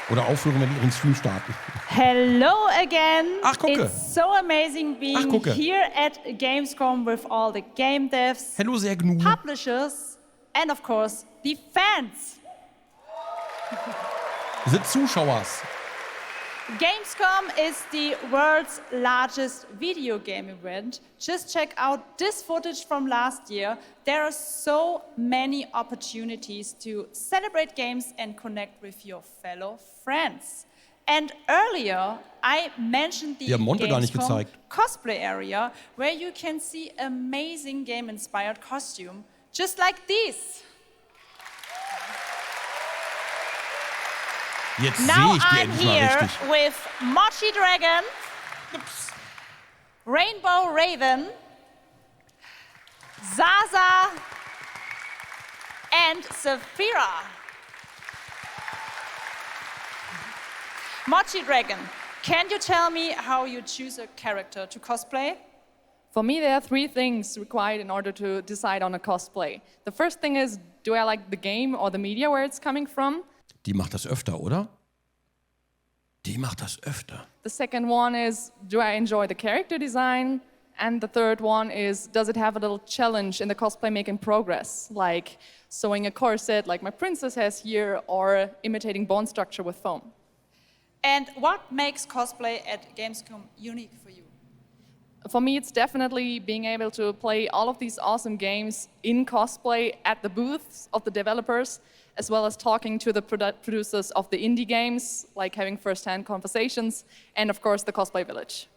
Oder aufhören, wenn die ihren Stream starten. Hello again. Ach, gucke. It's so amazing being here at Gamescom with all the game devs, Hello, sehr gnu. publishers, and of course, the fans. The Zuschauers. Gamescom is the world's largest video game event. Just check out this footage from last year. There are so many opportunities to celebrate games and connect with your fellow friends. And earlier, I mentioned the Gamescom cosplay area, where you can see amazing game-inspired costume, just like these. Jetzt now sehe ich die I'm endlich mal here richtig. with Mochi Dragon, Rainbow Raven, Zaza, and Saphira. Mochi Dragon, can you tell me how you choose a character to cosplay? For me, there are 3 things required in order to decide on a cosplay. The first thing is, do I like the game or the media where it's coming from? Die macht das öfter, oder? Die macht das öfter. The second one is, do I enjoy the character design? And the third one is, does it have a little challenge in the cosplay making progress? Like sewing a corset like my princess has here, or imitating bone structure with foam. And what makes cosplay at Gamescom unique for you? For me, it's definitely being able to play all of these awesome games in cosplay at the booths of the developers, as well as talking to the producers of the indie games, like having first-hand conversations, and of course, the Cosplay Village.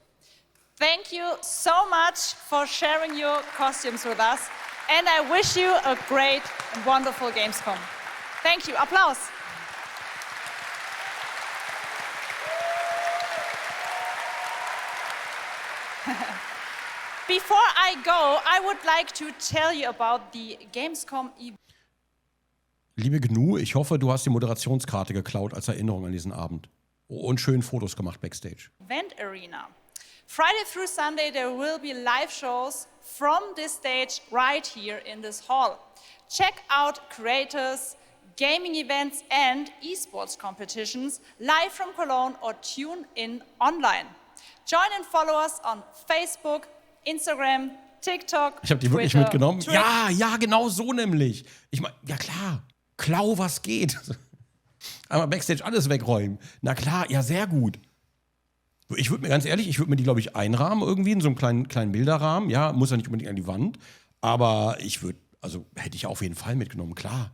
Thank you so much for sharing your costumes with us, and I wish you a great and wonderful Gamescom. Thank you. Applaus. Before I go, I would like to tell you about the Gamescom event. Liebe Gnu, ich hoffe, du hast die Moderationskarte geklaut als Erinnerung an diesen Abend. Und schön Fotos gemacht backstage. Event Arena. Friday through Sunday there will be live shows from this stage right here in this hall. Check out creators, gaming events and esports competitions live from Cologne or tune in online. Join and follow us on Facebook, Instagram, TikTok, Ich habe die wirklich Twitter, mitgenommen. Twitch. Ja, genau so nämlich. Ich meine, ja klar, klau, was geht. Einmal Backstage alles wegräumen. Na klar, ja, sehr gut. Ich würde mir ganz ehrlich, ich würde mir die, glaube ich, einrahmen irgendwie in so einem kleinen Bilderrahmen. Ja, muss ja nicht unbedingt an die Wand. Aber ich würde, also hätte ich auf jeden Fall mitgenommen, klar.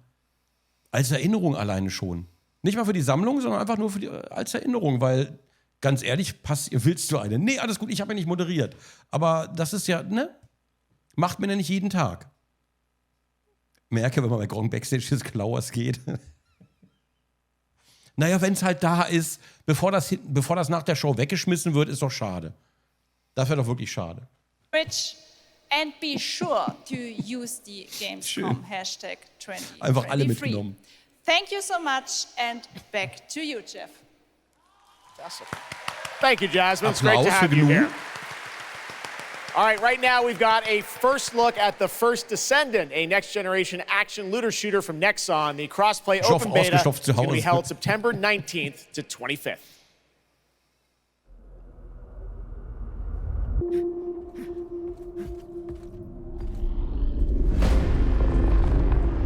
Als Erinnerung alleine schon. Nicht mal für die Sammlung, sondern einfach nur als Erinnerung, weil, ganz ehrlich, willst du eine? Nee, alles gut, ich habe ja nicht moderiert. Aber das ist ja, ne? Macht man ja nicht jeden Tag. Merke, wenn man bei Gronkh Backstage ist, klar, es geht. Naja, wenn es halt da ist, bevor das nach der Show weggeschmissen wird, ist doch schade. Das wäre doch wirklich schade. Twitch and be sure to use the Gamescom Hashtag 2023. Einfach alle mitgenommen. Thank you so much and back to you, Jeff. Thank you, Jasmine. It's great to have you here. All right, right now we've got a first look at the first Descendant, a next-generation action looter shooter from Nexon. The cross-play open beta is going to be held September 19th to 25th.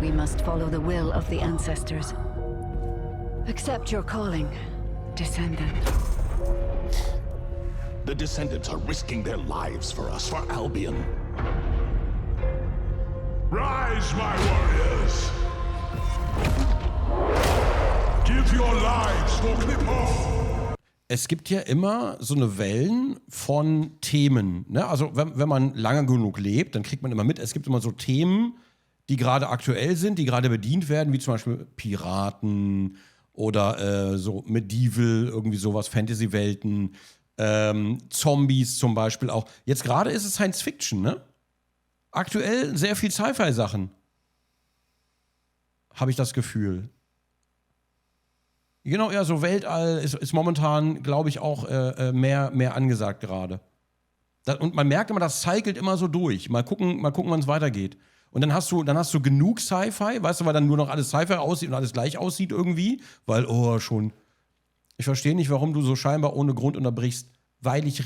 We must follow the will of the ancestors. Accept your calling, Descendant. The Descendants are risking their lives for us, for Albion. Rise, my warriors! Give your lives for Cliphoff! Es gibt ja immer so eine Wellen von Themen. Ne? Also wenn man lange genug lebt, dann kriegt man immer mit, es gibt immer so Themen, die gerade aktuell sind, die gerade bedient werden, wie zum Beispiel Piraten oder so Medieval, irgendwie sowas, Fantasy-Welten. Zombies zum Beispiel auch. Jetzt gerade ist es Science Fiction, ne? Aktuell sehr viel Sci-Fi-Sachen. Habe ich das Gefühl. Genau, ja, so Weltall ist momentan, glaube ich, auch mehr angesagt gerade. Und man merkt immer, das cycelt immer so durch. Mal gucken, wann es weitergeht. Und dann hast du genug Sci-Fi, weißt du, weil dann nur noch alles Sci-Fi aussieht und alles gleich aussieht irgendwie. Weil, schon. Ich verstehe nicht, warum du so scheinbar ohne Grund unterbrichst. Weil ich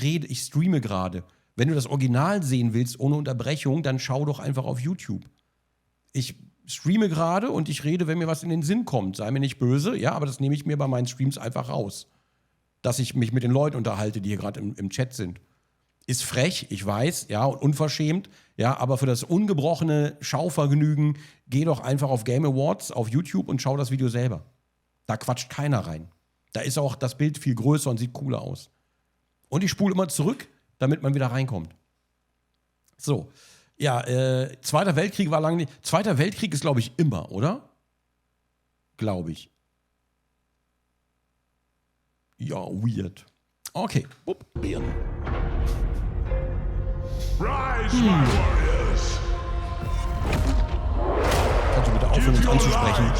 streame gerade. Wenn du das Original sehen willst, ohne Unterbrechung, dann schau doch einfach auf YouTube. Ich streame gerade und ich rede, wenn mir was in den Sinn kommt. Sei mir nicht böse, ja, aber das nehme ich mir bei meinen Streams einfach raus. Dass ich mich mit den Leuten unterhalte, die hier gerade im Chat sind. Ist frech, ich weiß, ja, und unverschämt, ja, aber für das ungebrochene Schauvergnügen geh doch einfach auf Game Awards auf YouTube und schau das Video selber. Da quatscht keiner rein. Da ist auch das Bild viel größer und sieht cooler aus. Und ich spule immer zurück, damit man wieder reinkommt. So, ja, Zweiter Weltkrieg war lange nicht. Zweiter Weltkrieg ist, glaube ich, immer, oder? Glaube ich. Ja, weird. Okay. Rise, my warriors! Kannst du bitte aufhören, uns anzusprechen?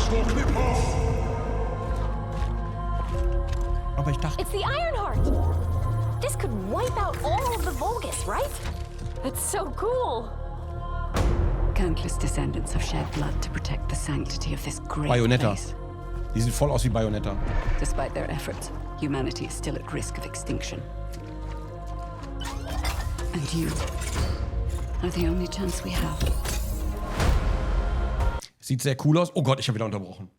Aber ich dachte... It's the Ironheart! This could wipe out all of the Vulgus, right? That's so cool! Countless descendants have shed blood to protect the sanctity of this great Bayonetta. place. Die sieht voll aus wie Bayonetta. Despite their efforts, humanity is still at risk of extinction. And you are the only chance we have. Sieht sehr cool aus. Oh Gott, ich habe wieder unterbrochen.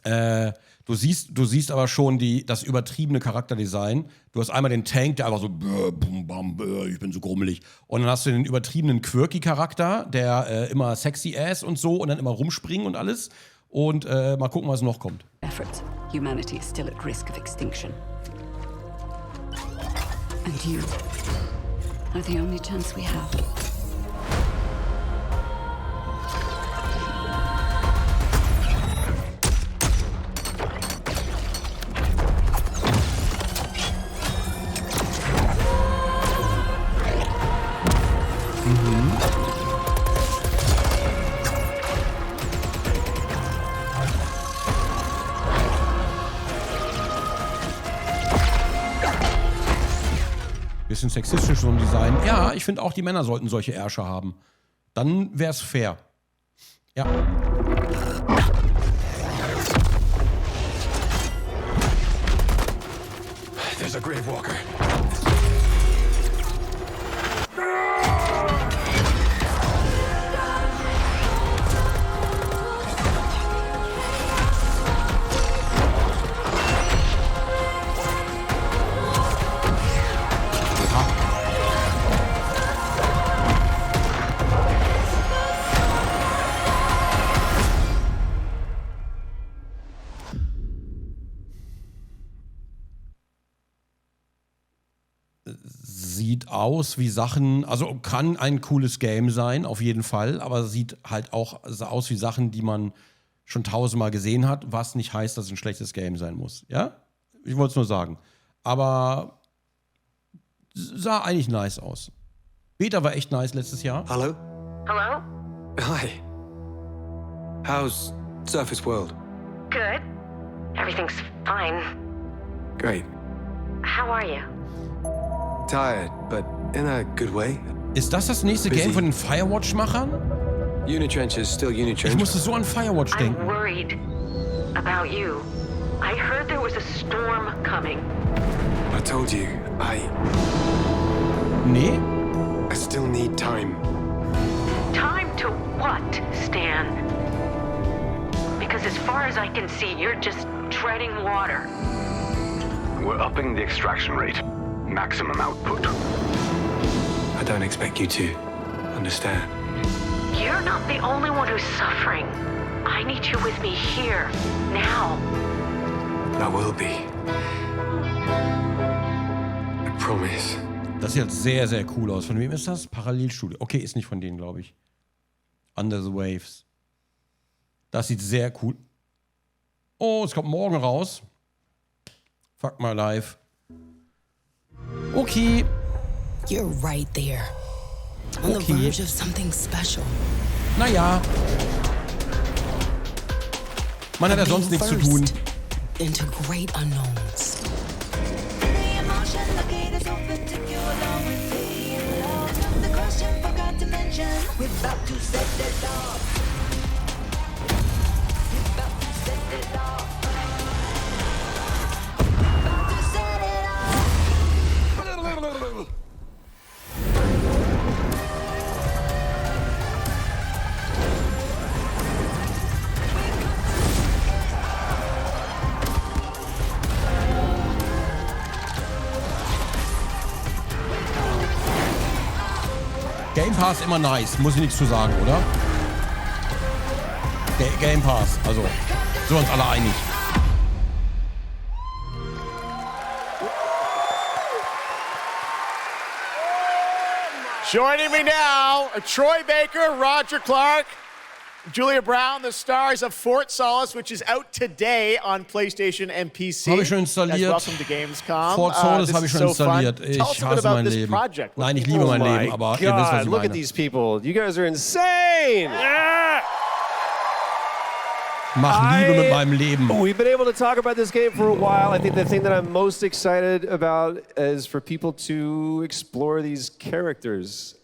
Du siehst aber schon das übertriebene Charakterdesign. Du hast einmal den Tank, der einfach so ich bin so grummelig. Und dann hast du den übertriebenen Quirky-Charakter, der immer sexy ass und so und dann immer rumspringen und alles. Und mal gucken, was noch kommt. Efforts. Humanity is still at risk of extinction. And you are the only chance we have. Bisschen sexistisch so ein Design. Ja, ich finde auch, die Männer sollten solche Ärsche haben. Dann wär's fair. Ja. There's a grave walker. Sieht aus wie Sachen, also kann ein cooles Game sein, auf jeden Fall, aber sieht halt auch aus wie Sachen, die man schon 1000-mal gesehen hat, was nicht heißt, dass es ein schlechtes Game sein muss. Ja? Ich wollte es nur sagen. Aber sah eigentlich nice aus. Beta war echt nice letztes Jahr. Hello? Hello? Hi. How's Surface World? Good. Everything's fine. Great. How are you? Tired, but in a good way. Ist das nächste Game von den Firewatch-Machern? Unitrench is still Unitrench. Ich musste so an Firewatch denken. I'm worried about you. I heard there was a storm coming. I told you, Nee? I still need time. Time to what, Stan? Because as far as I can see, you're just treading water. We're upping the extraction rate. Maximum output. I don't expect you to understand. You're not the only one who's suffering. I need you with me here, now. I will be. I promise. Das sieht sehr, sehr cool aus. Von wem ist das? Parallelstudio. Okay, ist nicht von denen, glaube ich. Under the Waves. Das sieht sehr cool. Oh, es kommt morgen raus. Fuck my life. Okay. You're right there. On the verge of something special. Naja. Man hat ja sonst nichts zu tun. Into great unknowns. Game Pass immer nice, muss ich nichts zu sagen, oder? Game Pass, also sind wir uns alle einig. Joining me now, Troy Baker, Roger Clark, Julia Brown, the stars of Fort Solis, which is out today on PlayStation and PC. Habe ich schon installiert. Welcome to Gamescom. Fort Solis habe ich schon installiert. Ich hasse mein Leben. Nein, ich liebe mein Leben, aber ihr wisst, was ich Look meine. at these people. You guys are insane. Yeah. Mach Liebe mit meinem Leben. We've been able to talk about this game for a while. I think the thing that I'm most excited about is for people to explore these characters.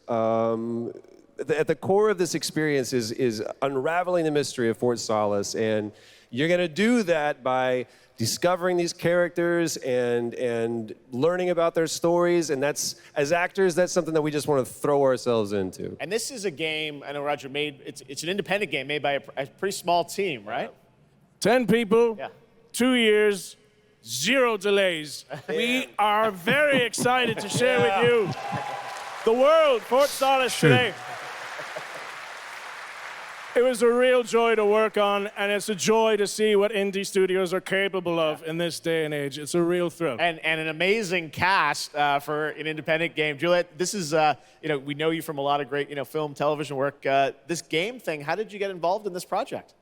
At the core of this experience is unraveling the mystery of Fort Solis, and you're going to do that by discovering these characters and learning about their stories, and that's, as actors, that's something that we just want to throw ourselves into. And this is a game, I know Roger made, it's an independent game made by a pretty small team, right? 10 people, 2 years, 0 delays. We are very excited to share with you the world, Fort Solis today. It was a real joy to work on, and it's a joy to see what indie studios are capable of in this day and age. It's a real thrill. And an amazing cast for an independent game. Juliet, this is, we know you from a lot of great, film, television work. This game thing, how did you get involved in this project?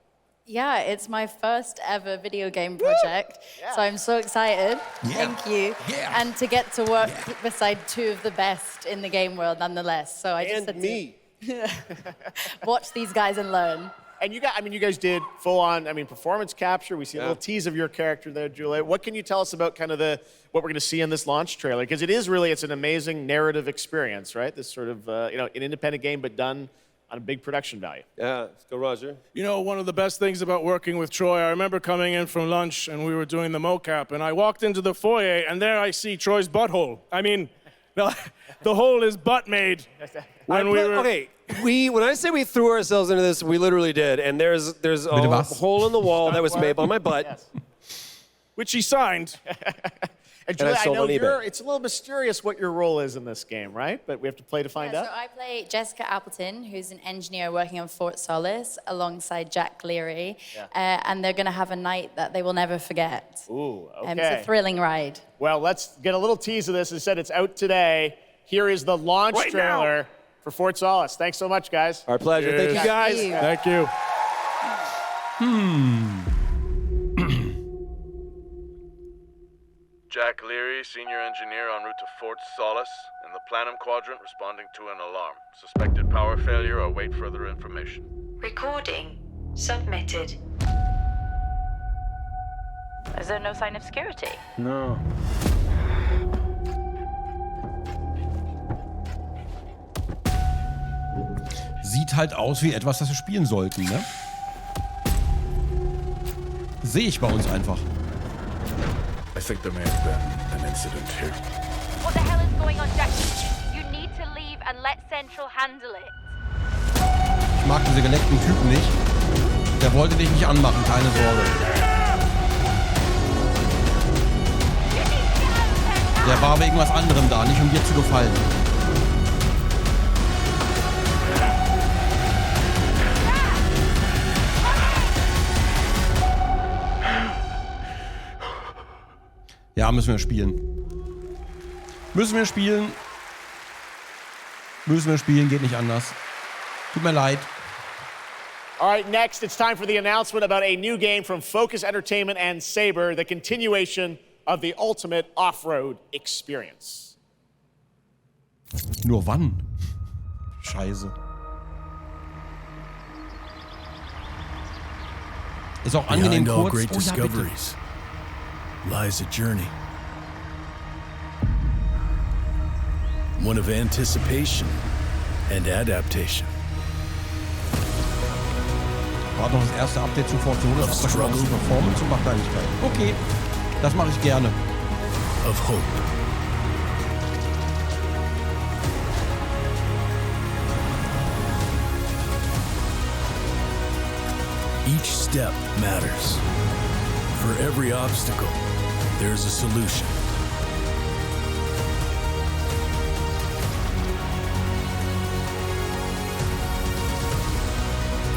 Yeah, it's my first ever video game project, so I'm so excited. Yeah. Thank you. Yeah. And to get to work beside two of the best in the game world nonetheless. So I just had to watch these guys and learn. And you guys did full-on, performance capture. We see a little tease of your character there, Julia. What can you tell us about kind of what we're going to see in this launch trailer? Because it's an amazing narrative experience, right? This sort of, an independent game, but done on a big production value. Yeah, let's go, Roger. One of the best things about working with Troy, I remember coming in from lunch and we were doing the mocap, and I walked into the foyer and there I see Troy's butthole. The hole is butt made. Okay, when I say we threw ourselves into this, we literally did, and there's a hole in the wall that was made by my butt. Yes. Which he signed. And Julia, I know it's a little mysterious what your role is in this game, right? But we have to play to find out. So I play Jessica Appleton, who's an engineer working on Fort Solis alongside Jack Leary. And they're going to have a night that they will never forget. Ooh, okay. It's a thrilling ride. Well, let's get a little tease of this. As I said, it's out today. Here is the launch trailer for Fort Solis. Thanks so much, guys. Our pleasure. Thank you, guys. Thank you. Jack Leary, senior engineer en route to Fort Solis, in the Planum Quadrant, responding to an alarm. Suspected power failure, await further information. Recording submitted. Is there no sign of security? No. Sieht halt aus wie etwas, das wir spielen sollten, ne? Sehe ich bei uns einfach. I think there may have been an incident here. What the hell is going on, Jack? You need to leave and let Central handle it. Ich mag diese geleckten Typen nicht. Der wollte dich nicht anmachen, keine Sorge. Der war wegen was anderem da, nicht um dir zu gefallen. Ja, müssen wir spielen. Müssen wir spielen, geht nicht anders. Tut mir leid. All right, next, it's time for the announcement about a new game from Focus Entertainment and Saber, the continuation of the ultimate off-road experience. Nur wann? Scheiße. Ist auch angenehm Behind all kurz. great discoveries lies a journey. One of anticipation and adaptation. War noch das erste Update zu Fort Solis, das ist schon Performance und macht Kleinigkeiten. Okay, das mache ich gerne. Of hope. Each step matters. For every obstacle, there's a solution.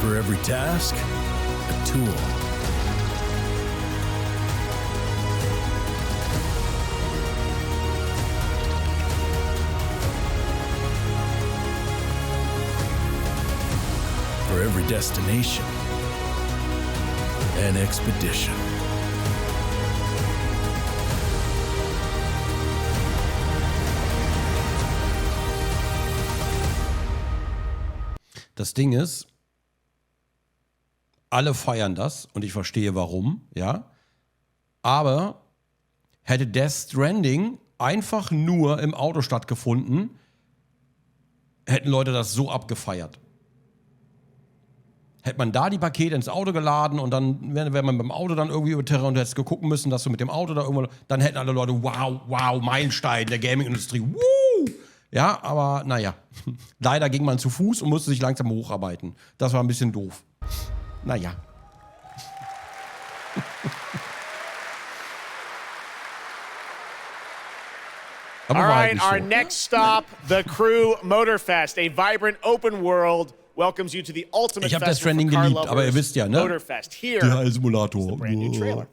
For every task, a tool. For every destination, an expedition. Das Ding ist, alle feiern das und ich verstehe warum, ja. Aber hätte Death Stranding einfach nur im Auto stattgefunden, hätten Leute das so abgefeiert. Hätte man da die Pakete ins Auto geladen und dann wäre man beim Auto dann irgendwie über Terrain und hätte gucken müssen, dass du mit dem Auto da irgendwo, dann hätten alle Leute, wow, Meilenstein der Gaming-Industrie, woo! Ja, aber naja, leider ging man zu Fuß und musste sich langsam hocharbeiten. Das war ein bisschen doof. Naja. All right, our next stop, the Crew Motorfest, a vibrant open world welcomes you to the ultimate Ich habe das festival Trending for car geliebt, aber ihr lovers, wisst ja, ne? Motorfest. Here Der Simulator. is the brand new trailer.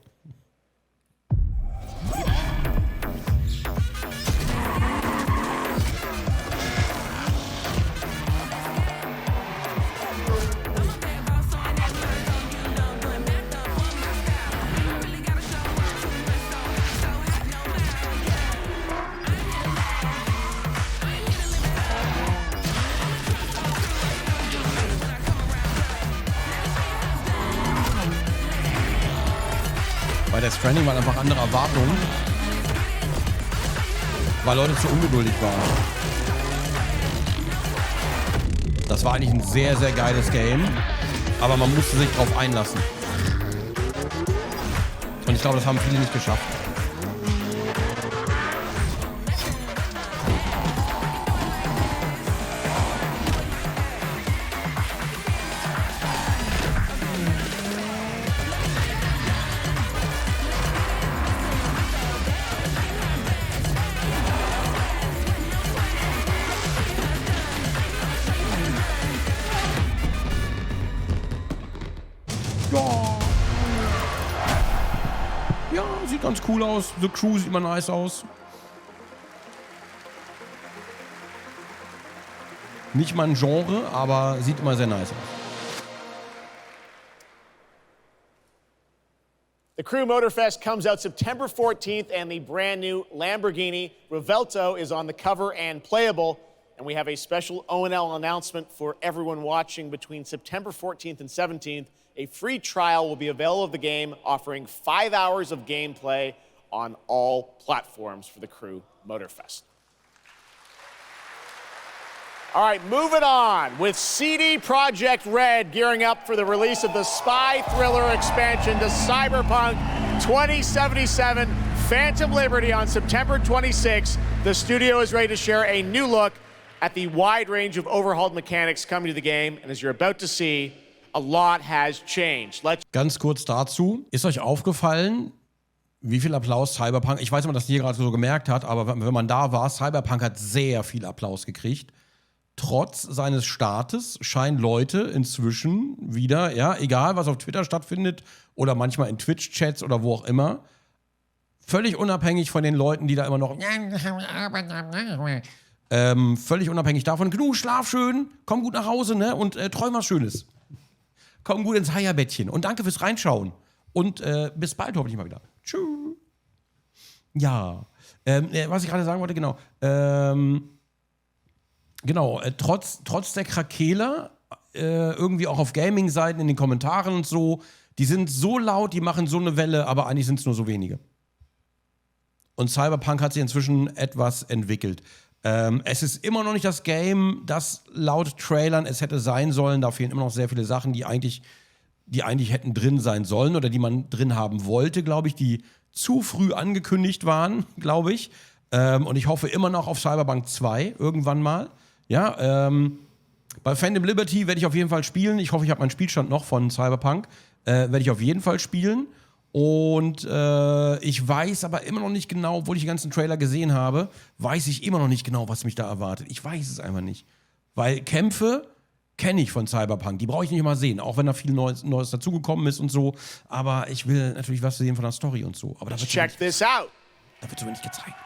Death Stranding waren einfach andere Erwartungen, weil Leute zu ungeduldig waren. Das war eigentlich ein sehr, sehr geiles Game, aber man musste sich drauf einlassen. Und ich glaube, das haben viele nicht geschafft. Ja, sieht ganz cool aus. The Crew sieht immer nice aus. Nicht mein Genre, aber sieht immer sehr nice aus. The Crew Motorfest comes out September 14th, and the brand new Lamborghini Revuelto is on the cover and playable. And we have a special O&L announcement for everyone watching. Between September 14th and 17th, a free trial will be available of the game, offering 5 hours of gameplay on all platforms for the Crew Motorfest. All right, moving on with CD Projekt Red gearing up for the release of the spy thriller expansion to Cyberpunk 2077, Phantom Liberty on September 26th. The studio is ready to share a new look at the wide range of overhauled mechanics coming to the game. And as you're about to see, a lot has changed. Ganz kurz dazu. Ist euch aufgefallen, wie viel Applaus Cyberpunk, ich weiß nicht, ob man das hier gerade so gemerkt hat, aber wenn man da war, Cyberpunk hat sehr viel Applaus gekriegt. Trotz seines Startes scheinen Leute inzwischen wieder, ja, egal was auf Twitter stattfindet oder manchmal in Twitch-Chats oder wo auch immer, völlig unabhängig von den Leuten, die da immer noch völlig unabhängig davon, genug, schlaf schön, komm gut nach Hause, ne, und träum was Schönes. Komm gut ins Heierbettchen und danke fürs Reinschauen. Und bis bald hoffentlich mal wieder. Tschüss. Ja, was ich gerade sagen wollte, genau. Trotz der Krakeler, irgendwie auch auf Gaming-Seiten, in den Kommentaren und so, die sind so laut, die machen so eine Welle, aber eigentlich sind es nur so wenige. Und Cyberpunk hat sich inzwischen etwas entwickelt. Es ist immer noch nicht das Game, das laut Trailern es hätte sein sollen. Da fehlen immer noch sehr viele Sachen, die eigentlich hätten drin sein sollen oder die man drin haben wollte, glaube ich, die zu früh angekündigt waren, glaube ich. Und ich hoffe immer noch auf Cyberpunk 2 irgendwann mal. Ja, bei Phantom Liberty werde ich auf jeden Fall spielen. Ich hoffe, ich habe meinen Spielstand noch von Cyberpunk. Werde ich auf jeden Fall spielen. Und ich weiß aber immer noch nicht genau, obwohl ich die ganzen Trailer gesehen habe, weiß ich immer noch nicht genau, was mich da erwartet. Ich weiß es einfach nicht. Weil Kämpfe kenne ich von Cyberpunk. Die brauche ich nicht mal sehen, auch wenn da viel Neues dazugekommen ist und so. Aber ich will natürlich was sehen von der Story und so. Aber da wird Check this out. Da wird so wenig gezeigt.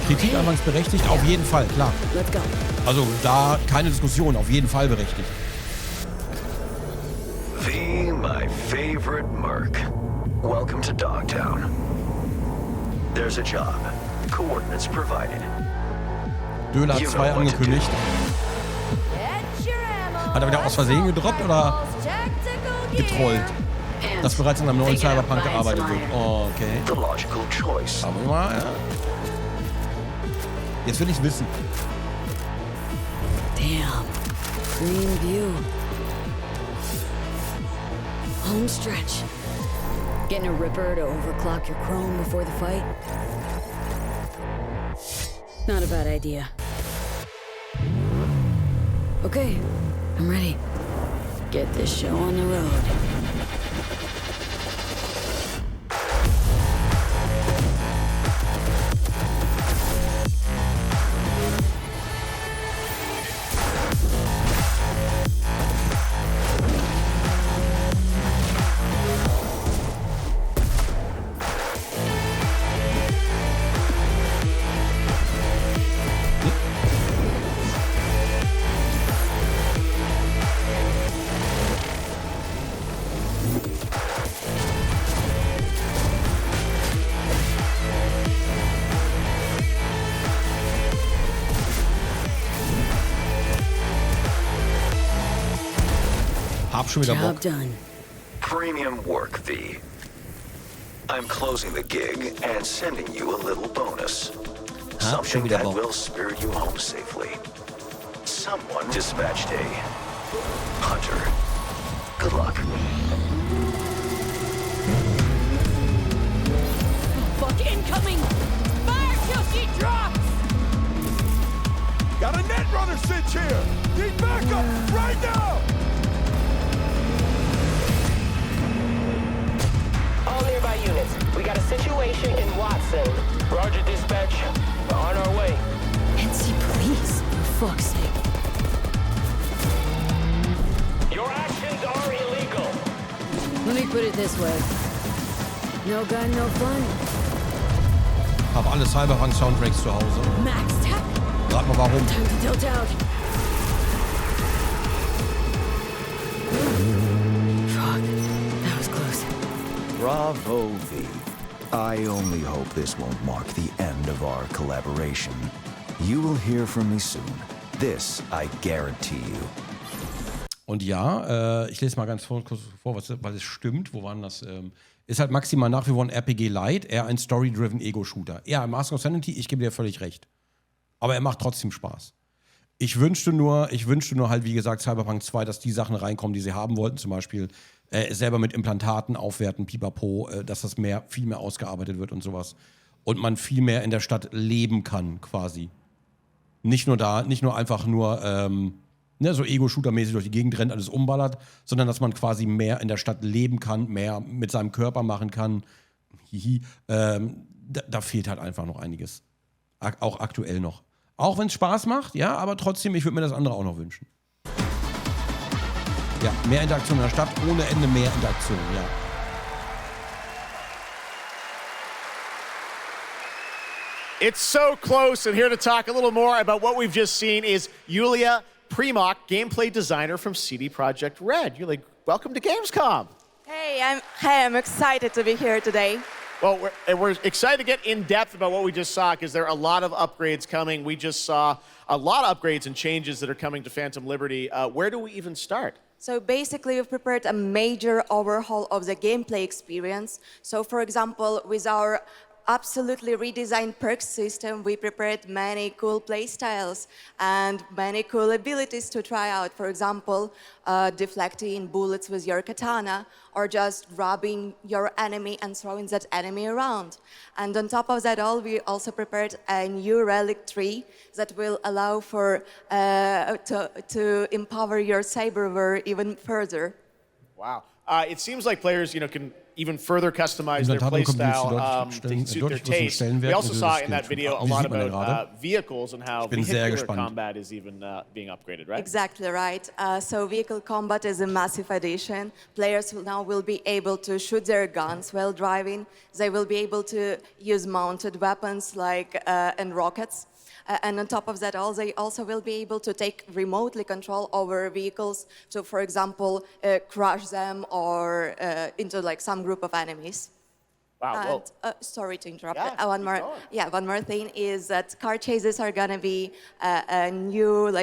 Kritik anfangs berechtigt, auf jeden Fall, klar. Also da keine Diskussion, auf jeden Fall berechtigt. My favorite merc. Welcome to Dogtown. There's a job. Coordinates provided. Döler hat 2 angekündigt. Hat er wieder aus Versehen gedroppt oder getrollt? Dass bereits an einem neuen Cyberpunk gearbeitet wird. Oh, okay. Aber mal, ja. Jetzt will ich's wissen. Damn. Green view. Home stretch. Getting a ripper to overclock your chrome before the fight? Not a bad idea. Okay, I'm ready. Get this show on the road. Hab schon wieder Bock. Job done. Premium work, V. I'm closing the gig and sending you a little bonus. Something that will spirit you home safely. Someone dispatched a hunter. Good luck. Fuck incoming! Fire till she drops! Got a netrunner cinch here! Need backup right now! All nearby units, we got a situation in Watson. Roger, dispatch. We're on our way. NC police, for fuck's sake. Your actions are illegal. Let me put it this way. No gun, no fun. Hab alle Cyberpunk-Soundtracks zu Hause. Max tap. Rat mal warum. Time to tilt out. Fuck, that was close. Bravo, V. I only hope this won't mark the end of our collaboration. You will hear from me soon. This I guarantee you. Und ja, ich lese mal ganz kurz vor, weil es stimmt. Wo waren das? Ist halt maximal nach wie vor ein RPG Light, eher ein Story-driven Ego-Shooter. Ja, Mask of Sanity, ich gebe dir völlig recht. Aber er macht trotzdem Spaß. Ich wünschte nur halt, wie gesagt, Cyberpunk 2, dass die Sachen reinkommen, die sie haben wollten. Zum Beispiel selber mit Implantaten aufwerten, pipapo, dass das viel mehr ausgearbeitet wird und sowas. Und man viel mehr in der Stadt leben kann, quasi. Nicht nur einfach nur so Ego-Shooter-mäßig durch die Gegend rennt, alles umballert, sondern dass man quasi mehr in der Stadt leben kann, mehr mit seinem Körper machen kann. Da fehlt halt einfach noch einiges. Auch aktuell noch. Auch wenn es Spaß macht, ja, aber trotzdem, ich würde mir das andere auch noch wünschen. Ja, mehr Interaktion in der Stadt, ohne Ende mehr Interaktion, ja. It's so close, and here to talk a little more about what we've just seen is Yulia Primock, gameplay designer from CD Projekt Red. Yulia, welcome to Gamescom. Hey, I'm excited to be here today. Well, we're excited to get in depth about what we just saw because there are a lot of upgrades coming. We just saw a lot of upgrades and changes that are coming to Phantom Liberty. Where do we even start? So basically, we've prepared a major overhaul of the gameplay experience. So for example, with our absolutely redesigned perks system, we prepared many cool playstyles and many cool abilities to try out. For example, deflecting bullets with your katana, or just grabbing your enemy and throwing that enemy around. And on top of that all, we also prepared a new relic tree that will allow for to empower your cyberware even further. Wow. It seems like players, can even further customize their playstyle to suit their taste. We also saw in that video a lot about vehicles and how vehicular combat is even being upgraded, right? Exactly right. So vehicle combat is a massive addition. Players now will be able to shoot their guns while driving. They will be able to use mounted weapons like and rockets. And on top of that, they also will be able to take remotely control over vehicles. So, for example, crush them or into like some group of enemies. Wow. And, sorry to interrupt. One more thing is that car chases are gonna be a new,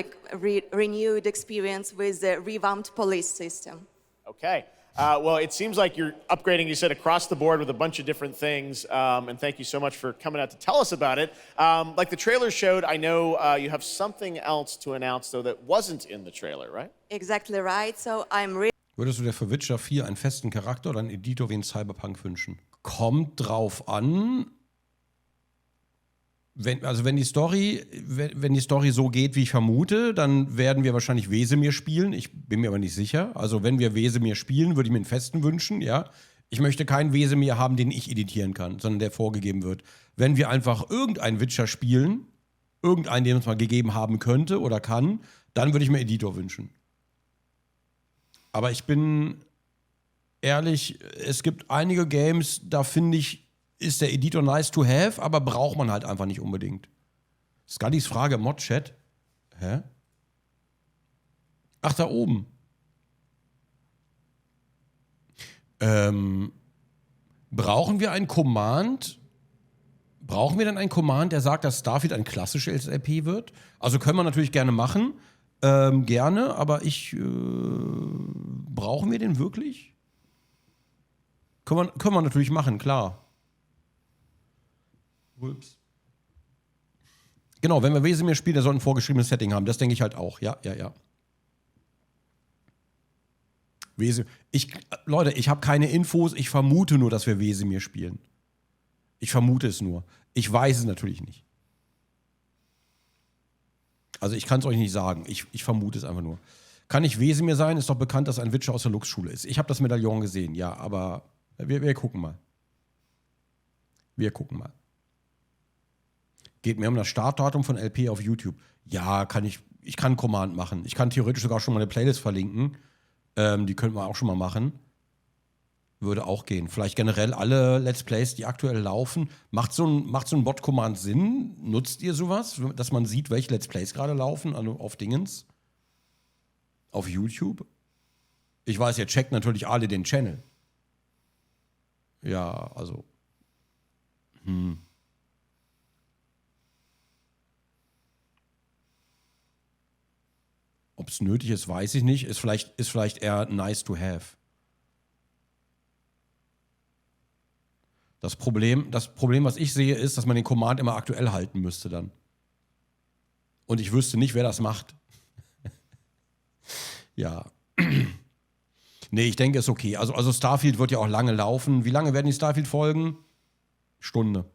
renewed experience with the revamped police system. Okay. Well, it seems like you're upgrading, you said, across the board with a bunch of different things. And thank you so much for coming out to tell us about it. Like the trailer showed, I know you have something else to announce, though, that wasn't in the trailer, right? Exactly right. So I'm really... Würdest du dir für Witcher 4 einen festen Charakter oder einen Editor wie in Cyberpunk wünschen? Kommt drauf an. Wenn die Story so geht, wie ich vermute, dann werden wir wahrscheinlich Wesemir spielen. Ich bin mir aber nicht sicher. Also wenn wir Wesemir spielen, würde ich mir einen festen wünschen, ja. Ich möchte keinen Wesemir haben, den ich editieren kann, sondern der vorgegeben wird. Wenn wir einfach irgendeinen Witcher spielen, irgendeinen, den uns mal gegeben haben könnte oder kann, dann würde ich mir Editor wünschen. Aber ich bin ehrlich, es gibt einige Games, da finde ich, ist der Editor nice to have, aber braucht man halt einfach nicht unbedingt. Scullys Frage im Mod-Chat. Hä? Ach, da oben. Brauchen wir ein Command? Brauchen wir dann ein Command, der sagt, dass Starfield ein klassisches LP wird? Also können wir natürlich gerne machen. Gerne, aber brauchen wir den wirklich? Können wir natürlich machen, klar. Ups. Genau, wenn wir Wesemir spielen, der soll ein vorgeschriebenes Setting haben. Das denke ich halt auch. Ja. Leute, ich habe keine Infos. Ich vermute nur, dass wir Wesemir spielen. Ich vermute es nur. Ich weiß es natürlich nicht. Also ich kann es euch nicht sagen. Ich vermute es einfach nur. Kann nicht Wesemir sein? Ist doch bekannt, dass ein Witcher aus der Lux-Schule ist. Ich habe das Medaillon gesehen, ja, aber wir gucken mal. Geht mir um das Startdatum von LP auf YouTube. Ja, ich kann Command machen. Ich kann theoretisch sogar schon mal eine Playlist verlinken. Die könnten wir auch schon mal machen. Würde auch gehen. Vielleicht generell alle Let's Plays, die aktuell laufen. Macht so ein Bot-Command Sinn? Nutzt ihr sowas? Dass man sieht, welche Let's Plays gerade laufen auf Dingens? Auf YouTube? Ich weiß, ihr checkt natürlich alle den Channel. Ja, also. Ob es nötig ist, weiß ich nicht. Ist vielleicht eher nice to have. Das Problem, was ich sehe, ist, dass man den Command immer aktuell halten müsste dann. Und ich wüsste nicht, wer das macht. Ja. Nee, ich denke, ist okay. Also Starfield wird ja auch lange laufen. Wie lange werden die Starfield-Folgen? Stunde.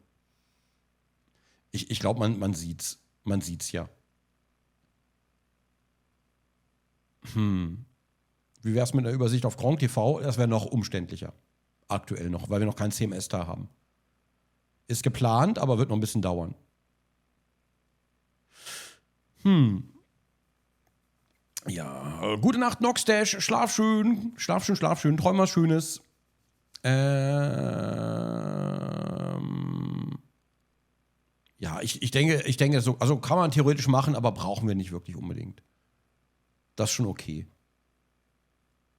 Ich glaube, man sieht's. Man sieht's ja. Wie wär's mit einer Übersicht auf Gronkh TV? Das wäre noch umständlicher. Aktuell noch, weil wir noch kein CMS da haben. Ist geplant, aber wird noch ein bisschen dauern. Ja, gute Nacht, Noxdash. Schlaf schön. Träum was Schönes. Ja, ich denke so, also kann man theoretisch machen, aber brauchen wir nicht wirklich unbedingt. Das ist schon okay.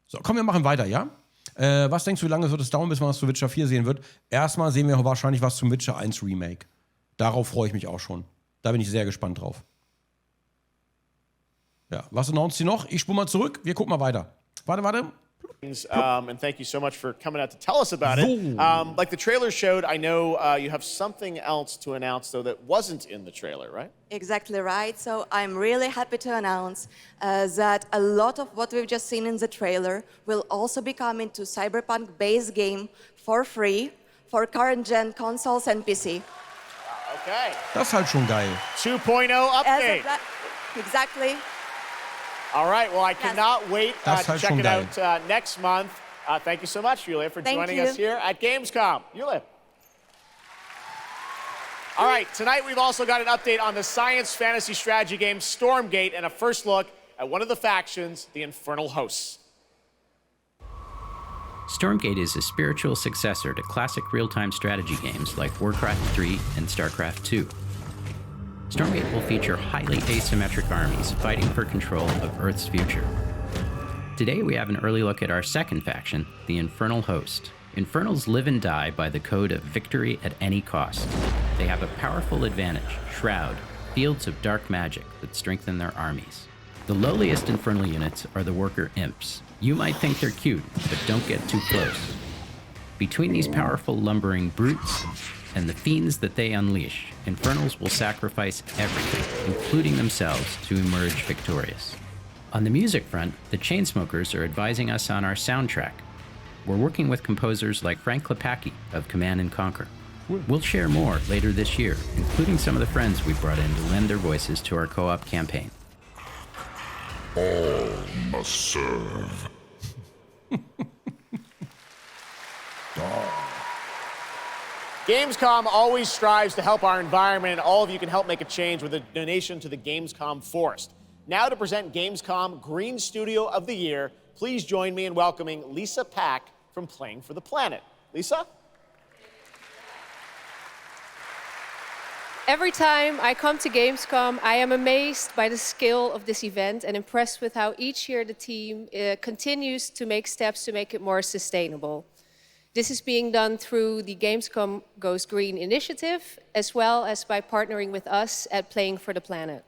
So, komm, wir machen weiter, ja? Was denkst du, wie lange wird es dauern, bis man was zu Witcher 4 sehen wird? Erstmal sehen wir wahrscheinlich was zum Witcher 1 Remake. Darauf freue ich mich auch schon. Da bin ich sehr gespannt drauf. Ja, was announced sie noch? Ich spule mal zurück, wir gucken mal weiter. Warte. And thank you so much for coming out to tell us about it. Like the trailer showed, I know you have something else to announce, though, that wasn't in the trailer, right? Exactly right. So I'm really happy to announce that a lot of what we've just seen in the trailer will also be coming to Cyberpunk base game for free for current-gen consoles and PC. Okay. Das ist halt schon geil. 2.0 update. Exactly. All right, well, I cannot wait to check it geil. out next month. Thank you so much, Julia, for joining us here at Gamescom. Julia. All right, tonight we've also got an update on the science fantasy strategy game Stormgate and a first look at one of the factions, the Infernal Hosts. Stormgate is a spiritual successor to classic real-time strategy games like Warcraft 3 and StarCraft 2. Stormgate will feature highly asymmetric armies fighting for control of Earth's future. Today we have an early look at our second faction, the Infernal Host. Infernals live and die by the code of victory at any cost. They have a powerful advantage, Shroud, fields of dark magic that strengthen their armies. The lowliest Infernal units are the Worker Imps. You might think they're cute, but don't get too close. Between these powerful lumbering brutes and the fiends that they unleash, Infernals will sacrifice everything, including themselves, to emerge victorious. On the music front, the Chainsmokers are advising us on our soundtrack. We're working with composers like Frank Klepacki of Command & Conquer. We'll share more later this year, including some of the friends we brought in to lend their voices to our co-op campaign. All must serve. Gamescom always strives to help our environment, and all of you can help make a change with a donation to the Gamescom Forest. Now to present Gamescom Green Studio of the Year, please join me in welcoming Lisa Pack from Playing for the Planet. Lisa? Every time I come to Gamescom, I am amazed by the scale of this event and impressed with how each year the team continues to make steps to make it more sustainable. This is being done through the Gamescom Goes Green initiative, as well as by partnering with us at Playing for the Planet.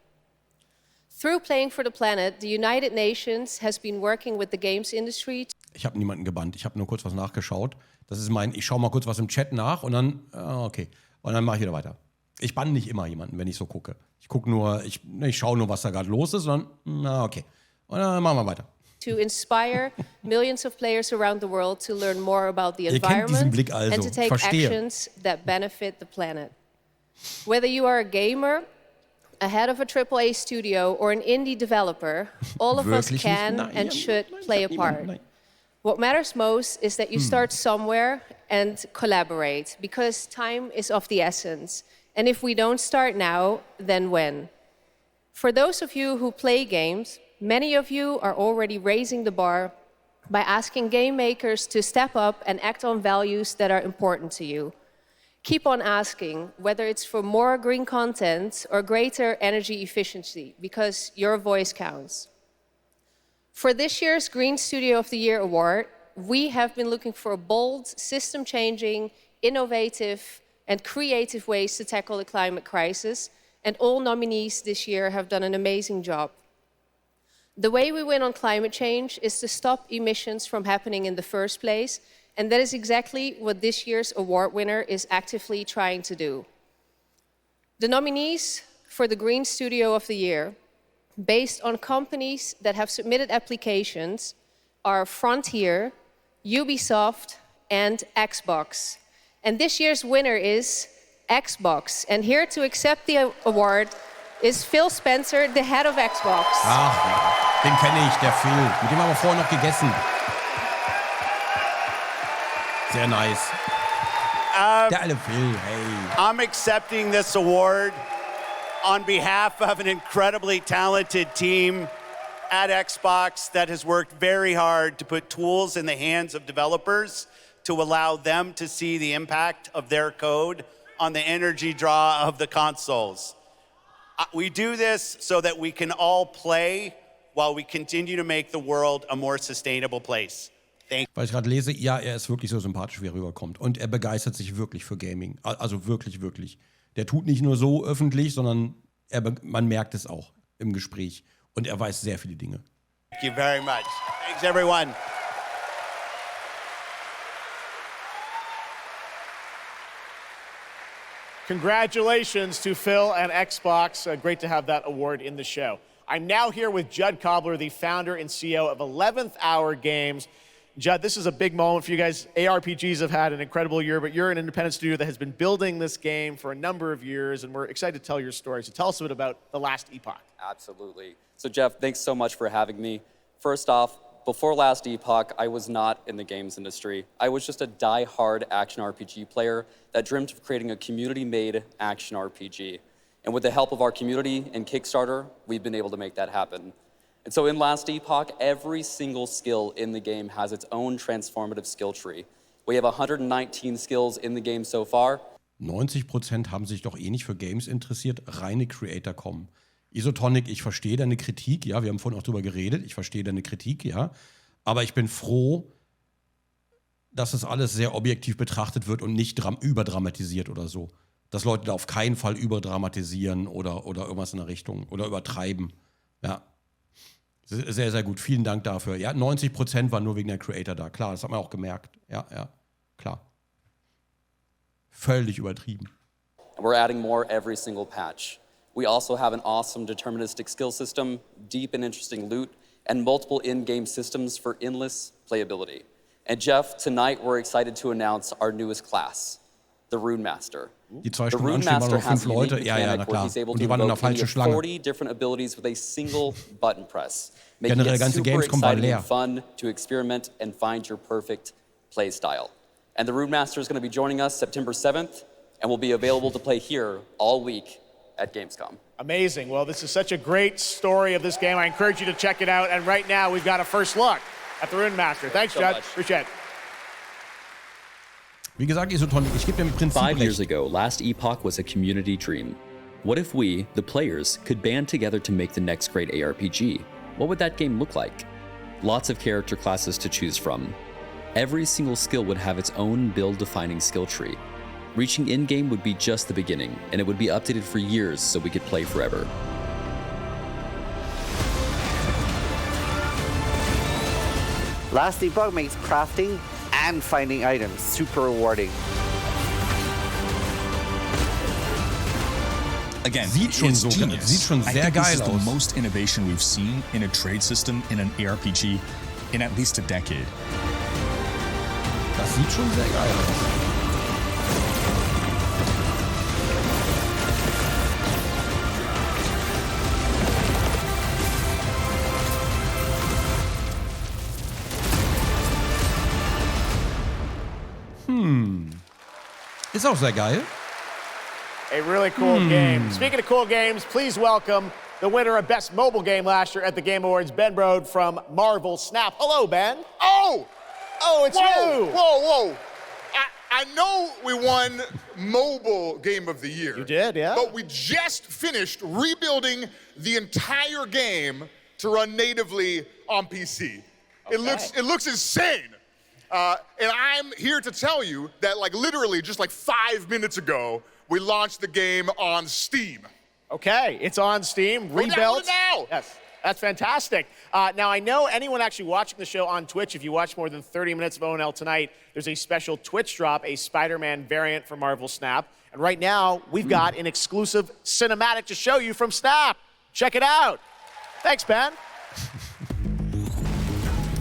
Through Playing for the Planet, the United Nations has been working with the games industry. Ich habe niemanden gebannt. Ich habe nur kurz was nachgeschaut. Das ist ich schaue mal kurz was im Chat nach und dann, okay. Und dann mache ich wieder weiter. Ich banne nicht immer jemanden, wenn ich so gucke. Ich schaue nur, was da gerade los ist und dann, okay. Und dann machen wir weiter. To inspire millions of players around the world to learn more about the Ihr kennt diesen environment Blick also. and to take actions that benefit the planet. Whether you are a gamer, a head of a AAA studio, or an indie developer, all of us can and should play a part. What matters most is that you start somewhere and collaborate, because time is of the essence. And if we don't start now, then when? For those of you who play games, many of you are already raising the bar by asking game makers to step up and act on values that are important to you. Keep on asking, whether it's for more green content or greater energy efficiency, because your voice counts. For this year's Green Studio of the Year award, we have been looking for bold, system-changing, innovative, and creative ways to tackle the climate crisis, and all nominees this year have done an amazing job. The way we win on climate change is to stop emissions from happening in the first place, and that is exactly what this year's award winner is actively trying to do. The nominees for the Green Studio of the Year, based on companies that have submitted applications, are Frontier, Ubisoft, and Xbox. And this year's winner is Xbox. And here to accept the award is Phil Spencer, the head of Xbox. Ach, den kenne ich, der Phil. Mit dem haben wir vorher noch gegessen. Sehr nice. Der alte Phil, hey. I'm accepting this award on behalf of an incredibly talented team at Xbox that has worked very hard to put tools in the hands of developers to allow them to see the impact of their code on the energy draw of the consoles. We do this so that we can all play while we continue to make the world a more sustainable place. Weil ich gerade lese, ja, er ist wirklich so sympathisch, wie er rüberkommt. Und er begeistert sich wirklich für Gaming. Also wirklich, wirklich. Der tut nicht nur so öffentlich, sondern man merkt es auch im Gespräch. Und er weiß sehr viele Dinge. Thank you very much. Thanks, everyone. Congratulations to Phil and Xbox. Great to have that award in the show. I'm now here with Judd Cobbler, the founder and CEO of 11th Hour Games. Judd, this is a big moment for you guys. ARPGs have had an incredible year, but you're an independent studio that has been building this game for a number of years, and we're excited to tell your story. So tell us a bit about The Last Epoch. Absolutely. So Jeff, thanks so much for having me. First off, before Last Epoch, I was not in the games industry. I was just a die-hard action RPG player that dreamt of creating a community-made action RPG. And with the help of our community and Kickstarter, we've been able to make that happen. And so in Last Epoch, every single skill in the game has its own transformative skill tree. We have 119 skills in the game so far. 90% haben sich doch eh nicht für Games interessiert, reine Creator kommen. Isotonic, ich verstehe deine Kritik, ja, wir haben vorhin auch drüber geredet, ich verstehe deine Kritik, ja, aber ich bin froh, dass das alles sehr objektiv betrachtet wird und nicht überdramatisiert oder so. Dass Leute da auf keinen Fall überdramatisieren oder irgendwas in der Richtung oder übertreiben. Ja. Sehr, sehr gut. Vielen Dank dafür. Ja, 90% waren nur wegen der Creator da. Klar, das hat man auch gemerkt. Ja, klar. Völlig übertrieben. We're adding more every single patch. We also have an awesome deterministic skill system, deep and interesting loot, and multiple in-game systems for endless playability. And Jeff, tonight we're excited to announce our newest class, the Rune Master. Die 2 Stunden anstehen waren noch 5 Leute. Ja, na klar. Und die waren in der falschen Schlange. 40 different abilities with a single button press. Generell ganze Gamescom war leer. Fun to experiment and find your perfect play style. And the Rune Master is going to be joining us September 7th and will be available to play here all week at Gamescom. Amazing. Well, this is such a great story of this game. I encourage you to check it out. And right now, we've got a first look at the Rune Master. Thanks, Judd. Appreciate it. Wie gesagt, Isotonic, ich gebe dir im Prinzip 5 years ago, Last Epoch was a community dream. What if we, the players, could band together to make the next great ARPG? What would that game look like? Lots of character classes to choose from. Every single skill would have its own build-defining skill tree. Reaching in-game would be just the beginning, and it would be updated for years so we could play forever. Last Epoch makes crafting and finding items. Super rewarding. Again, sieht schon sehr geil aus. This is the most innovation we've seen in a trade system in an ARPG in at least a decade. Das sieht schon sehr geil aus. Ist auch sehr geil. A really cool game. Speaking of cool games, please welcome the winner of Best Mobile Game last year at the Game Awards, Ben Brode from Marvel Snap. Hello, Ben. Oh, it's you. Whoa. I know we won Mobile Game of the Year. You did, yeah. But we just finished rebuilding the entire game to run natively on PC. Okay. It looks insane. And I'm here to tell you that, like, literally just like 5 minutes ago, we launched the game on Steam. Okay, it's on Steam, rebuilt. Now. Yes, that's fantastic. Now, I know anyone actually watching the show on Twitch, if you watch more than 30 minutes of ONL tonight, there's a special Twitch drop, a Spider-Man variant for Marvel Snap. And right now, we've got an exclusive cinematic to show you from Snap. Check it out. Thanks, Ben.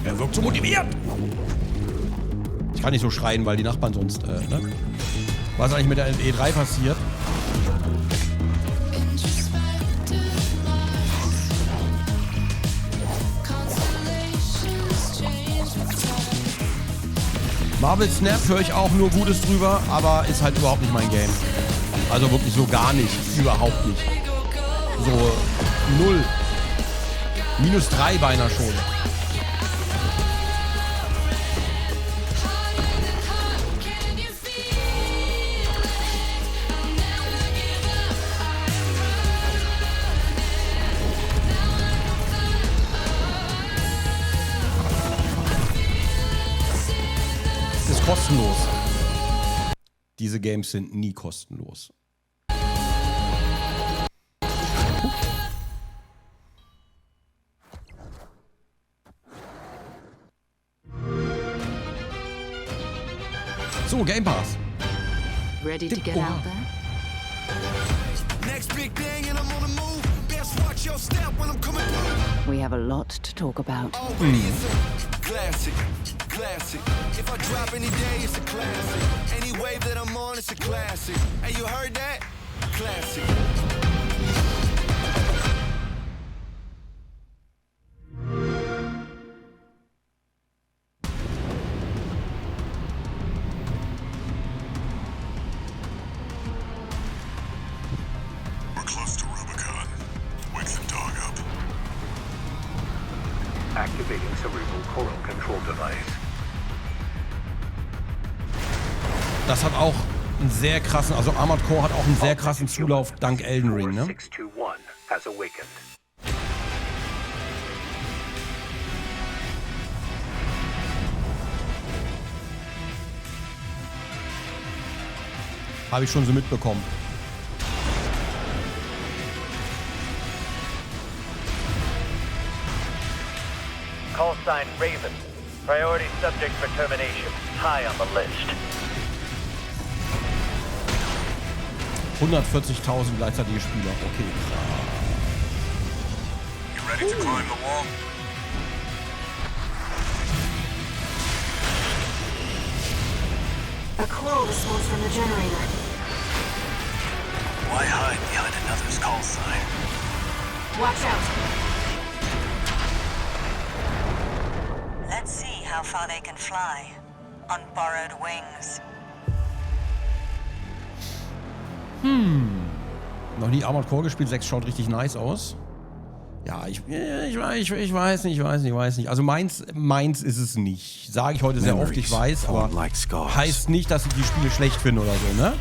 Wirkt so motiviert. Ich kann nicht so schreien, weil die Nachbarn sonst, ne? Was eigentlich mit der E3 passiert? Marvel Snap höre ich auch nur Gutes drüber, aber ist halt überhaupt nicht mein Game. Also wirklich so gar nicht. Überhaupt nicht. So 0. -3 beinahe schon. Kostenlos. Diese Games sind nie kostenlos. So, Game Pass. Ready to get out there? Next big thing and I'm on the move. Best watch your step when I'm coming through. We have a lot to talk about. Classic. If I drop any day, it's a classic. Any wave that I'm on, it's a classic. Hey, you heard that? Classic. We're close to Rubicon. Wake the dog up. Activating cerebral coral control device. Das hat auch einen sehr krassen, also Armored Core hat auch einen sehr krassen Zulauf dank Elden Ring, ne? 621 has awakened. Habe ich schon so mitbekommen. Call sign Raven. Priority subject for termination. High on the list. 140.000 gleichzeitige Spieler. Okay, krass. You ready to climb the wall? A call response from the generator. Why hide behind another's call sign? Watch out. Let's see how far they can fly on borrowed wings. Noch nie Armored Core gespielt, 6 schaut richtig nice aus. Ja, ich weiß nicht. Also meins ist es nicht. Sage ich heute sehr oft, ich weiß, aber heißt nicht, dass ich die Spiele schlecht finde oder so, ne?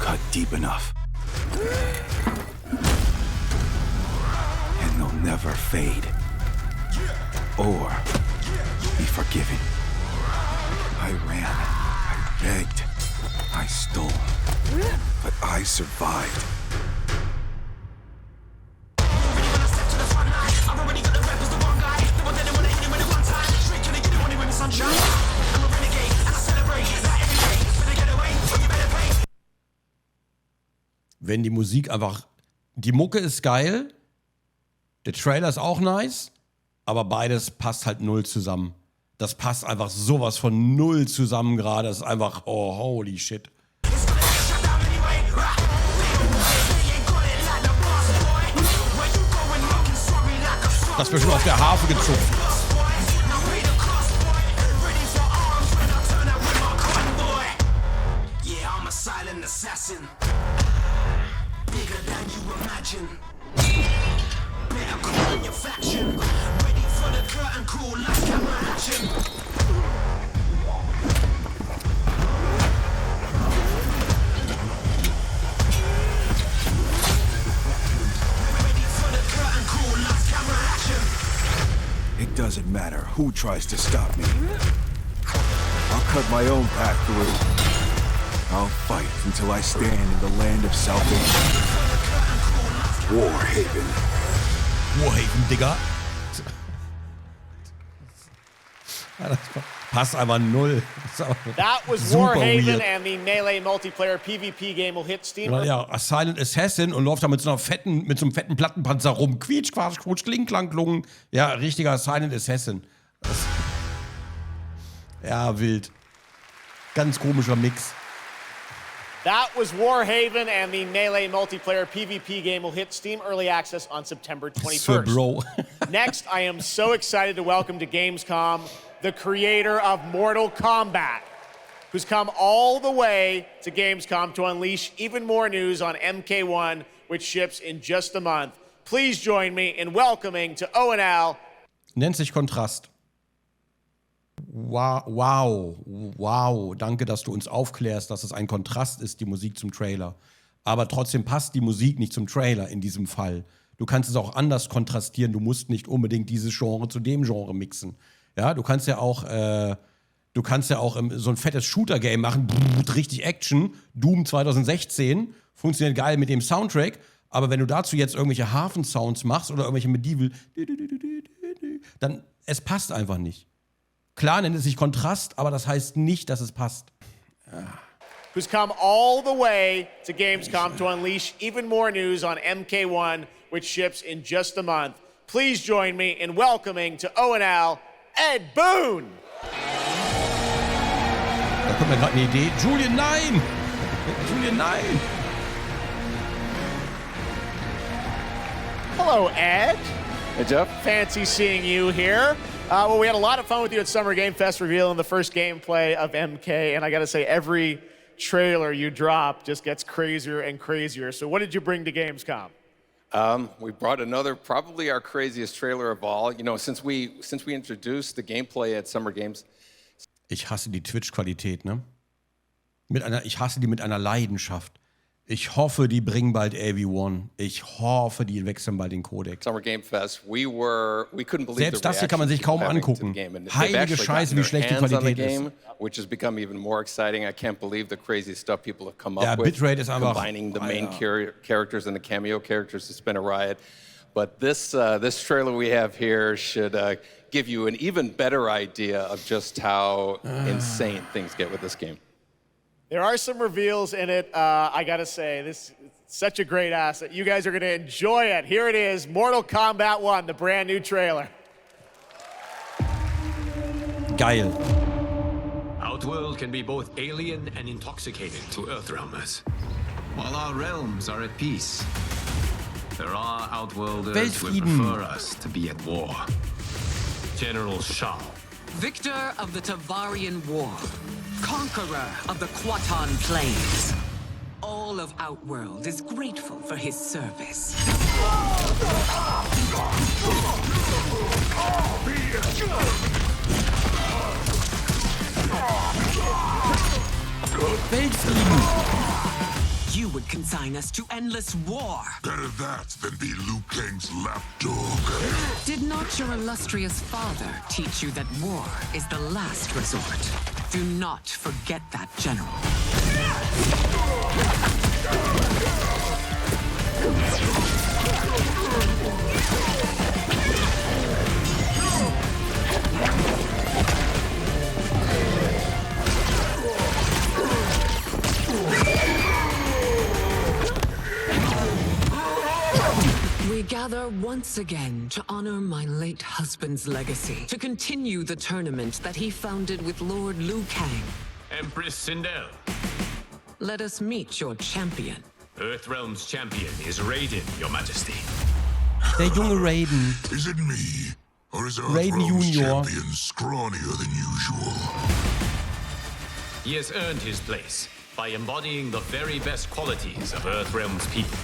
Cut deep enough. And they'll never fade. Or be forgiven. I ran. I begged. I stole. But I survived. wenn die Musik einfach, die Mucke ist geil, der Trailer ist auch nice, aber beides passt halt null zusammen. Das passt einfach sowas von null zusammen gerade. Das ist einfach, oh, holy shit. Das wird schon auf der Harfe gezupft. It doesn't matter who tries to stop me. I'll cut my own path through. I'll fight until I stand in the land of salvation. Warhaven. Warhaven, Digga. Ja, das passt aber null. That was Warhaven and the Melee multiplayer PvP game will hit Steam. Ja, a Silent Assassin und läuft da mit so einem fetten Plattenpanzer rum. Quietsch, quatsch, quatsch, kling, klang, klung. Ja, richtiger Silent Assassin. Ja, wild. Ganz komischer Mix. That was Warhaven and the Melee multiplayer PvP game will hit Steam Early Access on September 21st. Sir, bro. Next, I am so excited to welcome to Gamescom the creator of Mortal Kombat, who's come all the way to Gamescom to unleash even more news on MK1, which ships in just a month. Please join me in welcoming to ONL. Nennt sich Kontrast. Wow. Danke, dass du uns aufklärst, dass es ein Kontrast ist, die Musik zum Trailer. Aber trotzdem passt die Musik nicht zum Trailer in diesem Fall. Du kannst es auch anders kontrastieren. Du musst nicht unbedingt dieses Genre zu dem Genre mixen. Ja, du kannst ja auch so ein fettes Shooter-Game machen, richtig Action. Doom 2016 funktioniert geil mit dem Soundtrack. Aber wenn du dazu jetzt irgendwelche Hafen-Sounds machst oder irgendwelche Medieval, dann es passt einfach nicht. Klar nennt es sich Kontrast, aber das heißt nicht, dass es passt. Who's come all the way to Gamescom to unleash even more news on MK1, which ships in just a month. Please join me in welcoming to ONL, Ed Boon. Da kommt mir gerade eine Idee. Julian, nein! Julian, nein! Hello, Ed. Hey, Jeff. Fancy seeing you here. Well, we had a lot of fun with you at Summer Game Fest revealing the first gameplay of MK, and I gotta say, every trailer you drop just gets crazier and crazier. So what did you bring to Gamescom? We brought another, probably our craziest trailer of all. You know, since we introduced the gameplay at Summer Games. Ich hasse die Twitch-Qualität, ne? Ich hasse die mit einer Leidenschaft. Ich hoffe, die bringen bald AV1. Ich hoffe, die wechseln bald den Codec. Summer Game Fest, we couldn't believe selbst das hier kann man sich kaum angucken. Heilige Scheiße, wie schlecht die Qualität ist. Which has become even more exciting. I can't believe the crazy stuff people have come up with. Bitrate ist einfach, combining the main characters and the cameo characters. It's been a riot. But this trailer we have here should give you an even better idea of just how insane things get with this game. There are some reveals in it. I gotta say, this is such a great asset. You guys are gonna enjoy it. Here it is, Mortal Kombat 1, the brand new trailer. Geil. Outworld can be both alien and intoxicating to Earthrealmers. While our realms are at peace, there are Outworlders who prefer us to be at war. General Schau. Victor of the Tavarian War. Conqueror of the Quatan Plains. All of Outworld is grateful for his service. You would consign us to endless war. Better that than be Liu Kang's lapdog. Did not your illustrious father teach you that war is the last resort? Do not forget that, General. We gather once again to honor my late husband's legacy, to continue the tournament that he founded with Lord Liu Kang. Empress Sindel. Let us meet your champion. Earthrealm's champion is Raiden, Your Majesty. Der junge Raiden. Is it me? Or is Raiden Earthrealm's Junior. champion scrawnier than usual? He has earned his place by embodying the very best qualities of Earthrealm's people.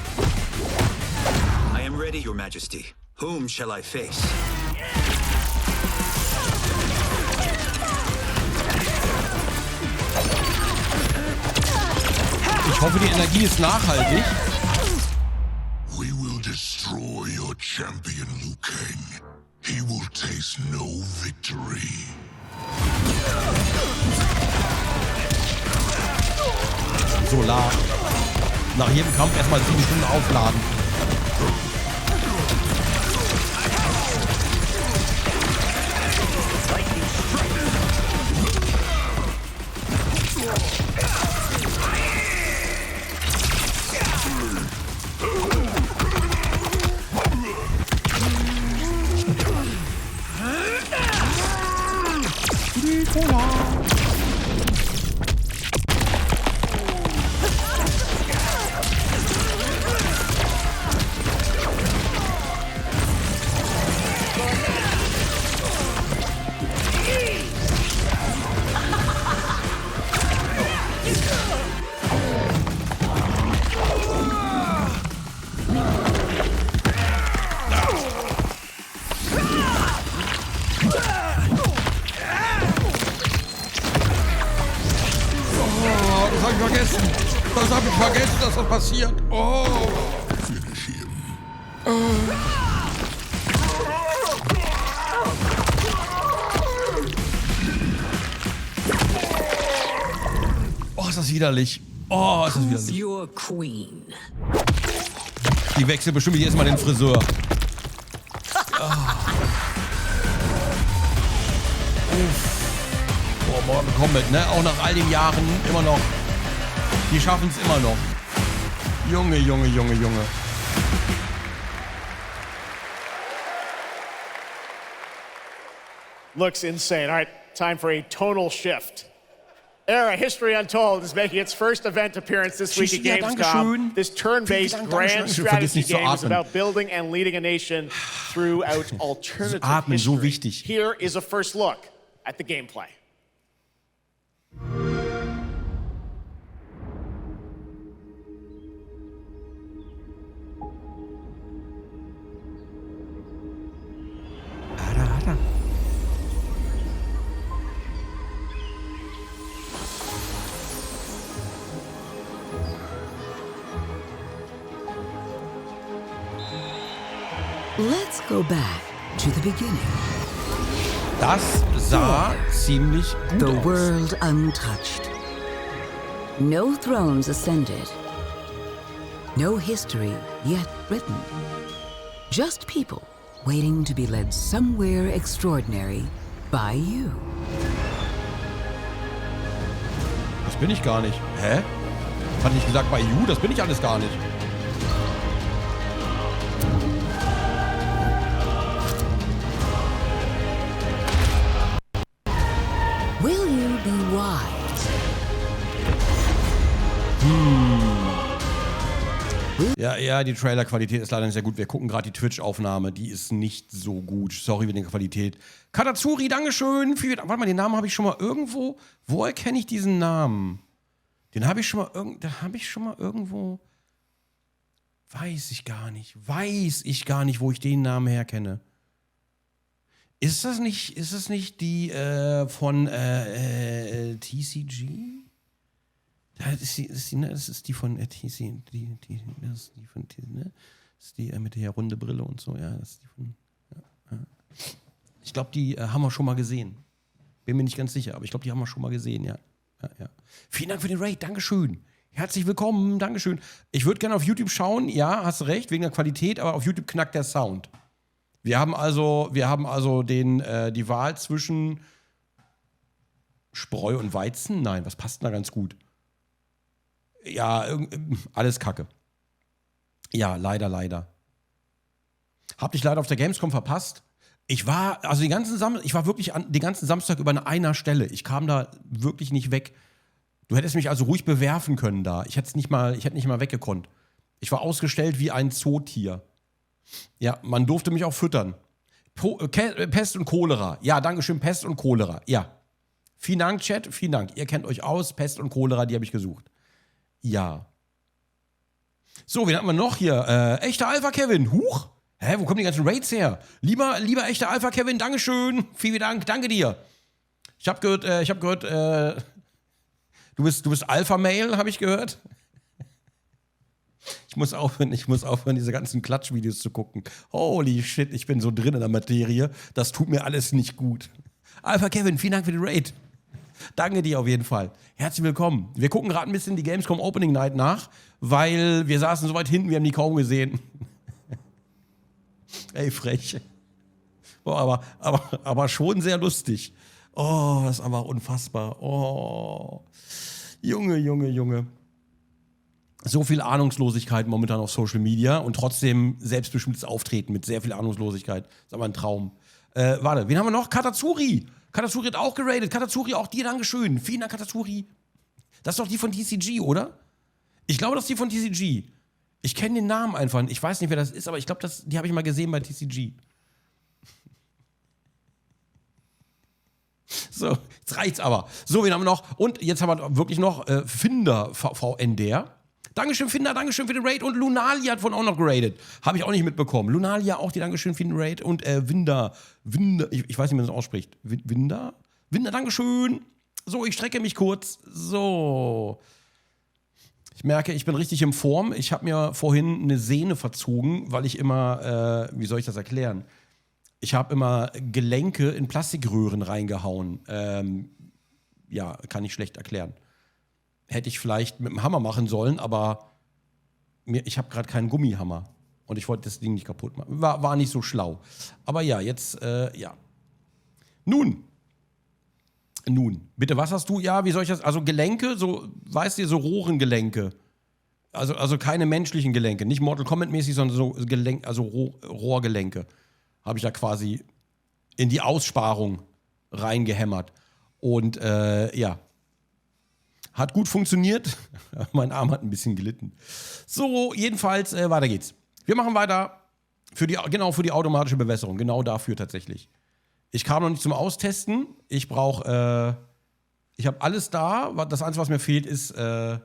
I am ready, Your Majesty. Whom shall I face? Ich hoffe, die Energie ist nachhaltig. We will destroy your champion, Liu Kang. He will taste no victory. Solar. Nach jedem Kampf erstmal 7 Stunden aufladen. Das habe ich vergessen, dass das passiert. Oh. Finish him. Oh, ist das widerlich. Oh, ist das widerlich. Your queen. Die wechselt bestimmt jedes Mal den Friseur. Oh. Oh, Morgen Kombat, ne? Auch nach all den Jahren immer noch. Die schaffen es immer noch. Junge, Junge, Junge, Junge. Looks insane. All right, time for a tonal shift. Era History Untold is making its first event appearance this week at Gamescom. This turn-based grand strategy game is about building and leading a nation throughout alternative Atmen, so history. wichtig. Here is a first look at the gameplay. Let's go back to the beginning. Das sah ziemlich gut The aus. world untouched. No thrones ascended. No history yet written. Just people waiting to be led somewhere extraordinary by you. Das bin ich gar nicht. Hä? Hat nicht gesagt bei You? Das bin ich alles gar nicht. Will you be wise? Ja, die Trailer-Qualität ist leider nicht sehr gut. Wir gucken gerade die Twitch-Aufnahme. Die ist nicht so gut. Sorry wegen der Qualität. Katatsuri, Dankeschön. Warte mal, den Namen habe ich schon mal irgendwo. Woher kenne ich diesen Namen? Den habe ich schon mal irgendwo. Weiß ich gar nicht, wo ich den Namen herkenne. Ist das nicht die von TCG? Das ist die von TC, das ist die von TC, ne? Das ist die mit der runde Brille und so, ja, das ist die von. Ja. Ich glaube, die haben wir schon mal gesehen. Bin mir nicht ganz sicher, aber ich glaube, die haben wir schon mal gesehen, ja. Vielen Dank für den Raid, Dankeschön. Herzlich willkommen, Dankeschön. Ich würde gerne auf YouTube schauen, ja, hast recht, wegen der Qualität, aber auf YouTube knackt der Sound. Wir haben also die Wahl zwischen Spreu und Weizen. Nein, was passt denn da ganz gut? Ja, alles Kacke. Ja, leider. Hab dich leider auf der Gamescom verpasst. Ich war wirklich den ganzen Samstag über einer Stelle. Ich kam da wirklich nicht weg. Du hättest mich also ruhig bewerfen können da. Ich hätte nicht mal weggekonnt. Ich war ausgestellt wie ein Zootier. Ja, man durfte mich auch füttern. Pest und Cholera. Ja, dankeschön, Pest und Cholera. Ja. Vielen Dank, Chat, vielen Dank. Ihr kennt euch aus. Pest und Cholera, die habe ich gesucht. Ja. So, wen haben wir noch hier? Echter Alpha Kevin. Huch. Hä, wo kommen die ganzen Raids her? Lieber echter Alpha Kevin, dankeschön. Vielen Dank, danke dir. Ich hab gehört, du bist Alpha Male, habe ich gehört. Ich muss aufhören, diese ganzen Klatschvideos zu gucken. Holy shit, ich bin so drin in der Materie. Das tut mir alles nicht gut. Alpha Kevin, vielen Dank für den Raid. Danke dir auf jeden Fall. Herzlich willkommen. Wir gucken gerade ein bisschen die Gamescom Opening Night nach, weil wir saßen so weit hinten, wir haben die kaum gesehen. Ey, frech. Boah, aber schon sehr lustig. Oh, das ist aber unfassbar. Oh. Junge. So viel Ahnungslosigkeit momentan auf Social Media und trotzdem selbstbestimmtes Auftreten mit sehr viel Ahnungslosigkeit. Das ist aber ein Traum. Warte, wen haben wir noch? Katazuri. Katazuri hat auch geradet. Katazuri, auch dir Dankeschön. Vielen Dank, Katazuri. Das ist doch die von TCG, oder? Ich glaube, das ist die von TCG. Ich kenne den Namen einfach nicht. Ich weiß nicht, wer das ist, aber ich glaube, die habe ich mal gesehen bei TCG. So, jetzt reicht's aber. So, wen haben wir noch? Und jetzt haben wir wirklich noch Finder VNDR. Dankeschön, Finder, Dankeschön für den Raid. Und Lunalia hat von auch noch geradet. Habe ich auch nicht mitbekommen. Lunalia auch die Dankeschön für den Raid. Und Winder, ich weiß nicht, wie man das ausspricht. Winder, Dankeschön. So, ich strecke mich kurz. So. Ich merke, ich bin richtig in Form. Ich habe mir vorhin eine Sehne verzogen, weil ich immer, wie soll ich das erklären? Ich habe immer Gelenke in Plastikröhren reingehauen. Ja, kann ich schlecht erklären. Hätte ich vielleicht mit dem Hammer machen sollen, aber ich habe gerade keinen Gummihammer. Und ich wollte das Ding nicht kaputt machen. War nicht so schlau. Aber ja, jetzt, ja. Nun, bitte, was hast du? Ja, wie soll ich das? Also Gelenke, so, weißt du, so Rohrengelenke. Also keine menschlichen Gelenke. Nicht Mortal Kombat-mäßig, sondern so Rohrgelenke. Habe ich da quasi in die Aussparung reingehämmert. Und ja. Hat gut funktioniert. Mein Arm hat ein bisschen gelitten. So, jedenfalls, weiter geht's. Wir machen weiter für die automatische Bewässerung. Genau dafür tatsächlich. Ich kam noch nicht zum Austesten. Ich habe alles da. Das Einzige, was mir fehlt, ist ein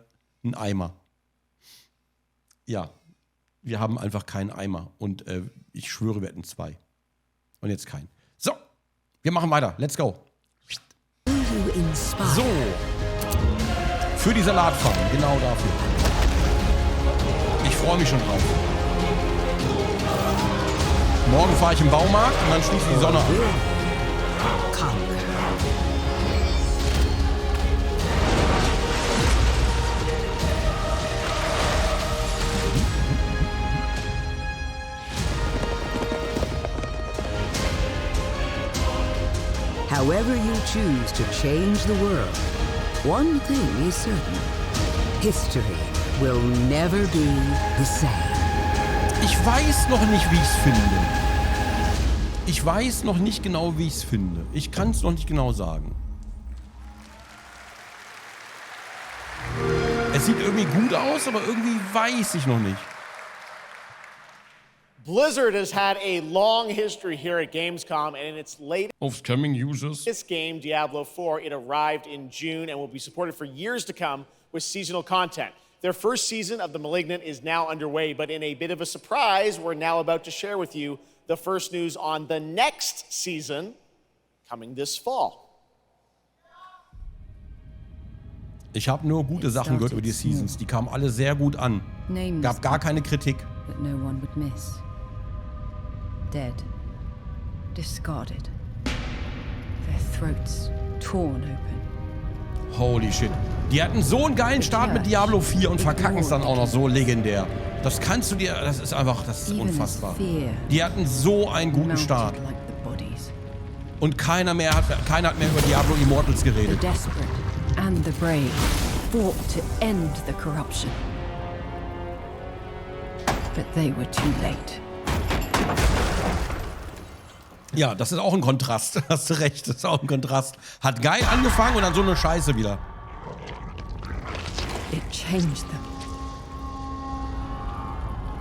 Eimer. Ja, wir haben einfach keinen Eimer. Und ich schwöre, wir hätten 2. Und jetzt keinen. So, wir machen weiter. Let's go. So. Für die Salatfarm, genau dafür. Ich freue mich schon drauf. Morgen fahre ich im Baumarkt und dann schließt die Sonne an. However you choose to change the world, one thing is certain. History will never be the same. Ich weiß noch nicht, wie ich es finde. Ich weiß noch nicht genau, wie ich es finde. Ich kann es noch nicht genau sagen. Es sieht irgendwie gut aus, aber irgendwie weiß ich noch nicht. Blizzard has had a long history here at Gamescom, and in its latest of scamming users. This game, Diablo 4, it arrived in June and will be supported for years to come with seasonal content. Their first season of The Malignant is now underway, but in a bit of a surprise, we're now about to share with you the first news on the next season coming this fall. Ich habe nur gute Sachen gehört über die Seasons. Die kamen alle sehr gut an. Gab gar keine Kritik. That no one would miss. Dead. Discarded. Their throats torn open. Holy shit. Die hatten so einen geilen Start mit Diablo 4 und verkacken es dann auch noch so legendär. Das kannst du dir, das ist unfassbar. Die hatten so einen guten Start. Und keiner hat mehr über Diablo Immortals geredet. The desperate and the brave fought to end the corruption. But they were too late. Ja, das ist auch ein Kontrast. Hast du recht, das ist auch ein Kontrast. Hat geil angefangen und dann so eine Scheiße wieder. It changed them.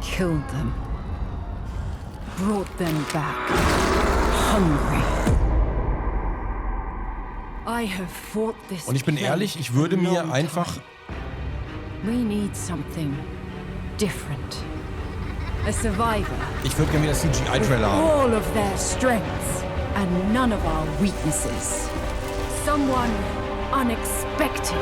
Killed them. Brought them back. Hungry. I have fought this. Und ich bin ehrlich, ich würde mir einfach... We need something different. A survivor. Ich würde gerne wieder CGI-Trailer haben. All of their strengths and none of our weaknesses. Someone unexpected.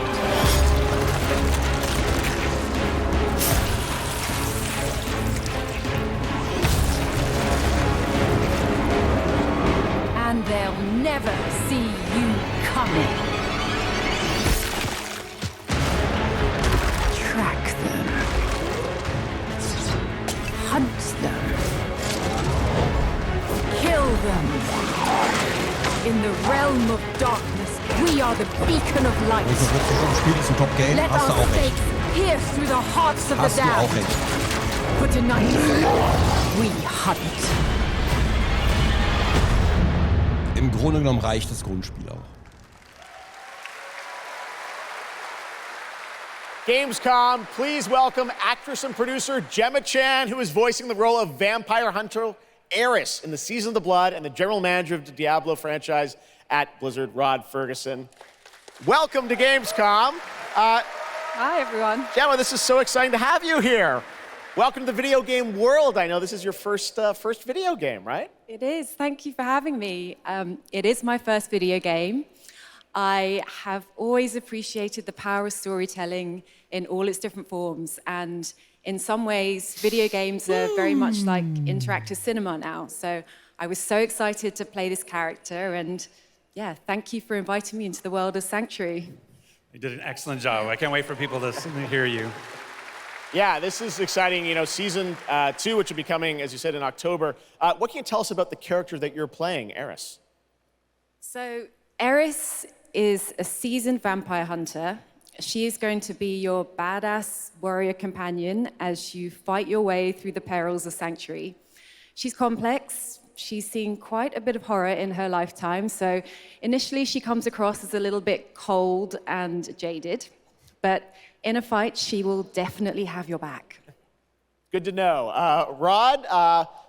And they'll never see you coming. Track them. Hunt them. Kill them. In the realm of darkness, we are the beacon of light. Wenn du das Spiel ist ein Top-Game, Let hast du our auch recht. stakes pierce through the hearts of Hast the du auch damned. recht. But tonight, we hunt. Im Grunde genommen reicht das Grundspiel auch. Gamescom, please welcome actress and producer Gemma Chan, who is voicing the role of vampire hunter Eris in the Season of the Blood, and the general manager of the Diablo franchise at Blizzard, Rod Ferguson. Welcome to Gamescom. Hi, everyone. Gemma, this is so exciting to have you here. Welcome to the video game world. I know this is your first video game, right? It is. Thank you for having me. It is my first video game. I have always appreciated the power of storytelling in all its different forms. And in some ways, video games are very much like interactive cinema now. So I was so excited to play this character. And yeah, thank you for inviting me into the world of Sanctuary. You did an excellent job. I can't wait for people to hear you. Yeah, this is exciting. You know, season 2, which will be coming, as you said, in October. What can you tell us about the character that you're playing, Eris? So Eris is a seasoned vampire hunter. She is going to be your badass warrior companion as you fight your way through the perils of Sanctuary. She's complex. She's seen quite a bit of horror in her lifetime. So initially she comes across as a little bit cold and jaded. But in a fight, she will definitely have your back. Good to know. Rod,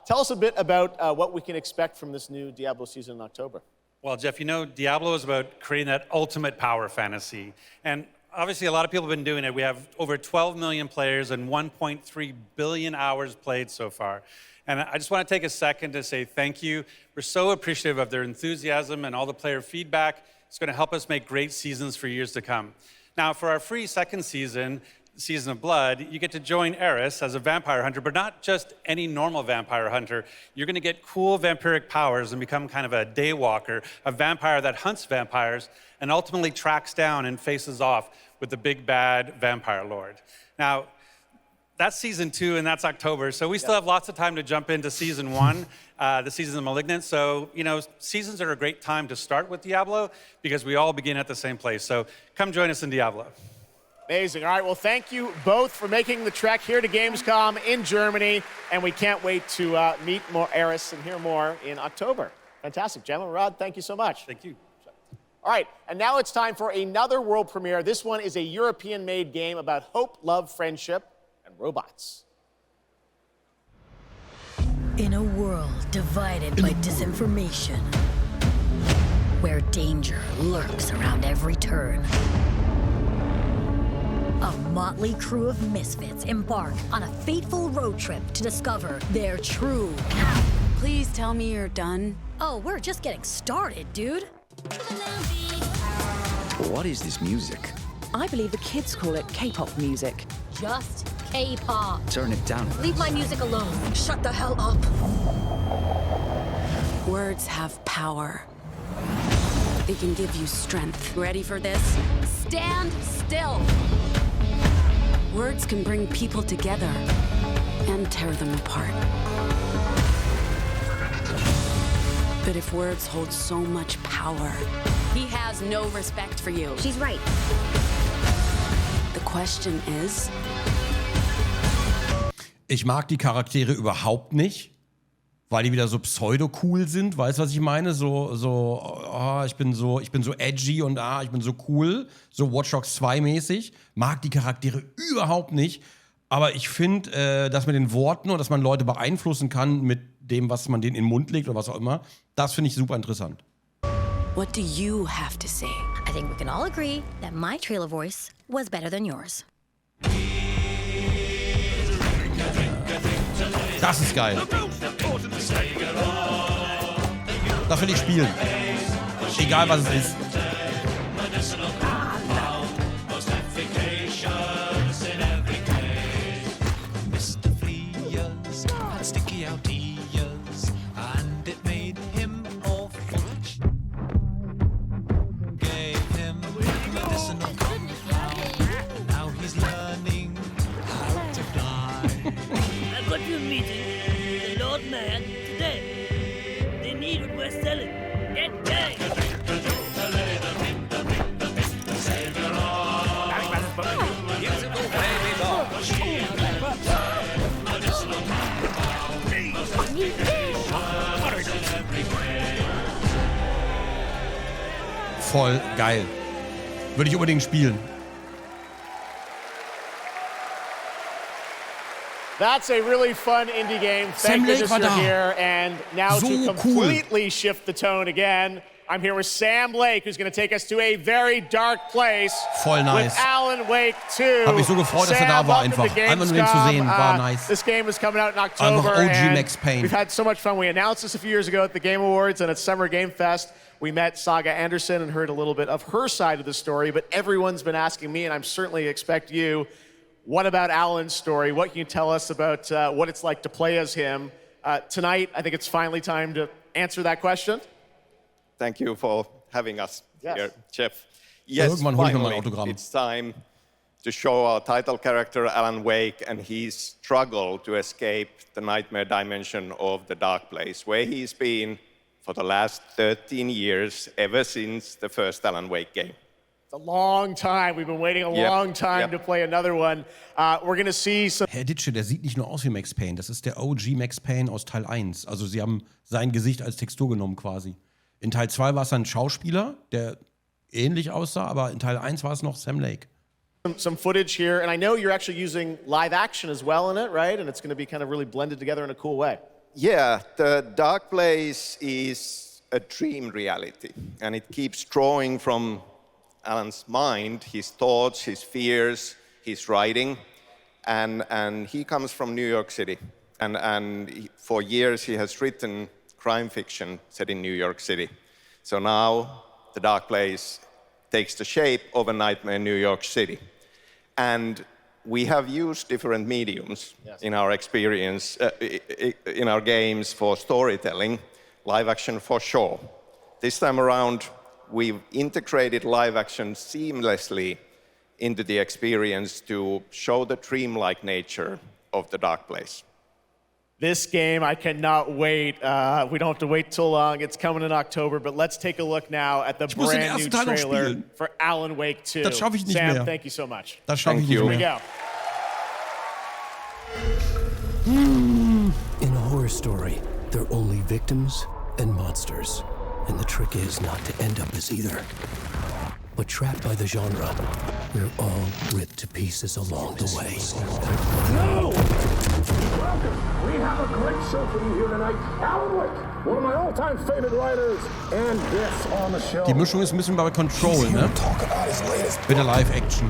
tell us a bit about what we can expect from this new Diablo season in October. Well, Jeff, you know, Diablo is about creating that ultimate power fantasy. And obviously, a lot of people have been doing it. We have over 12 million players and 1.3 billion hours played so far. And I just want to take a second to say thank you. We're so appreciative of their enthusiasm and all the player feedback. It's going to help us make great seasons for years to come. Now, for our free second season, Season of Blood, you get to join Eris as a vampire hunter, but not just any normal vampire hunter. You're going to get cool vampiric powers and become kind of a daywalker, a vampire that hunts vampires and ultimately tracks down and faces off with the big bad vampire lord. Now, that's season 2 and that's October, so we still have lots of time to jump into season 1, the season of Malignant. So, you know, seasons are a great time to start with Diablo because we all begin at the same place. So come join us in Diablo. Amazing. All right, well, thank you both for making the trek here to Gamescom in Germany, and we can't wait to meet more Eris and hear more in October. Fantastic. Gemma, Rod, thank you so much. Thank you. All right, and now it's time for another world premiere. This one is a European-made game about hope, love, friendship, and robots. In a world divided by disinformation, where danger lurks around every turn, a motley crew of misfits embark on a fateful road trip to discover their true power. Please tell me you're done. Oh, we're just getting started, dude. What is this music? I believe the kids call it K-pop music. Just K-pop. Turn it down. Leave my music alone. Shut the hell up. Words have power. They can give you strength. Ready for this? Stand still. Words can bring people together and tear them apart. But if words hold so much power, he has no respect for you. She's right. The question is... Ich mag die Charaktere überhaupt nicht, weil die wieder so pseudo-cool sind, weißt du, was ich meine? Ich bin so edgy und ich bin so cool, so Watch Dogs 2 mäßig. Mag die Charaktere überhaupt nicht, aber ich finde, dass mit den Worten und dass man Leute beeinflussen kann mit dem, was man denen in den Mund legt oder was auch immer, das finde ich super interessant. What do you have to say? I think we can all agree that my trailer voice was better than yours. Das ist geil. Das will ich spielen. Egal was es ist. I've got you a meeting with the Lord Mayor today. They need what we're selling. Get going! Voll geil. Würde ich unbedingt spielen. That's a really fun indie game. Thank goodness you're here. And now to completely shift the tone again, I'm here with Sam Lake, who's going to take us to a very dark place. Voll nice. With Alan Wake 2. Hab mich so gefreut, dass er da war einfach. Einmal nur den zu sehen, war nice. This game is coming out in October. Einfach OG Max Payne. We've had so much fun. We announced this a few years ago at the Game Awards and at Summer Game Fest. We met Saga Anderson and heard a little bit of her side of the story, but everyone's been asking me, and I'm certainly expect you, what about Alan's story? What can you tell us about what it's like to play as him? Tonight, I think it's finally time to answer that question. Thank you for having us here, Jeff. Yes, finally, it's time to show our title character, Alan Wake, and his struggle to escape the nightmare dimension of the dark place, where he's been for the last 13 years, ever since the first Alan Wake game. A long time. We've been waiting a long time to play another one. We're going to see some. Herr Ditsche, der sieht nicht nur aus wie Max Payne, das ist der OG Max Payne aus Teil 1. Also sie haben sein Gesicht als Textur genommen quasi. In Teil 2 war es ein Schauspieler, der ähnlich aussah, aber in Teil 1 war es noch Sam Lake. Some footage here, and I know you're actually using live action as well in it, right? And it's going to be kind of really blended together in a cool way. Yeah, the dark place is a dream reality, and it keeps drawing from Alan's mind, his thoughts, his fears, his writing, and he comes from New York City, and for years he has written crime fiction set in New York City. So now the dark place takes the shape of a nightmare in New York City, and we have used different mediums in our experience, in our games for storytelling, live action for sure. This time around, we've integrated live action seamlessly into the experience to show the dreamlike nature of the dark place. This game, I cannot wait. We don't have to wait too long. It's coming in October, but let's take a look now at the brand new trailer for Alan Wake 2. Das schaffe ich nicht Sam, mehr. thank you so much. Das schaffe ich nicht Here mehr. we go. In a horror story, there are only victims and monsters. And the trick is not to end up as either. But trapped by the genre, we're all ripped to pieces along the way. No! Welcome! We have a great show for you here tonight. Alan Wake, one of my all-time favorite writers, and this on the show. Die Mischung ist ein bisschen bei Control, ne? Bitte Live-Action.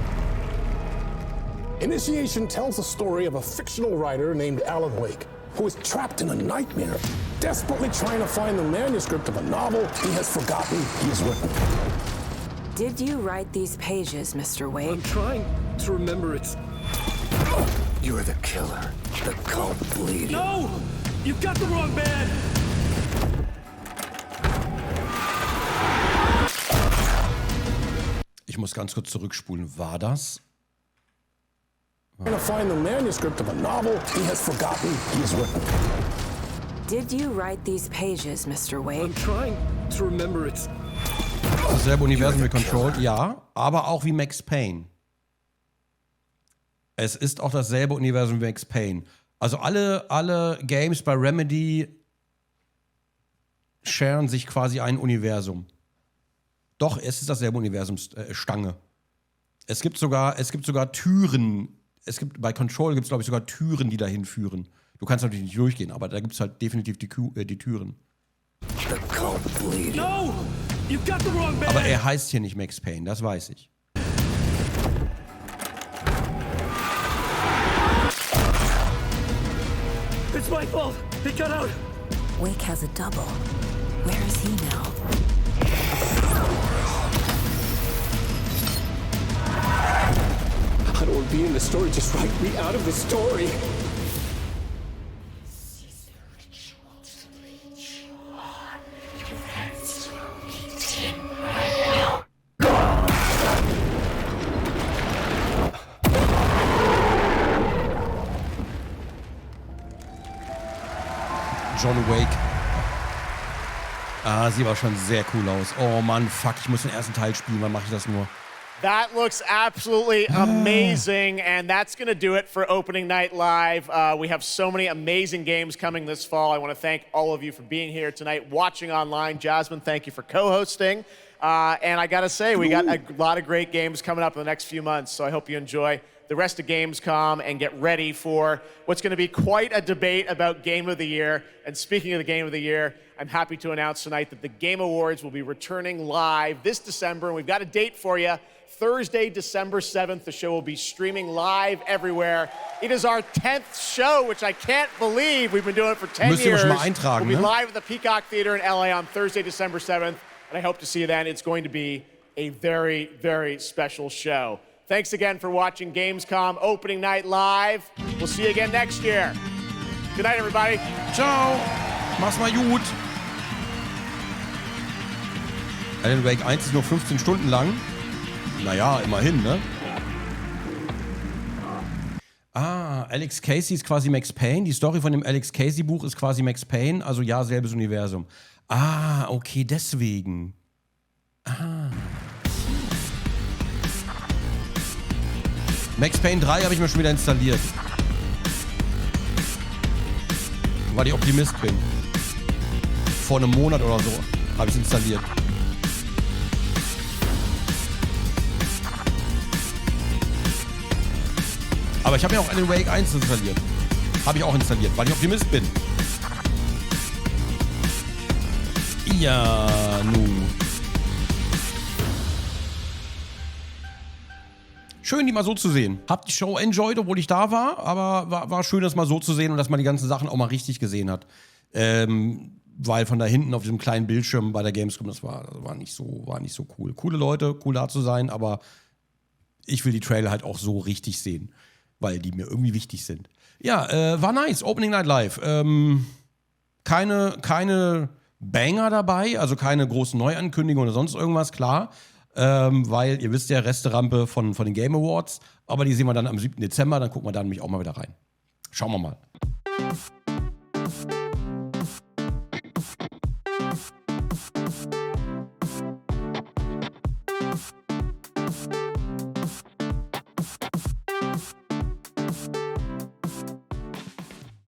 Initiation tells the story of a fictional writer named Alan Wake, who is trapped in a nightmare, desperately trying to find the manuscript of a novel he has forgotten he has written. Did you write these pages, Mr. Wake? I'm trying to remember it. You're the killer, the cult leader. No! You've got the wrong man! Ich muss ganz kurz zurückspulen. War das? Trying to find the manuscript of a novel he has forgotten he has written. Did you write these pages, Mr. Wake? I'm trying to remember it. Dasselbe Universum wie Control, ja, aber auch wie Max Payne. Es ist auch dasselbe Universum wie Max Payne. Also alle Games bei Remedy sharen sich quasi ein Universum. Doch, es ist dasselbe Universumsstange. Es gibt sogar Türen. Bei Control gibt es, glaube ich, sogar Türen, die dahin führen. Du kannst natürlich nicht durchgehen, aber da gibt es halt definitiv die Türen. No! You've got the wrong band! Aber er heißt hier nicht Max Payne, das weiß ich. It's my fault! It got out! Wake has a double. Where is he now? I don't want to be in the story. Just write me out of the story. John Wake. Ah, sieht aber schon sehr cool aus. Oh Mann, fuck, ich muss den ersten Teil spielen. Wann mache ich das nur? That looks absolutely amazing, and that's going to do it for Opening Night Live. We have so many amazing games coming this fall. I want to thank all of you for being here tonight, watching online. Jasmine, thank you for co-hosting. And I got to say, we got a lot of great games coming up in the next few months, so I hope you enjoy the rest of Gamescom and get ready for what's going to be quite a debate about Game of the Year. And speaking of the Game of the Year, I'm happy to announce tonight that the Game Awards will be returning live this December, and we've got a date for you. Thursday, December 7th, the show will be streaming live everywhere. It is our 10th show, which I can't believe. We've been doing it for 10 Müsst ihr years. schon mal eintragen, We'll be ne? live at the Peacock Theater in LA on Thursday, December 7th, and I hope to see you then. It's going to be a very, very special show. Thanks again for watching Gamescom Opening Night Live. We'll see you again next year. Good night, everybody. Ciao. Mach's mal gut. Alan Wake 1 ist nur 15 Stunden lang. Naja, immerhin, ne? Ah, Alex Casey ist quasi Max Payne. Die Story von dem Alex Casey Buch ist quasi Max Payne. Also ja, selbes Universum. Ah, okay, deswegen. Ah. Max Payne 3 habe ich mir schon wieder installiert. Weil ich Optimist bin. Vor einem Monat oder so habe ich es installiert. Aber ich habe ja auch Alan Wake 1 installiert. Habe ich auch installiert, weil ich Optimist bin. Ja, nu. Schön, die mal so zu sehen. Hab die Show enjoyed, obwohl ich da war, aber war schön, das mal so zu sehen und dass man die ganzen Sachen auch mal richtig gesehen hat. Weil von da hinten auf diesem kleinen Bildschirm bei der Gamescom, das war nicht so cool. Coole Leute, cool da zu sein, aber ich will die Trailer halt auch so richtig sehen, weil die mir irgendwie wichtig sind. Ja, war nice. Opening Night Live. Keine Banger dabei, also keine großen Neuankündigungen oder sonst irgendwas, klar. Weil ihr wisst ja, Resterampe von den Game Awards. Aber die sehen wir dann am 7. Dezember, dann gucken wir da nämlich auch mal wieder rein. Schauen wir mal.